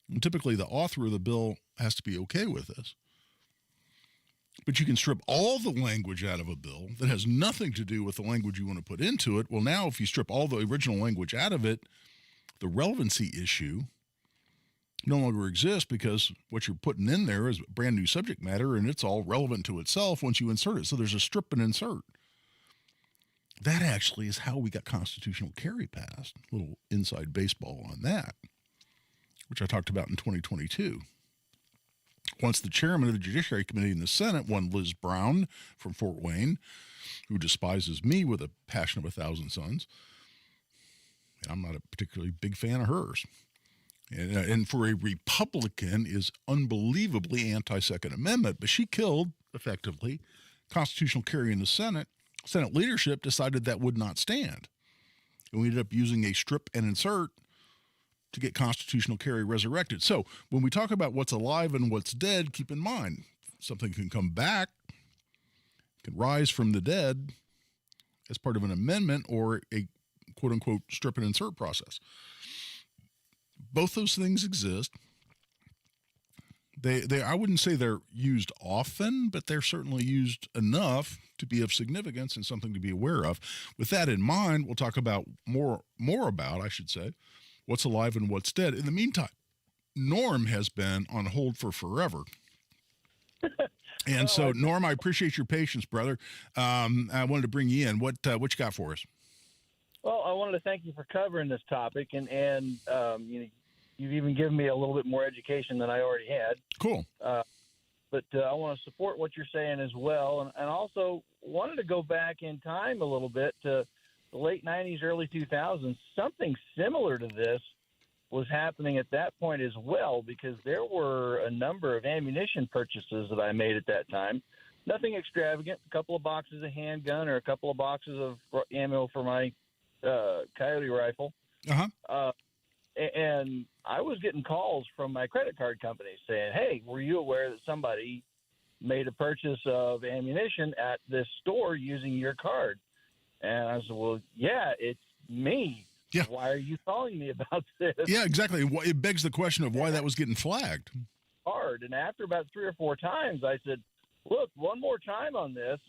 and typically the author of the bill has to be okay with this, but you can strip all the language out of a bill that has nothing to do with the language you want to put into it. Well, now if you strip all the original language out of it, the relevancy issue no longer exists because what you're putting in there is brand new subject matter and it's all relevant to itself once you insert it. So there's a strip and insert. That actually is how we got constitutional carry passed. A little inside baseball on that, which I talked about in 2022. Once the chairman of the Judiciary Committee in the Senate, one Liz Brown from Fort Wayne, who despises me with a passion of 1,000 suns, and I'm not a particularly big fan of hers, and for a Republican is unbelievably anti-Second Amendment, but she killed, effectively, constitutional carry in the Senate. Senate leadership decided that would not stand. And we ended up using a strip and insert to get constitutional carry resurrected. So when we talk about what's alive and what's dead, keep in mind, something can come back, can rise from the dead as part of an amendment or a quote-unquote strip and insert process. Both those things exist. I wouldn't say they're used often, but they're certainly used enough to be of significance and something to be aware of. With that in mind, we'll talk about more about, I should say, what's alive and what's dead. In the meantime, Norm has been on hold for forever. And so, Norm, I appreciate your patience, brother. I wanted to bring you in. What you got for us? Well, I wanted to thank you for covering this topic, and you've even given me a little bit more education than I already had. Cool. But I want to support what you're saying as well, and also wanted to go back in time a little bit to the late 90s, early 2000s. Something similar to this was happening at that point as well, because there were a number of ammunition purchases that I made at that time. Nothing extravagant, a couple of boxes of handgun or a couple of boxes of ammo for my Coyote rifle. And I was getting calls from my credit card company saying, hey, were you aware that somebody made a purchase of ammunition at this store using your card? And I said, well, yeah, it's me. Yeah. Why are you calling me about this? Yeah, exactly. It begs the question of why that was getting flagged. Hard. And after about 3 or 4 times, I said, look, one more time on this,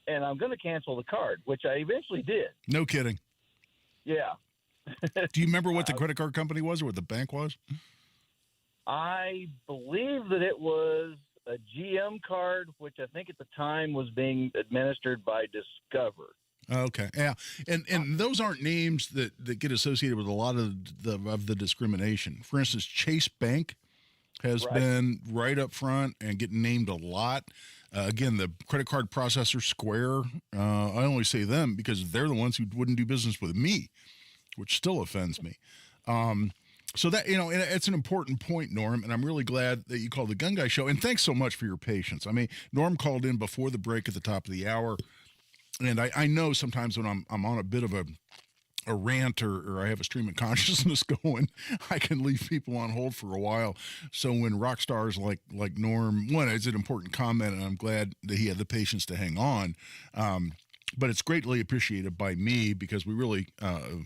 and I'm going to cancel the card, which I eventually did. No kidding. Yeah. Do you remember what the credit card company was or what the bank was? I believe that it was a GM card, which I think at the time was being administered by Discover. Okay, yeah, and those aren't names that get associated with a lot of the discrimination. For instance, Chase Bank has been right up front and getting named a lot. Again, the credit card processor Square, I only say them because they're the ones who wouldn't do business with me, which still offends me. So that, it's an important point, Norm, and I'm really glad that you called the Gun Guy Show. And thanks so much for your patience. I mean, Norm called in before the break at the top of the hour, and I know sometimes when I'm on a bit of a rant or I have a stream of consciousness going, I can leave people on hold for a while. So when rock stars like Norm, one, it's an important comment, and I'm glad that he had the patience to hang on. But it's greatly appreciated by me because we really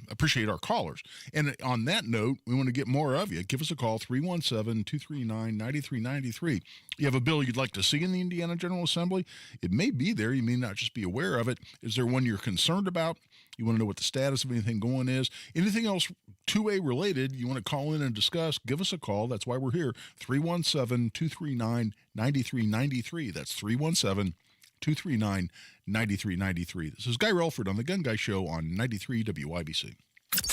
appreciate our callers. And on that note, we want to get more of you. Give us a call, 317-239-9393. You have a bill you'd like to see in the Indiana General Assembly? It may be there. You may not just be aware of it. Is there one you're concerned about? You want to know what the status of anything going is? Anything else 2A related you want to call in and discuss, give us a call. That's why we're here, 317-239-9393. That's 317-239-9393. This is Guy Relford on the Gun Guy Show on 93 WIBC.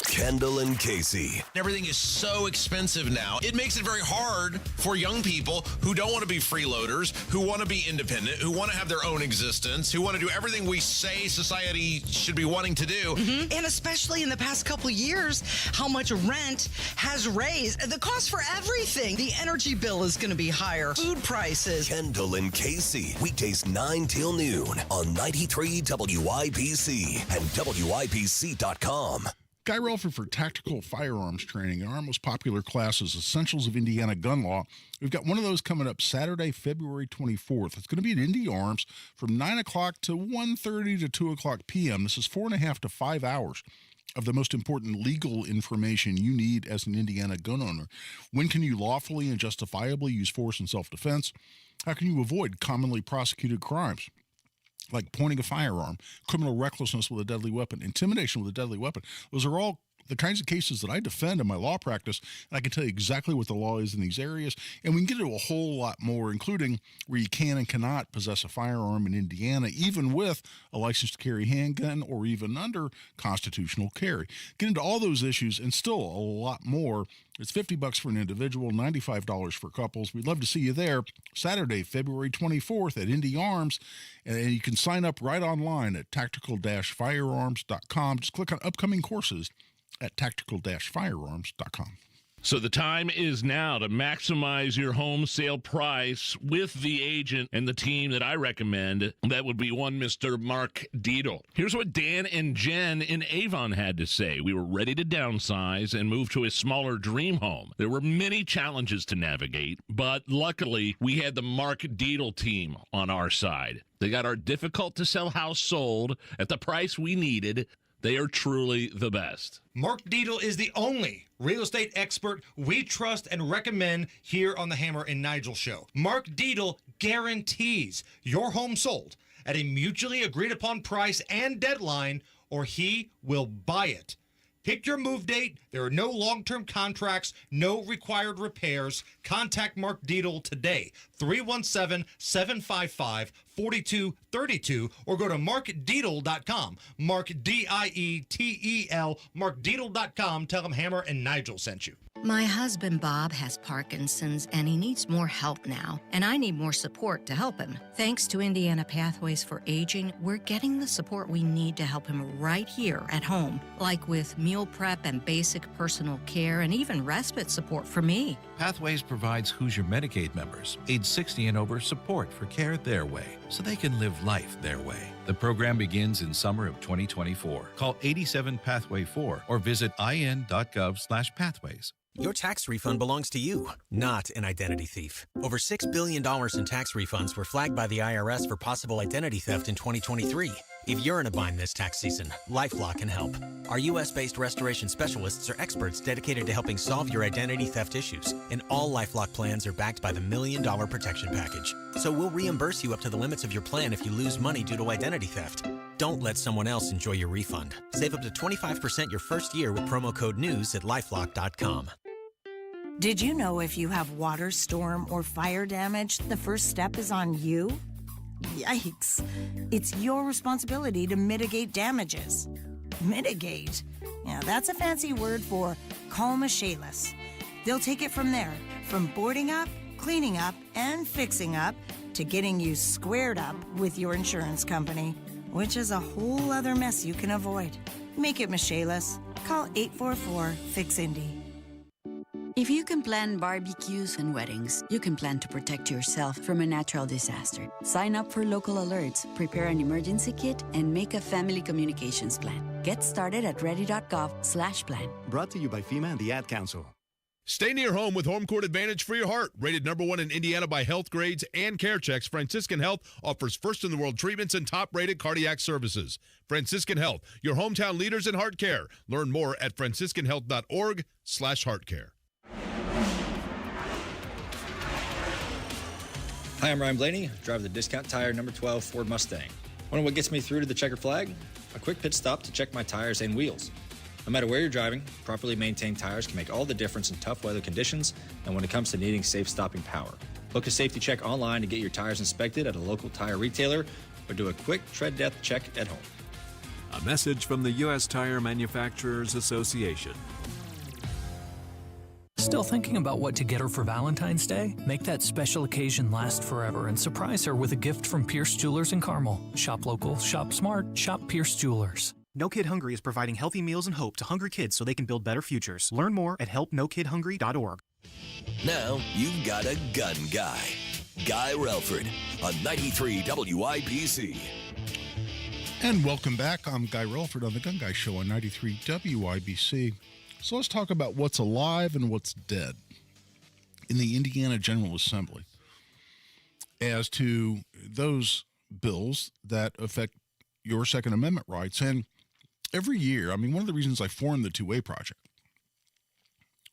Kendall and Casey. Everything is so expensive now. It makes it very hard for young people who don't want to be freeloaders, who want to be independent, who want to have their own existence, who want to do everything we say society should be wanting to do. Mm-hmm. And especially in the past couple of years, how much rent has raised. The cost for everything. The energy bill is going to be higher. Food prices. Kendall and Casey. Weekdays 9 till noon on 93 WIBC and WIBC.com. Guy Relford for Tactical Firearms Training. Our most popular class is Essentials of Indiana Gun Law. We've got one of those coming up Saturday, February 24th. It's going to be at Indy Arms from 9 o'clock to 1:30 to 2 o'clock p.m. This is 4.5 to 5 hours of the most important legal information you need as an Indiana gun owner. When can you lawfully and justifiably use force in self-defense? How can you avoid commonly prosecuted crimes, like pointing a firearm, criminal recklessness with a deadly weapon, intimidation with a deadly weapon? Those are all the kinds of cases that I defend in my law practice, and I can tell you exactly what the law is in these areas, and we can get into a whole lot more, including where you can and cannot possess a firearm in Indiana, even with a license to carry handgun or even under constitutional carry. Get into all those issues and still a lot more. It's $50 for an individual, $95 for couples. We'd love to see you there Saturday, February 24th at Indy Arms, and you can sign up right online at tactical-firearms.com. Just click on upcoming courses at tactical-firearms.com. So the time is now to maximize your home sale price with the agent and the team that I recommend. That would be one Mr. Mark Dietl. Here's what Dan and Jen in Avon had to say. We were ready to downsize and move to a smaller dream home. There were many challenges to navigate, but luckily we had the Mark Dietl team on our side. They got our difficult to sell house sold at the price we needed. They are truly the best. Mark Dietl is the only real estate expert we trust and recommend here on the Hammer and Nigel Show. Mark Dietl guarantees your home sold at a mutually agreed upon price and deadline, or he will buy it. Pick your move date. There are no long-term contracts, no required repairs. Contact Mark Dietl today, 317-755-4232, or go to markdietl.com. Mark, D-I-E-T-E-L, markdietl.com. Tell him Hammer and Nigel sent you. My husband Bob has Parkinson's and he needs more help now, and I need more support to help him. Thanks to Indiana Pathways for Aging, we're getting the support we need to help him right here at home, like with meal prep and basic personal care and even respite support for me. Pathways provides Hoosier Medicaid members, age 60 and over, support for care their way, so they can live life their way. The program begins in summer of 2024. Call 87-PATHWAY-4 or visit in.gov/pathways. Your tax refund belongs to you, not an identity thief. Over $6 billion in tax refunds were flagged by the IRS for possible identity theft in 2023. If you're in a bind this tax season, LifeLock can help. Our U.S.-based restoration specialists are experts dedicated to helping solve your identity theft issues, and all LifeLock plans are backed by the $1 Million Protection Package. So we'll reimburse you up to the limits of your plan if you lose money due to identity theft. Don't let someone else enjoy your refund. Save up to 25% your first year with promo code NEWS at LifeLock.com. Did you know if you have water, storm, or fire damage, the first step is on you? Yikes. It's your responsibility to mitigate damages. Mitigate? Yeah, that's a fancy word for call Michaelis. They'll take it from there, from boarding up, cleaning up, and fixing up, to getting you squared up with your insurance company, which is a whole other mess you can avoid. Make it Michaelis. Call 844-FIX-INDY. If you can plan barbecues and weddings, you can plan to protect yourself from a natural disaster. Sign up for local alerts, prepare an emergency kit, and make a family communications plan. Get started at ready.gov/plan. Brought to you by FEMA and the Ad Council. Stay near home with Home Court Advantage for your heart. Rated #1 in Indiana by Health Grades and Care Checks, Franciscan Health offers first-in-the-world treatments and top-rated cardiac services. Franciscan Health, your hometown leaders in heart care. Learn more at franciscanhealth.org/heartcare. Hi, I'm Ryan Blaney, driver of the Discount Tire number 12 Ford Mustang. Wonder what gets me through to the checker flag? A quick pit stop to check my tires and wheels. No matter where you're driving, properly maintained tires can make all the difference in tough weather conditions and when it comes to needing safe stopping power. Book a safety check online to get your tires inspected at a local tire retailer or do a quick tread depth check at home. A message from the U.S. Tire Manufacturers Association. Still thinking about what to get her for Valentine's Day? Make that special occasion last forever and surprise her with a gift from Pierce Jewelers in Carmel. Shop local, shop smart, shop Pierce Jewelers. No Kid Hungry is providing healthy meals and hope to hungry kids so they can build better futures. Learn more at helpnokidhungry.org. Now you've got a gun guy. Guy Relford on 93 WIBC. And welcome back. I'm Guy Relford on the Gun Guy Show on 93 WIBC. So let's talk about what's alive and what's dead in the Indiana General Assembly as to those bills that affect your Second Amendment rights. And every year, I mean, one of the reasons I formed the Two-Way Project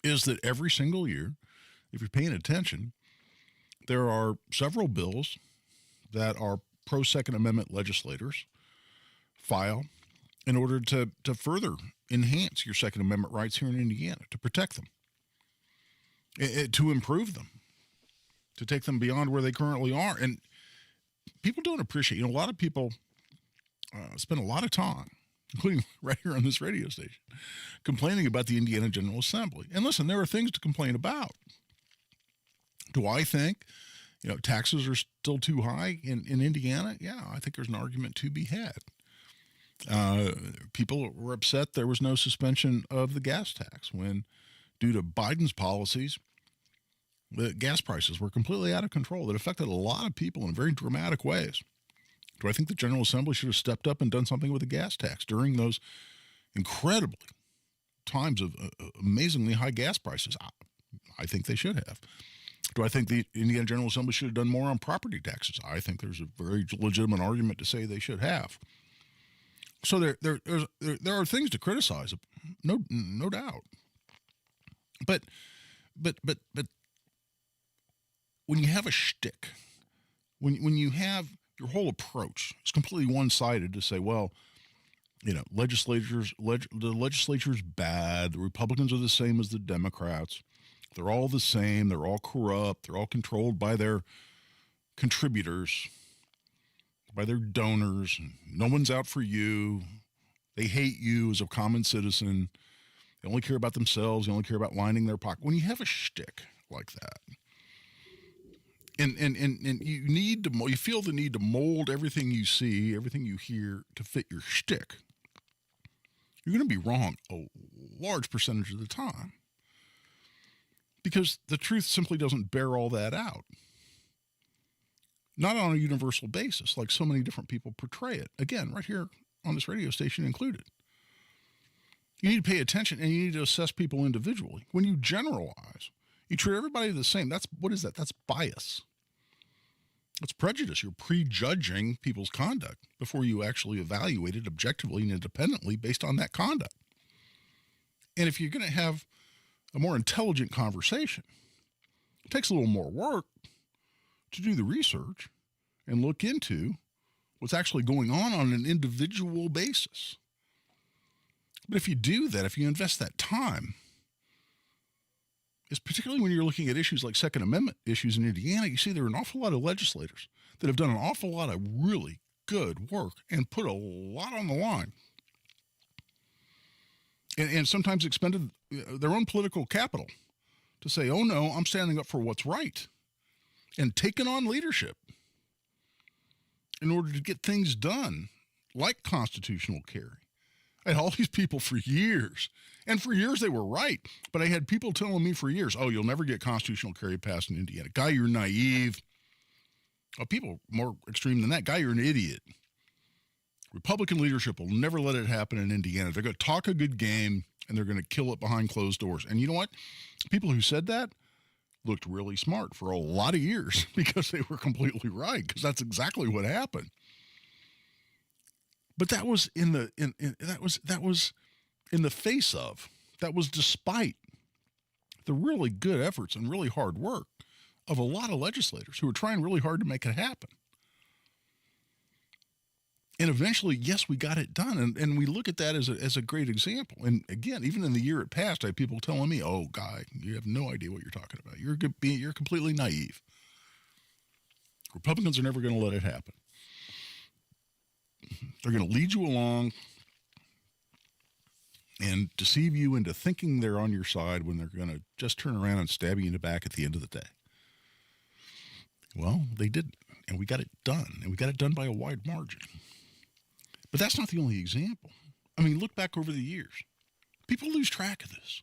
is that every single year, if you're paying attention, there are several bills that our pro-Second Amendment legislators file in order to further enhance your Second Amendment rights here in Indiana, to protect them, to improve them, to take them beyond where they currently are. And people don't appreciate, a lot of people spend a lot of time, including right here on this radio station, complaining about the Indiana General Assembly. And listen, there are things to complain about. Do I think, taxes are still too high in Indiana? Yeah, I think there's an argument to be had. People were upset there was no suspension of the gas tax when, due to Biden's policies, the gas prices were completely out of control. That affected a lot of people in very dramatic ways. Do I think the General Assembly should have stepped up and done something with the gas tax during those incredibly times of amazingly high gas prices? I think they should have. Do I think the Indiana General Assembly should have done more on property taxes? I think there's a very legitimate argument to say they should have. So there are things to criticize, no doubt. But when you have a shtick, when you have your whole approach is completely one-sided to say, well, the legislature's bad, the Republicans are the same as the Democrats, they're all the same, they're all corrupt, they're all controlled by their contributors, by their donors, no one's out for you, they hate you as a common citizen, They only care about themselves. They only care about lining their pocket. When you have a shtick like that, and you feel the need to mold everything you see, everything you hear to fit your shtick, you're going to be wrong a large percentage of the time, because the truth simply doesn't bear all that out. Not on a universal basis, like so many different people portray it. Again, right here on this radio station included. You need to pay attention, and you need to assess people individually. When you generalize, you treat everybody the same. What is that? That's bias. That's prejudice. You're prejudging people's conduct before you actually evaluate it objectively and independently based on that conduct. And if you're going to have a more intelligent conversation, it takes a little more work to do the research and look into what's actually going on an individual basis. But if you do that, if you invest that time, is particularly when you're looking at issues like Second Amendment issues in Indiana, you see there are an awful lot of legislators that have done an awful lot of really good work and put a lot on the line. And sometimes expended their own political capital to say, oh no, I'm standing up for what's right, and taken on leadership in order to get things done, like constitutional carry. I had all these people for years, and for years they were right, but I had people telling me for years, oh, you'll never get constitutional carry passed in Indiana. Guy, you're naive. Oh, people more extreme than that. Guy, you're an idiot. Republican leadership will never let it happen in Indiana. They're going to talk a good game, and they're going to kill it behind closed doors. And you know what? People who said that looked really smart for a lot of years because they were completely right, because that's exactly what happened. But that was that was in the face of, that was despite the really good efforts and really hard work of a lot of legislators who were trying really hard to make it happen. And eventually, yes, we got it done. And we look at that as a great example. And again, even in the year it passed, I had people telling me, oh, Guy, you have no idea what you're talking about. You're completely naive. Republicans are never going to let it happen. They're going to lead you along and deceive you into thinking they're on your side when they're going to just turn around and stab you in the back at the end of the day. Well, they didn't, and we got it done, and we got it done by a wide margin. But that's not the only example. I mean, look back over the years. People lose track of this.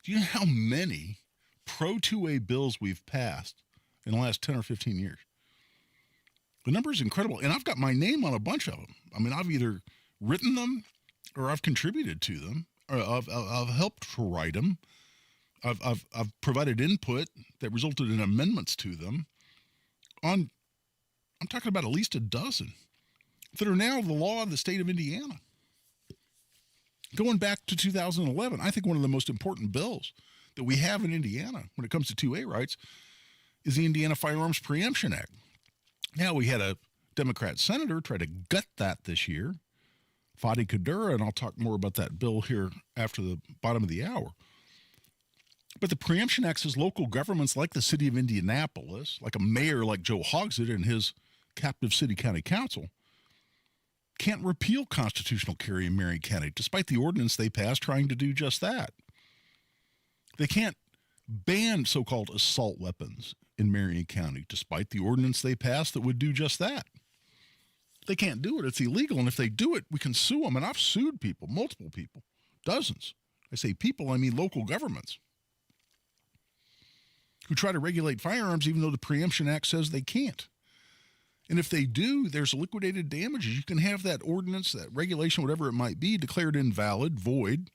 Do you know how many pro-2A bills we've passed in the last 10 or 15 years? The number is incredible, and I've got my name on a bunch of them. I mean, I've either written them or I've contributed to them, or I've helped to write them. I've provided input that resulted in amendments to them. I'm talking about at least a dozen that are now the law of the state of Indiana. Going back to 2011, I think one of the most important bills that we have in Indiana when it comes to 2A rights is the Indiana Firearms Preemption Act. Now, we had a Democrat senator try to gut that this year, Fadi Kadura, and I'll talk more about that bill here after the bottom of the hour. But the Preemption Act says local governments like the city of Indianapolis, like a mayor like Joe Hogsett and his captive city-county council, can't repeal constitutional carry in Marion County, despite the ordinance they passed trying to do just that. They can't ban so-called assault weapons in Marion County, despite the ordinance they passed that would do just that. They can't do it. It's illegal. And if they do it, we can sue them. And I've sued people, multiple people, dozens. I say people, I mean local governments, who try to regulate firearms even though the Preemption Act says they can't. And if they do, there's liquidated damages. You can have that ordinance, that regulation, whatever it might be, declared invalid, void.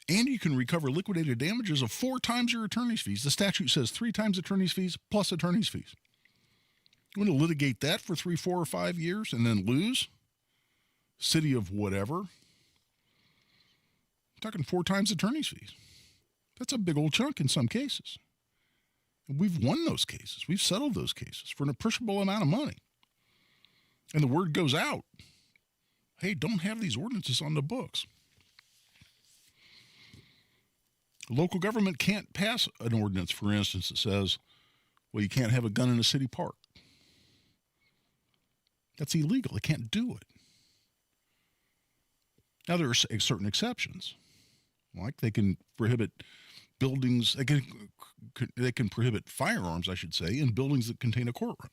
And you can recover liquidated damages of 4 times your attorney's fees. The statute says 3 times attorney's fees plus attorney's fees. You want to litigate that for 3, 4, or 5 years and then lose? City of whatever. I'm talking 4 times attorney's fees. That's a big old chunk in some cases. And we've won those cases. We've settled those cases for an appreciable amount of money. And the word goes out, hey, don't have these ordinances on the books. Local government can't pass an ordinance, for instance, that says, well, you can't have a gun in a city park. That's illegal. They can't do it. Now, there are certain exceptions, like they can prohibit buildings, they can prohibit firearms, I should say, in buildings that contain a courtroom.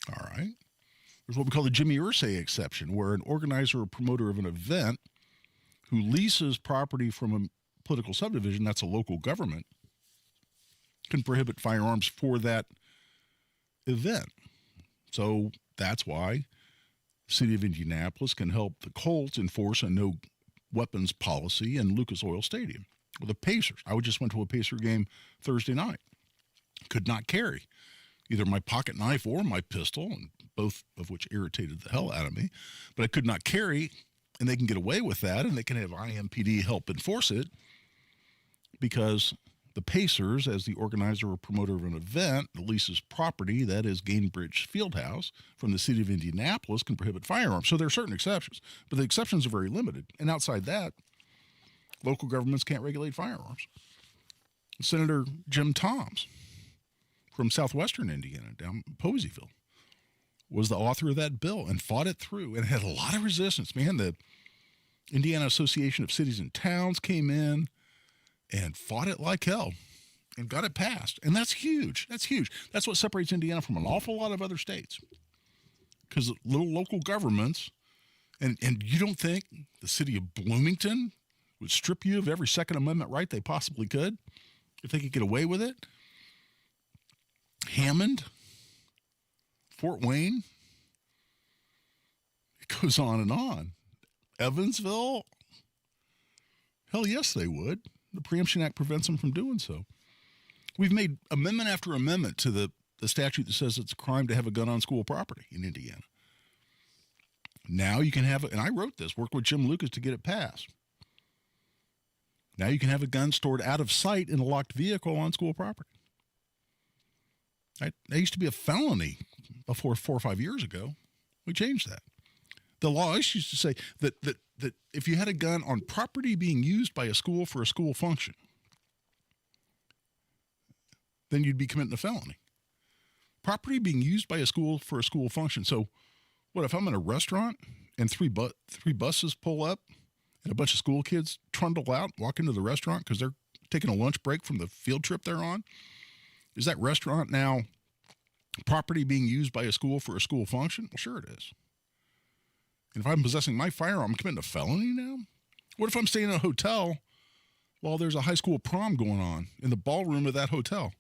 All right. There's what we call the Jimmy Irsay exception, where an organizer or promoter of an event who leases property from a political subdivision, that's a local government, can prohibit firearms for that event. So that's why the city of Indianapolis can help the Colts enforce a no weapons policy in Lucas Oil Stadium. With the Pacers, I just went to a Pacer game Thursday night. Could not carry either my pocket knife or my pistol, and both of which irritated the hell out of me. But I could not carry, and they can get away with that, and they can have IMPD help enforce it because the Pacers, as the organizer or promoter of an event that leases property, that is Gainbridge Fieldhouse, from the city of Indianapolis, can prohibit firearms. So there are certain exceptions, but the exceptions are very limited. And outside that, local governments can't regulate firearms. Senator Jim Toms from southwestern Indiana, down Poseyville, was the author of that bill and fought it through and had a lot of resistance. Man, the Indiana Association of Cities and Towns came in and fought it like hell and got it passed. And that's huge. That's huge. That's what separates Indiana from an awful lot of other states. Because little local governments, and you don't think the city of Bloomington would strip you of every Second Amendment right they possibly could if they could get away with it? Hammond, Fort Wayne, it goes on and on. Evansville, hell yes, they would. The Preemption Act prevents them from doing so. We've made amendment after amendment to the statute that says it's a crime to have a gun on school property in Indiana. Now you can have it, and I wrote this, worked with Jim Lucas to get it passed. Now you can have a gun stored out of sight in a locked vehicle on school property. That used to be a felony before 4 or 5 years ago. We changed that. The law used to say that if you had a gun on property being used by a school for a school function, then you'd be committing a felony. Property being used by a school for a school function. So what if I'm in a restaurant and three buses pull up and a bunch of school kids trundle out, walk into the restaurant because they're taking a lunch break from the field trip they're on? Is that restaurant now property being used by a school for a school function? Well, sure it is. And if I'm possessing my firearm, I'm committing a felony now? What if I'm staying in a hotel while there's a high school prom going on in the ballroom of that hotel?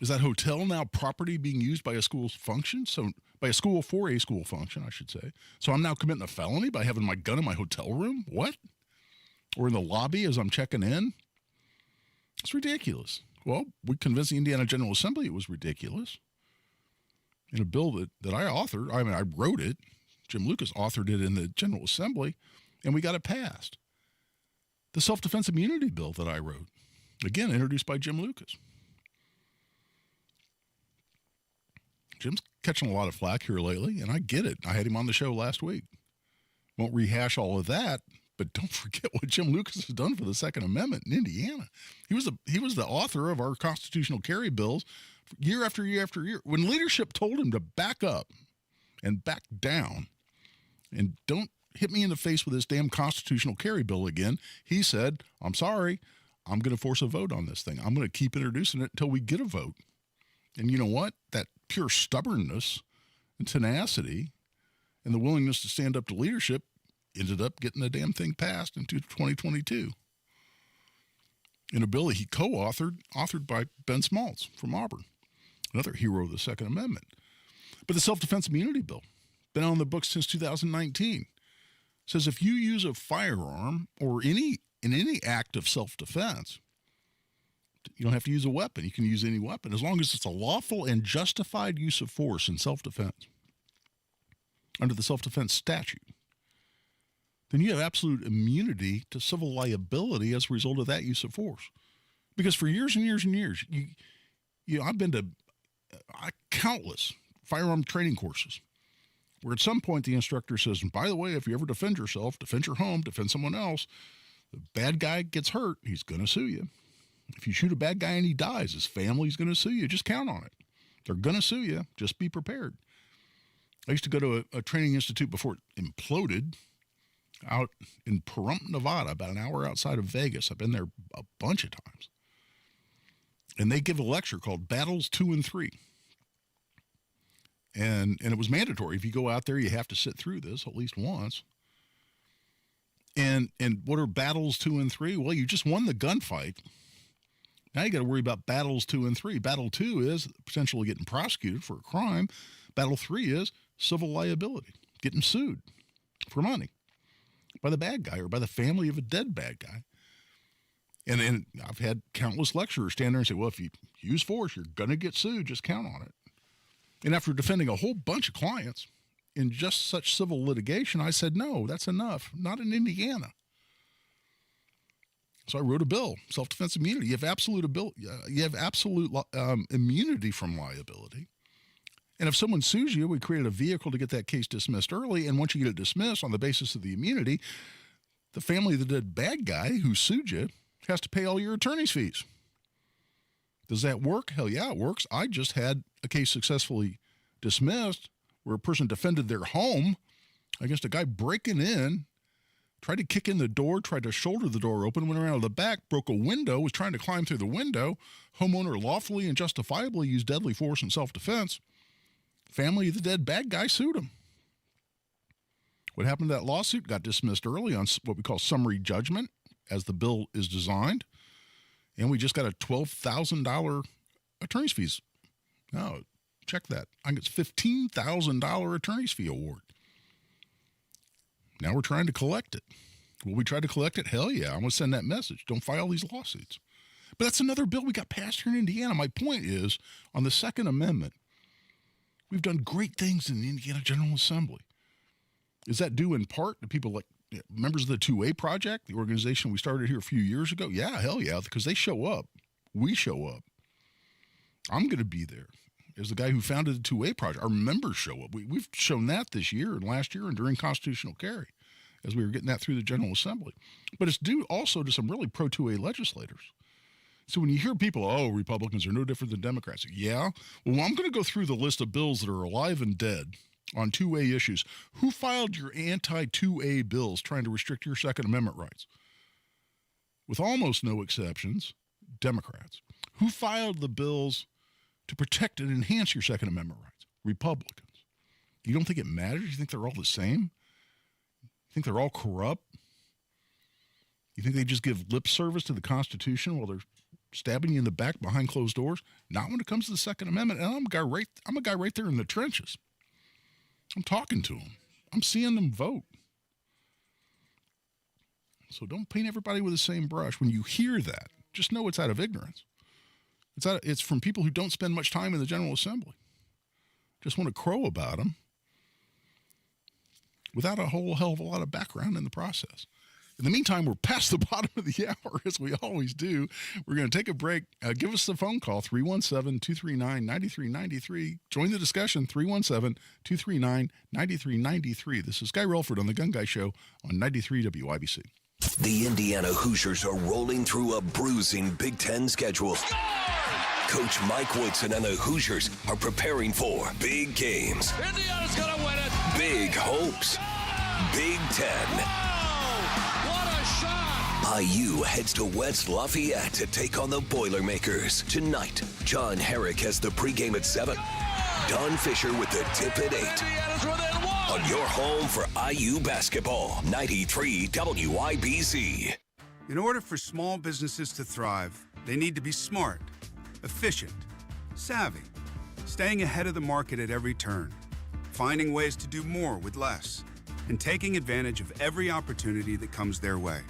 Is that hotel now property being used by a school's function? So by a school for a school function, I should say. So I'm now committing a felony by having my gun in my hotel room? What? Or in the lobby as I'm checking in? It's ridiculous. Well, we convinced the Indiana General Assembly it was ridiculous. In a bill that I authored, I wrote it. Jim Lucas authored it in the General Assembly, and we got it passed. The self-defense immunity bill that I wrote, again, introduced by Jim Lucas. Jim's catching a lot of flack here lately, and I get it. I had him on the show last week. Won't rehash all of that, but don't forget what Jim Lucas has done for the Second Amendment in Indiana. He was the author of our constitutional carry bills year after year after year. When leadership told him to back up and back down and don't hit me in the face with this damn constitutional carry bill again, he said, I'm sorry, I'm going to force a vote on this thing. I'm going to keep introducing it until we get a vote. And you know what? That pure stubbornness and tenacity and the willingness to stand up to leadership ended up getting the damn thing passed in 2022 in a bill that he co-authored, authored by Ben Smaltz from Auburn, another hero of the Second Amendment. But the self-defense immunity bill, been on the books since 2019, says if you use a firearm or in any act of self-defense, you don't have to use a weapon. You can use any weapon as long as it's a lawful and justified use of force in self-defense under the self-defense statute. Then you have absolute immunity to civil liability as a result of that use of force. Because for years and years and years, I've been to countless firearm training courses where at some point the instructor says, and by the way, if you ever defend yourself, defend your home, defend someone else, the bad guy gets hurt, he's going to sue you. If you shoot a bad guy and he dies, his family's going to sue you. Just count on it. They're going to sue you. Just be prepared. I used to go to a training institute before it imploded out in Pahrump, Nevada, about an hour outside of Vegas. I've been there a bunch of times. And they give a lecture called Battles 2 and 3. And it was mandatory. If you go out there, you have to sit through this at least once. And what are battles 2 and 3? Well, you just won the gunfight. Now you got to worry about battles 2 and 3. Battle 2 is potentially getting prosecuted for a crime. Battle 3 is civil liability, getting sued for money by the bad guy or by the family of a dead bad guy. And I've had countless lecturers stand there and say, well, if you use force, you're going to get sued. Just count on it. And after defending a whole bunch of clients in just such civil litigation, I said, no, that's enough. Not in Indiana. So I wrote a bill, self-defense immunity. You have absolute immunity from liability. And if someone sues you, we created a vehicle to get that case dismissed early. And once you get it dismissed on the basis of the immunity, the family of the dead bad guy who sued you has to pay all your attorney's fees. Does that work? Hell yeah, it works. I just had a case successfully dismissed where a person defended their home against a guy breaking in, tried to kick in the door, tried to shoulder the door open, went around the back, broke a window, was trying to climb through the window. Homeowner lawfully and justifiably used deadly force in self-defense. Family of the dead bad guy sued him. What happened to that lawsuit? Got dismissed early on what we call summary judgment, as the bill is designed. And we just got a $12,000 attorney's fees. Now, check that. I get $15,000 attorney's fee award. Now we're trying to collect it. Will we try to collect it? Hell yeah. I'm going to send that message. Don't file these lawsuits. But that's another bill we got passed here in Indiana. My point is, on the Second Amendment, we've done great things in the Indiana General Assembly. Is that due in part to people like members of the 2A Project, the organization we started here a few years ago? Yeah, hell yeah, because they show up. We show up. I'm going to be there. As the guy who founded the 2A Project, our members show up. We've shown that this year and last year and during constitutional carry as we were getting that through the General Assembly. But it's due also to some really pro-2A legislators. So when you hear people, oh, Republicans are no different than Democrats. Yeah, well, I'm going to go through the list of bills that are alive and dead on 2A issues. Who filed your anti-2A bills trying to restrict your Second Amendment rights? With almost no exceptions, Democrats. Who filed the bills to protect and enhance your Second Amendment rights? Republicans. You don't think it matters? You think they're all the same? You think they're all corrupt? You think they just give lip service to the Constitution while they're stabbing you in the back behind closed doors? Not when it comes to the Second Amendment. And I'm a guy right there in the trenches. I'm talking to them. I'm seeing them vote. So don't paint everybody with the same brush. When you hear that, just know it's out of ignorance. It's from people who don't spend much time in the General Assembly. Just want to crow about them without a whole hell of a lot of background in the process. In the meantime, we're past the bottom of the hour, as we always do. We're going to take a break. Give us the phone call, 317-239-9393. Join the discussion, 317-239-9393. This is Guy Relford on The Gun Guy Show on 93 WIBC. The Indiana Hoosiers are rolling through a bruising Big Ten schedule. Coach Mike Woodson and the Hoosiers are preparing for big games. Indiana's going to win it. Big hopes. Big Ten. IU heads to West Lafayette to take on the Boilermakers. Tonight, John Herrick has the pregame at 7. Don Fisher with the tip at 8. On your home for IU basketball, 93 WIBC. In order for small businesses to thrive, they need to be smart, efficient, savvy, staying ahead of the market at every turn, finding ways to do more with less, and taking advantage of every opportunity that comes their way.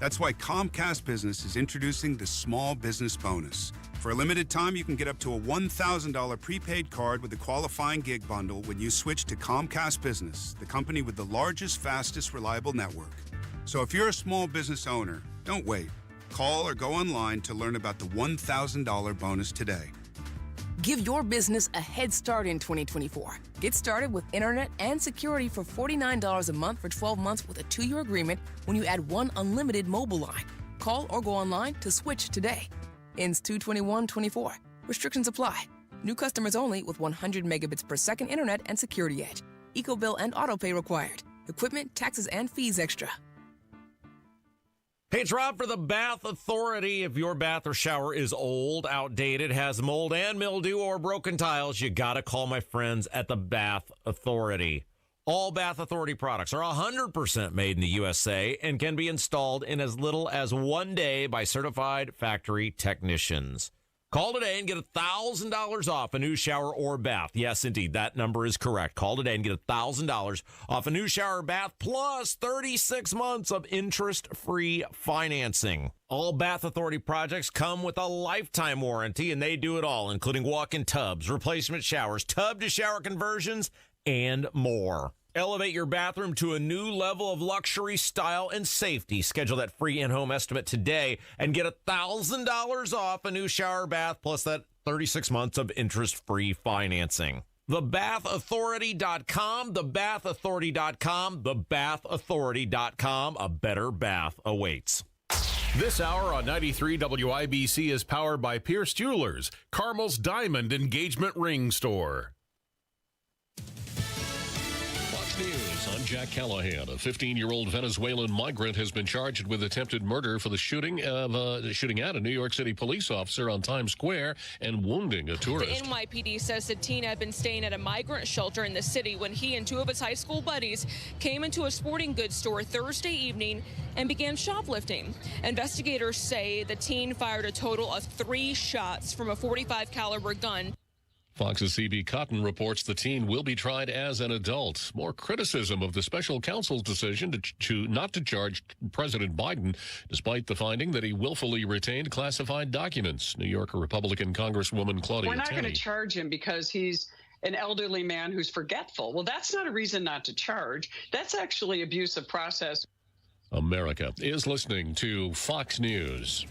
That's why Comcast Business is introducing the Small Business Bonus. For a limited time, you can get up to a $1,000 prepaid card with a qualifying gig bundle when you switch to Comcast Business, the company with the largest, fastest, reliable network. So if you're a small business owner, don't wait. Call or go online to learn about the $1,000 bonus today. Give your business a head start in 2024. Get started with internet and security for $49 a month for 12 months with a 2-year agreement when you add one unlimited mobile line. Call or go online to switch today. Ends 2/21/24. Restrictions apply. New customers only with 100 megabits per second internet and security edge. EcoBill and autopay required. Equipment, taxes, and fees extra. Hey, it's Rob for the Bath Authority. If your bath or shower is old, outdated, has mold and mildew, or broken tiles, you got to call my friends at the Bath Authority. All Bath Authority products are 100% made in the USA and can be installed in as little as 1 day by certified factory technicians. Call today and get $1,000 off a new shower or bath. Yes, indeed, that number is correct. Call today and get $1,000 off a new shower or bath, plus 36 months of interest-free financing. All Bath Authority projects come with a lifetime warranty, and they do it all, including walk-in tubs, replacement showers, tub-to-shower conversions, and more. Elevate your bathroom to a new level of luxury, style, and safety. Schedule that free in-home estimate today and get $1,000 off a new shower bath, plus that 36 months of interest-free financing. TheBathAuthority.com, TheBathAuthority.com, TheBathAuthority.com. A better bath awaits. This hour on 93 WIBC is powered by Pierce Jewelers, Carmel's Diamond Engagement Ring Store. News. I'm Jack Callahan. A 15-year-old Venezuelan migrant has been charged with attempted murder for the shooting at a New York City police officer on Times Square and wounding a tourist. The NYPD says the teen had been staying at a migrant shelter in the city when he and two of his high school buddies came into a sporting goods store Thursday evening and began shoplifting. Investigators say the teen fired a total of 3 shots from a .45 caliber gun. Fox's C.B. Cotton reports the teen will be tried as an adult. More criticism of the special counsel's decision not to charge President Biden, despite the finding that he willfully retained classified documents. New York Republican Congresswoman Claudia We're not Tenney. going to charge him because he's an elderly man who's forgetful. Well, that's not a reason not to charge. That's actually abuse of process. America is listening to Fox News.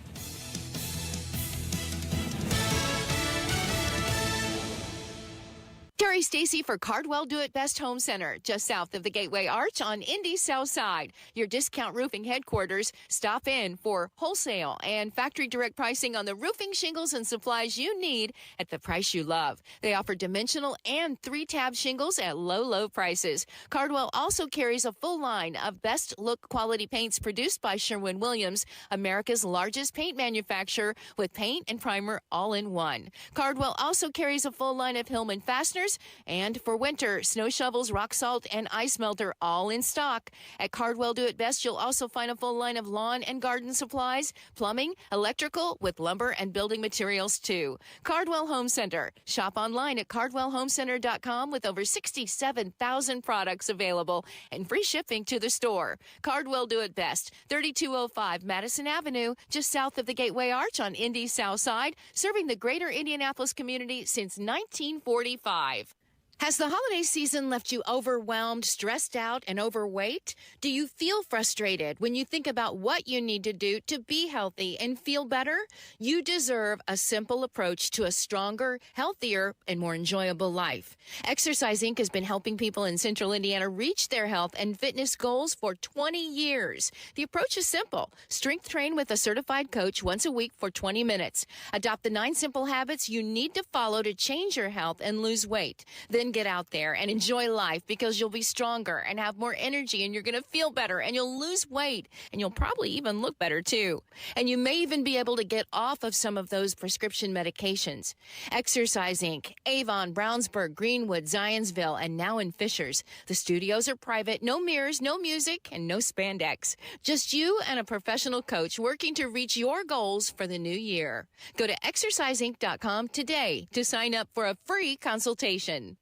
Terry Stacy for Cardwell Do It Best Home Center, just south of the Gateway Arch on Indy's South Side. Your discount roofing headquarters. Stop in for wholesale and factory direct pricing on the roofing shingles and supplies you need at the price you love. They offer dimensional and 3-tab shingles at low, low prices. Cardwell also carries a full line of best look quality paints produced by Sherwin-Williams, America's largest paint manufacturer, with paint and primer all in one. Cardwell also carries a full line of Hillman fasteners, and for winter, snow shovels, rock salt, and ice melter all in stock. At Cardwell Do It Best, you'll also find a full line of lawn and garden supplies, plumbing, electrical, with lumber and building materials too. Cardwell Home Center. Shop online at cardwellhomecenter.com with over 67,000 products available and free shipping to the store. Cardwell Do It Best, 3205 Madison Avenue, just south of the Gateway Arch on Indy's South Side, serving the greater Indianapolis community since 1945. Has the holiday season left you overwhelmed, stressed out, and overweight? Do you feel frustrated when you think about what you need to do to be healthy and feel better? You deserve a simple approach to a stronger, healthier, and more enjoyable life. Exercise Inc. has been helping people in Central Indiana reach their health and fitness goals for 20 years. The approach is simple. Strength train with a certified coach once a week for 20 minutes. Adopt the 9 simple habits you need to follow to change your health and lose weight. Then get out there and enjoy life, because you'll be stronger and have more energy, and you're going to feel better, and you'll lose weight, and you'll probably even look better too. And you may even be able to get off of some of those prescription medications. Exercise Inc., Avon, Brownsburg, Greenwood, Zionsville, and now in Fishers. The studios are private, no mirrors, no music, and no spandex. Just you and a professional coach working to reach your goals for the new year. Go to exerciseinc.com today to sign up for a free consultation.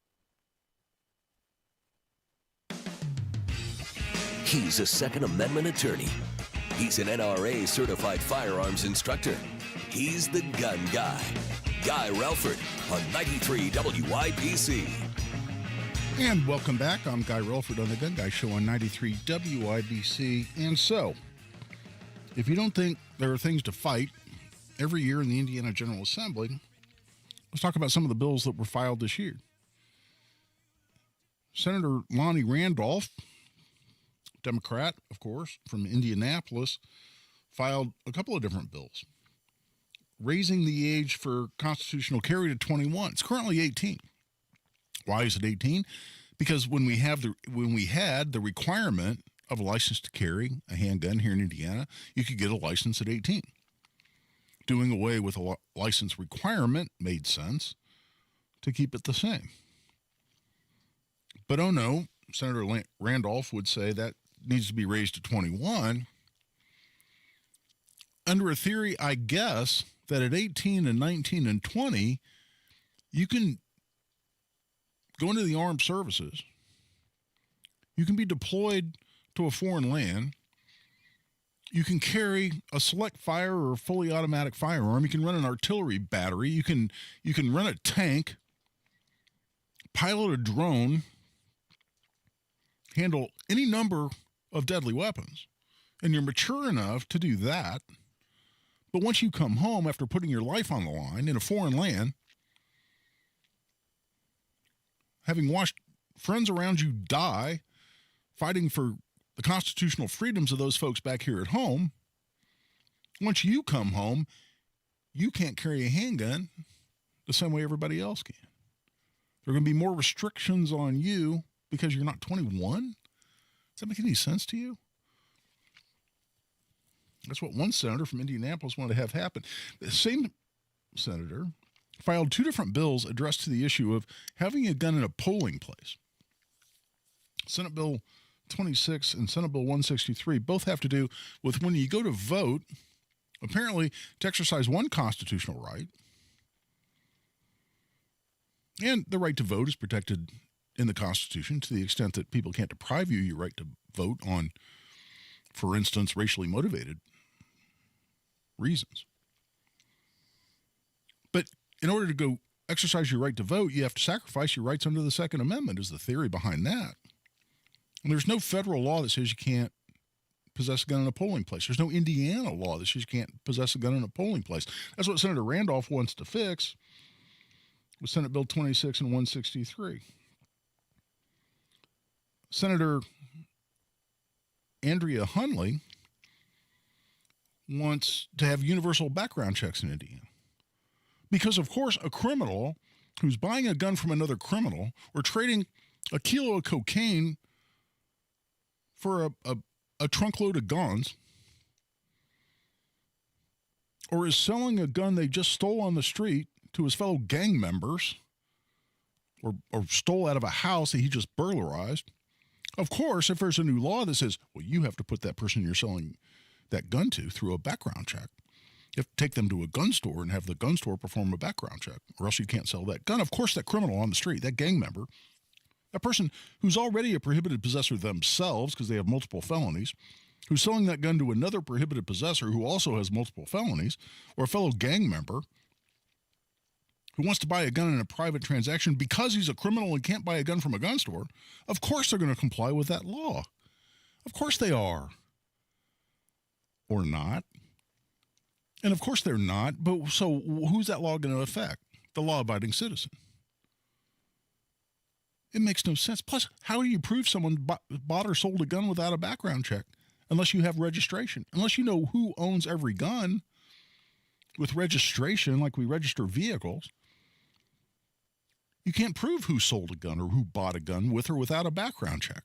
He's a Second Amendment attorney. He's an NRA certified firearms instructor. He's the gun guy. Guy Relford on 93 WIBC. And welcome back. I'm Guy Relford on the Gun Guy Show on 93 WIBC. And so, if you don't think there are things to fight every year in the Indiana General Assembly, let's talk about some of the bills that were filed this year. Senator Lonnie Randolph, Democrat, of course, from Indianapolis, filed a couple of different bills, raising the age for constitutional carry to 21. It's currently 18. Why is it 18? Because when we had the requirement of a license to carry a handgun here in Indiana, you could get a license at 18. Doing away with a license requirement made sense to keep it the same. But oh no, Senator Randolph would say that needs to be raised to 21 under a theory, I guess, that at 18 and 19 and 20, you can go into the armed services. You can be deployed to a foreign land. You can carry a select fire or a fully automatic firearm. You can run an artillery battery. You can run a tank, pilot a drone, handle any number of deadly weapons. And you're mature enough to do that. But once you come home after putting your life on the line in a foreign land, having watched friends around you die, fighting for the constitutional freedoms of those folks back here at home, once you come home, you can't carry a handgun the same way everybody else can. There are going to be more restrictions on you because you're not 21? Does that make any sense to you? That's what one senator from Indianapolis wanted to have happen. The same senator filed two different bills addressed to the issue of having a gun in a polling place. Senate Bill 26 and Senate Bill 163 both have to do with when you go to vote, apparently to exercise one constitutional right. And the right to vote is protected in the Constitution to the extent that people can't deprive you your right to vote on, for instance, racially motivated reasons. But in order to go exercise your right to vote, you have to sacrifice your rights under the Second Amendment, is the theory behind that. And there's no federal law that says you can't possess a gun in a polling place. There's no Indiana law that says you can't possess a gun in a polling place. That's what Senator Randolph wants to fix with Senate Bill 26 and 163. Senator Andrea Hunley wants to have universal background checks in Indiana. Because, of course, a criminal who's buying a gun from another criminal or trading a kilo of cocaine for a trunkload of guns, or is selling a gun they just stole on the street to his fellow gang members, or stole out of a house that he just burglarized, of course, if there's a new law that says, well, you have to put that person you're selling that gun to through a background check. You have to take them to a gun store and have the gun store perform a background check, or else you can't sell that gun. Of course, that criminal on the street, that gang member, that person who's already a prohibited possessor themselves because they have multiple felonies, who's selling that gun to another prohibited possessor who also has multiple felonies, or a fellow gang member who wants to buy a gun in a private transaction because he's a criminal and can't buy a gun from a gun store, of course they're going to comply with that law. Of course they are. Or not. And of course they're not, but so who's that law going to affect? The law-abiding citizen. It makes no sense. Plus, how do you prove someone bought or sold a gun without a background check? Unless you have registration. Unless you know who owns every gun with registration, like we register vehicles. You can't prove who sold a gun or who bought a gun with or without a background check.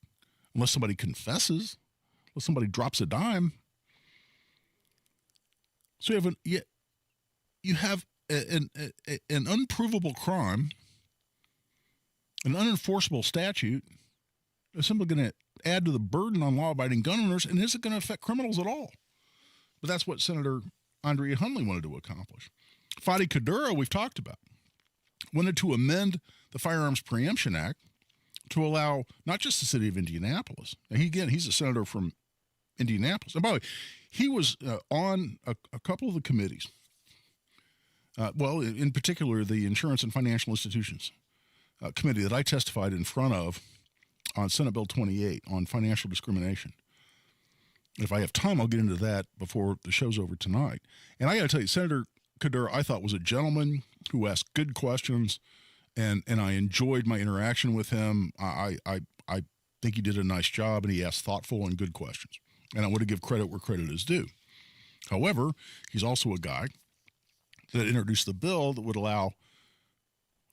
Unless somebody confesses, unless somebody drops a dime. So you have an unprovable crime, an unenforceable statute that's simply going to add to the burden on law-abiding gun owners and isn't going to affect criminals at all. But that's what Senator Andrea Hunley wanted to accomplish. Fadi Kadura, we've talked about, wanted to amend the Firearms Preemption Act to allow not just the city of Indianapolis. Now, he's a senator from Indianapolis. And by the way, he was on a couple of the committees. In particular, the Insurance and Financial Institutions Committee that I testified in front of on Senate Bill 28 on financial discrimination. If I have time, I'll get into that before the show's over tonight. And I got to tell you, Senator Kadura, I thought was a gentleman who asked good questions, and I enjoyed my interaction with him. I think he did a nice job, and he asked thoughtful and good questions. And I want to give credit where credit is due. However, he's also a guy that introduced the bill that would allow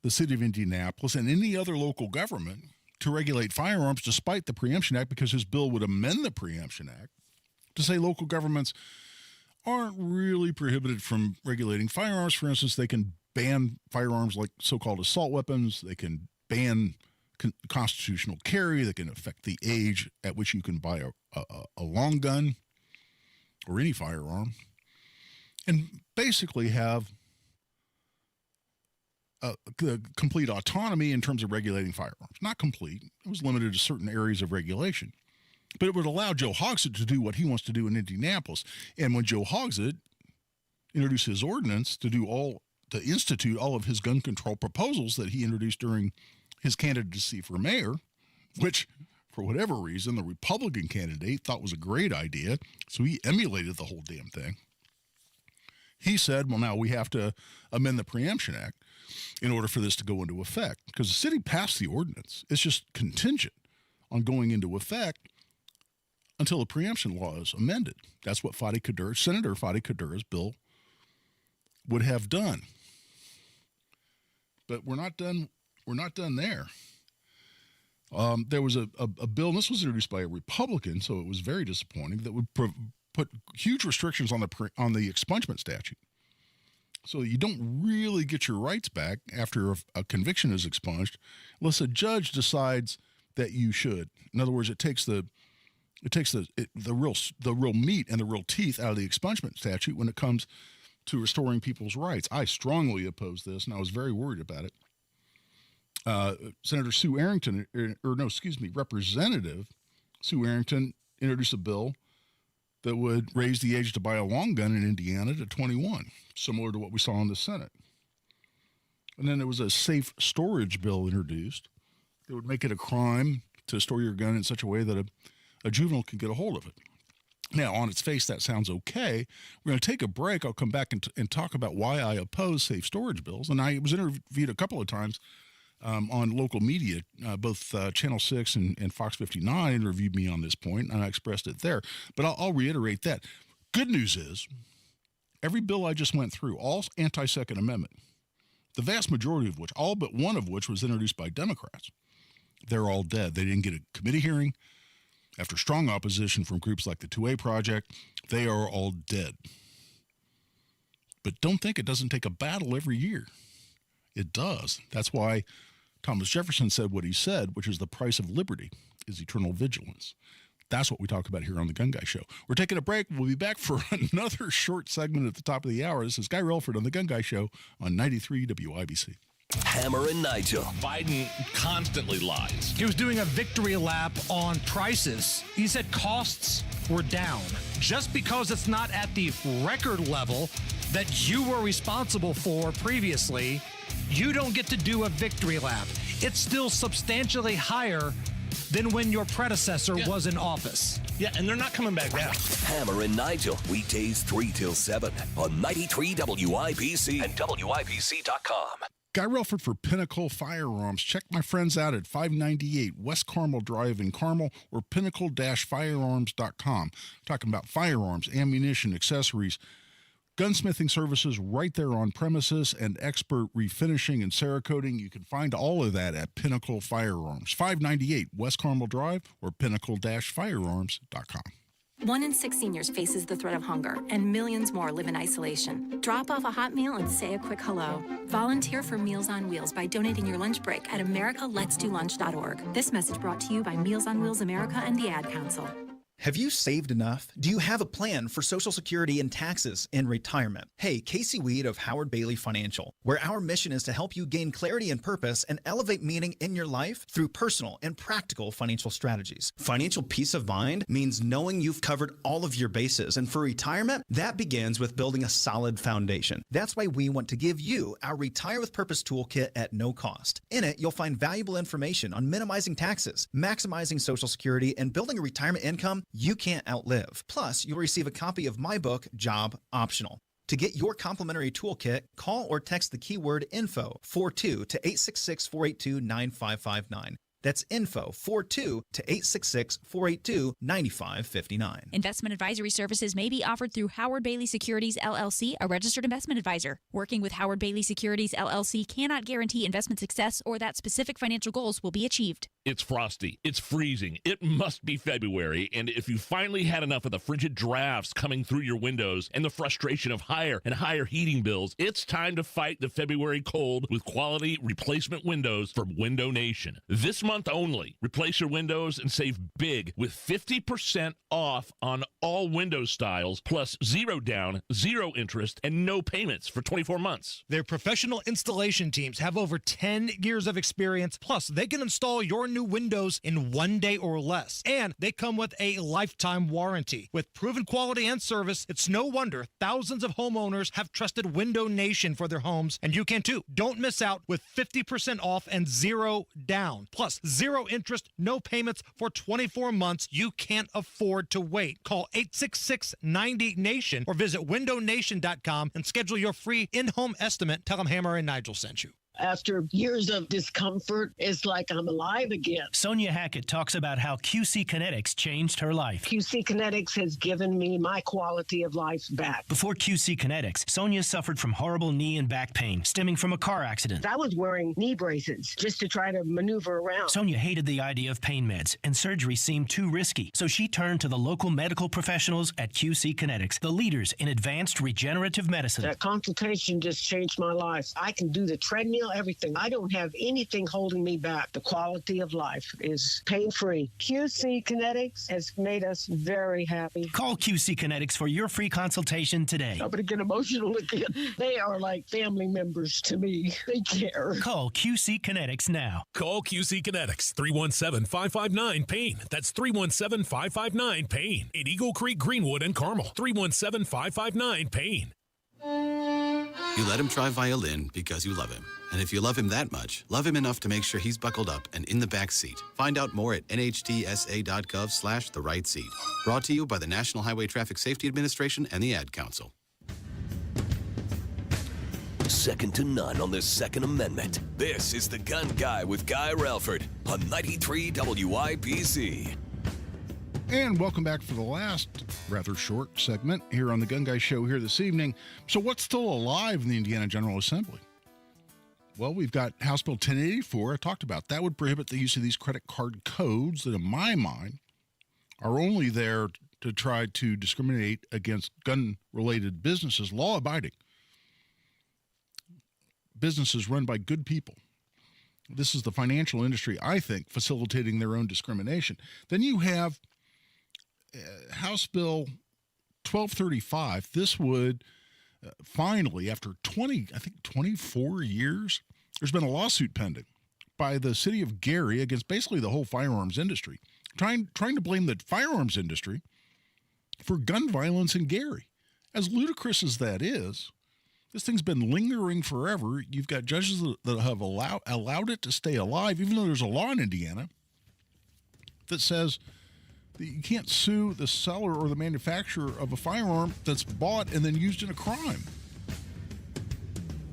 the city of Indianapolis and any other local government to regulate firearms despite the Preemption Act, because his bill would amend the Preemption Act to say local governments aren't really prohibited from regulating firearms. For instance, they can ban firearms like so-called assault weapons. They can ban constitutional carry. They can affect the age at which you can buy a long gun or any firearm, and basically have complete autonomy in terms of regulating firearms. Not complete. It was limited to certain areas of regulation. But it would allow Joe Hogsett to do what he wants to do in Indianapolis. And when Joe Hogsett introduced his ordinance to institute all of his gun control proposals that he introduced during his candidacy for mayor, which, for whatever reason, the Republican candidate thought was a great idea, so he emulated the whole damn thing. He said, well, now we have to amend the Preemption Act in order for this to go into effect, because the city passed the ordinance. It's just contingent on going into effect until the preemption law is amended. That's what Senator Fadi Kadura's bill would have done. But we're not done. We're not done there. There was a bill, and this was introduced by a Republican, so it was very disappointing, that would put huge restrictions on the expungement statute. So you don't really get your rights back after a conviction is expunged unless a judge decides that you should. In other words, it takes the real meat and the real teeth out of the expungement statute when it comes to restoring people's rights. I strongly oppose this, and I was very worried about it. Representative Sue Arrington introduced a bill that would raise the age to buy a long gun in Indiana to 21, similar to what we saw in the Senate. And then there was a safe storage bill introduced that would make it a crime to store your gun in such a way that a juvenile can get a hold of it. Now, on its face, that sounds okay. We're going to take a break. I'll come back and talk about why I oppose safe storage bills. And I was interviewed a couple of times on local media. Both Channel 6 and Fox 59 interviewed me on this point, and I expressed it there. But I'll reiterate that. Good news is, every bill I just went through, all anti-Second Amendment, the vast majority of which, all but one of which was introduced by Democrats, they're all dead. They didn't get a committee hearing. After strong opposition from groups like the 2A Project, they are all dead. But don't think it doesn't take a battle every year. It does. That's why Thomas Jefferson said what he said, which is the price of liberty is eternal vigilance. That's what we talk about here on the Gun Guy Show. We're taking a break. We'll be back for another short segment at the top of the hour. This is Guy Relford on the Gun Guy Show on 93 WIBC. Hammer and Nigel. Biden constantly lies. He was doing a victory lap on prices. He said costs were down. Just because it's not at the record level that you were responsible for previously, you don't get to do a victory lap. It's still substantially higher than when your predecessor was in office. Yeah, and they're not coming back down. Hammer and Nigel, weekdays 3 till 7 on 93 WIBC and WIBC.com. Guy Relford for Pinnacle Firearms. Check my friends out at 598 West Carmel Drive in Carmel or pinnacle-firearms.com. Talking about firearms, ammunition, accessories, gunsmithing services right there on premises, and expert refinishing and Cerakoting. You can find all of that at Pinnacle Firearms. 598 West Carmel Drive or pinnacle-firearms.com. 1 in 6 seniors faces the threat of hunger, and millions more live in isolation. Drop off a hot meal and say a quick hello. Volunteer for Meals on Wheels by donating your lunch break at americaletsdolunch.org. This message brought to you by Meals on Wheels America and the Ad Council. Have you saved enough? Do you have a plan for Social Security and taxes in retirement? Hey, Casey Weed of Howard Bailey Financial, where our mission is to help you gain clarity and purpose and elevate meaning in your life through personal and practical financial strategies. Financial peace of mind means knowing you've covered all of your bases, and for retirement, that begins with building a solid foundation. That's why we want to give you our Retire with Purpose toolkit at no cost. In it, you'll find valuable information on minimizing taxes, maximizing Social Security, and building a retirement income you can't outlive. Plus, you'll receive a copy of my book, Job Optional. To get your complimentary toolkit, call or text the keyword INFO 42 to 866-482-9559. That's info 42 to 866-482-9559. Investment advisory services may be offered through Howard Bailey Securities, LLC, a registered investment advisor. Working with Howard Bailey Securities, LLC cannot guarantee investment success or that specific financial goals will be achieved. It's frosty. It's freezing. It must be February. And if you finally had enough of the frigid drafts coming through your windows and the frustration of higher and higher heating bills, it's time to fight the February cold with quality replacement windows from Window Nation. This month only, replace your windows and save big with 50% off on all window styles, plus 0 down, 0 interest, and no payments for 24 months. Their professional installation teams have over 10 years of experience, plus they can install your new windows in 1 day or less. And they come with a lifetime warranty. With proven quality and service, it's no wonder thousands of homeowners have trusted Window Nation for their homes, and you can too. Don't miss out with 50% off and 0 down, plus 0 interest, no payments for 24 months. You can't afford to wait. Call 866-90-NATION or visit windownation.com and schedule your free in-home estimate. Tell them Hammer and Nigel sent you. After years of discomfort, it's like I'm alive again. Sonia Hackett talks about how QC Kinetics changed her life. QC Kinetics has given me my quality of life back. Before QC Kinetics, Sonia suffered from horrible knee and back pain stemming from a car accident. I was wearing knee braces just to try to maneuver around. Sonia hated the idea of pain meds, and surgery seemed too risky. So she turned to the local medical professionals at QC Kinetics, the leaders in advanced regenerative medicine. That consultation just changed my life. I can do the treadmill, everything. I don't have anything holding me back. The quality of life is pain-free. QC Kinetics has made us very happy. Call QC Kinetics for your free consultation today. I'm going to get emotional again. They are like family members to me. They care. Call QC Kinetics now. Call QC Kinetics, 317-559-PAIN. That's 317-559-PAIN. In Eagle Creek, Greenwood, and Carmel. 317-559-PAIN. You let him try violin because you love him. And if you love him that much, love him enough to make sure he's buckled up and in the back seat. Find out more at nhtsa.gov/the-right seat. Brought to you by the National Highway Traffic Safety Administration and the Ad Council. Second to none on the Second Amendment. This is The Gun Guy with Guy Relford on 93 WIBC. And welcome back for the last rather short segment here on the Gun Guy Show here this evening. So what's still alive in the Indiana General Assembly? Well, we've got House Bill 1084. I talked about that would prohibit the use of these credit card codes that, in my mind, are only there to try to discriminate against gun-related businesses, law-abiding businesses run by good people. This is the financial industry, I think, facilitating their own discrimination. Then you have House Bill 1235. This would finally, after 24 years, there's been a lawsuit pending by the city of Gary against basically the whole firearms industry, trying to blame the firearms industry for gun violence in Gary. As ludicrous as that is, this thing's been lingering forever. You've got judges that have allowed it to stay alive, even though there's a law in Indiana that says that you can't sue the seller or the manufacturer of a firearm that's bought and then used in a crime.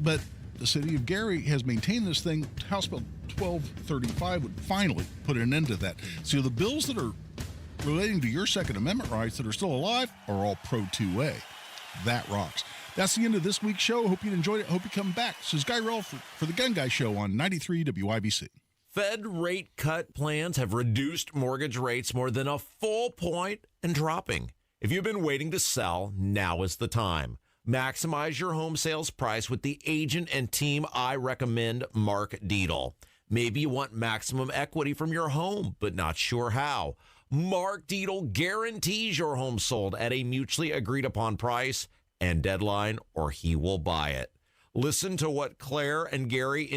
But the city of Gary has maintained this thing. House Bill 1235 would finally put an end to that. So the bills that are relating to your Second Amendment rights that are still alive are all pro 2A. That rocks. That's the end of this week's show. Hope you enjoyed it. Hope you come back. This is Guy Relford for the Gun Guy Show on 93 WIBC. Fed rate cut plans have reduced mortgage rates more than a full point and dropping. If you've been waiting to sell, now is the time. Maximize your home sales price with the agent and team I recommend, Mark Deedle. Maybe you want maximum equity from your home, but not sure how. Mark Deedle guarantees your home sold at a mutually agreed upon price and deadline, or he will buy it. Listen to what Claire and Gary in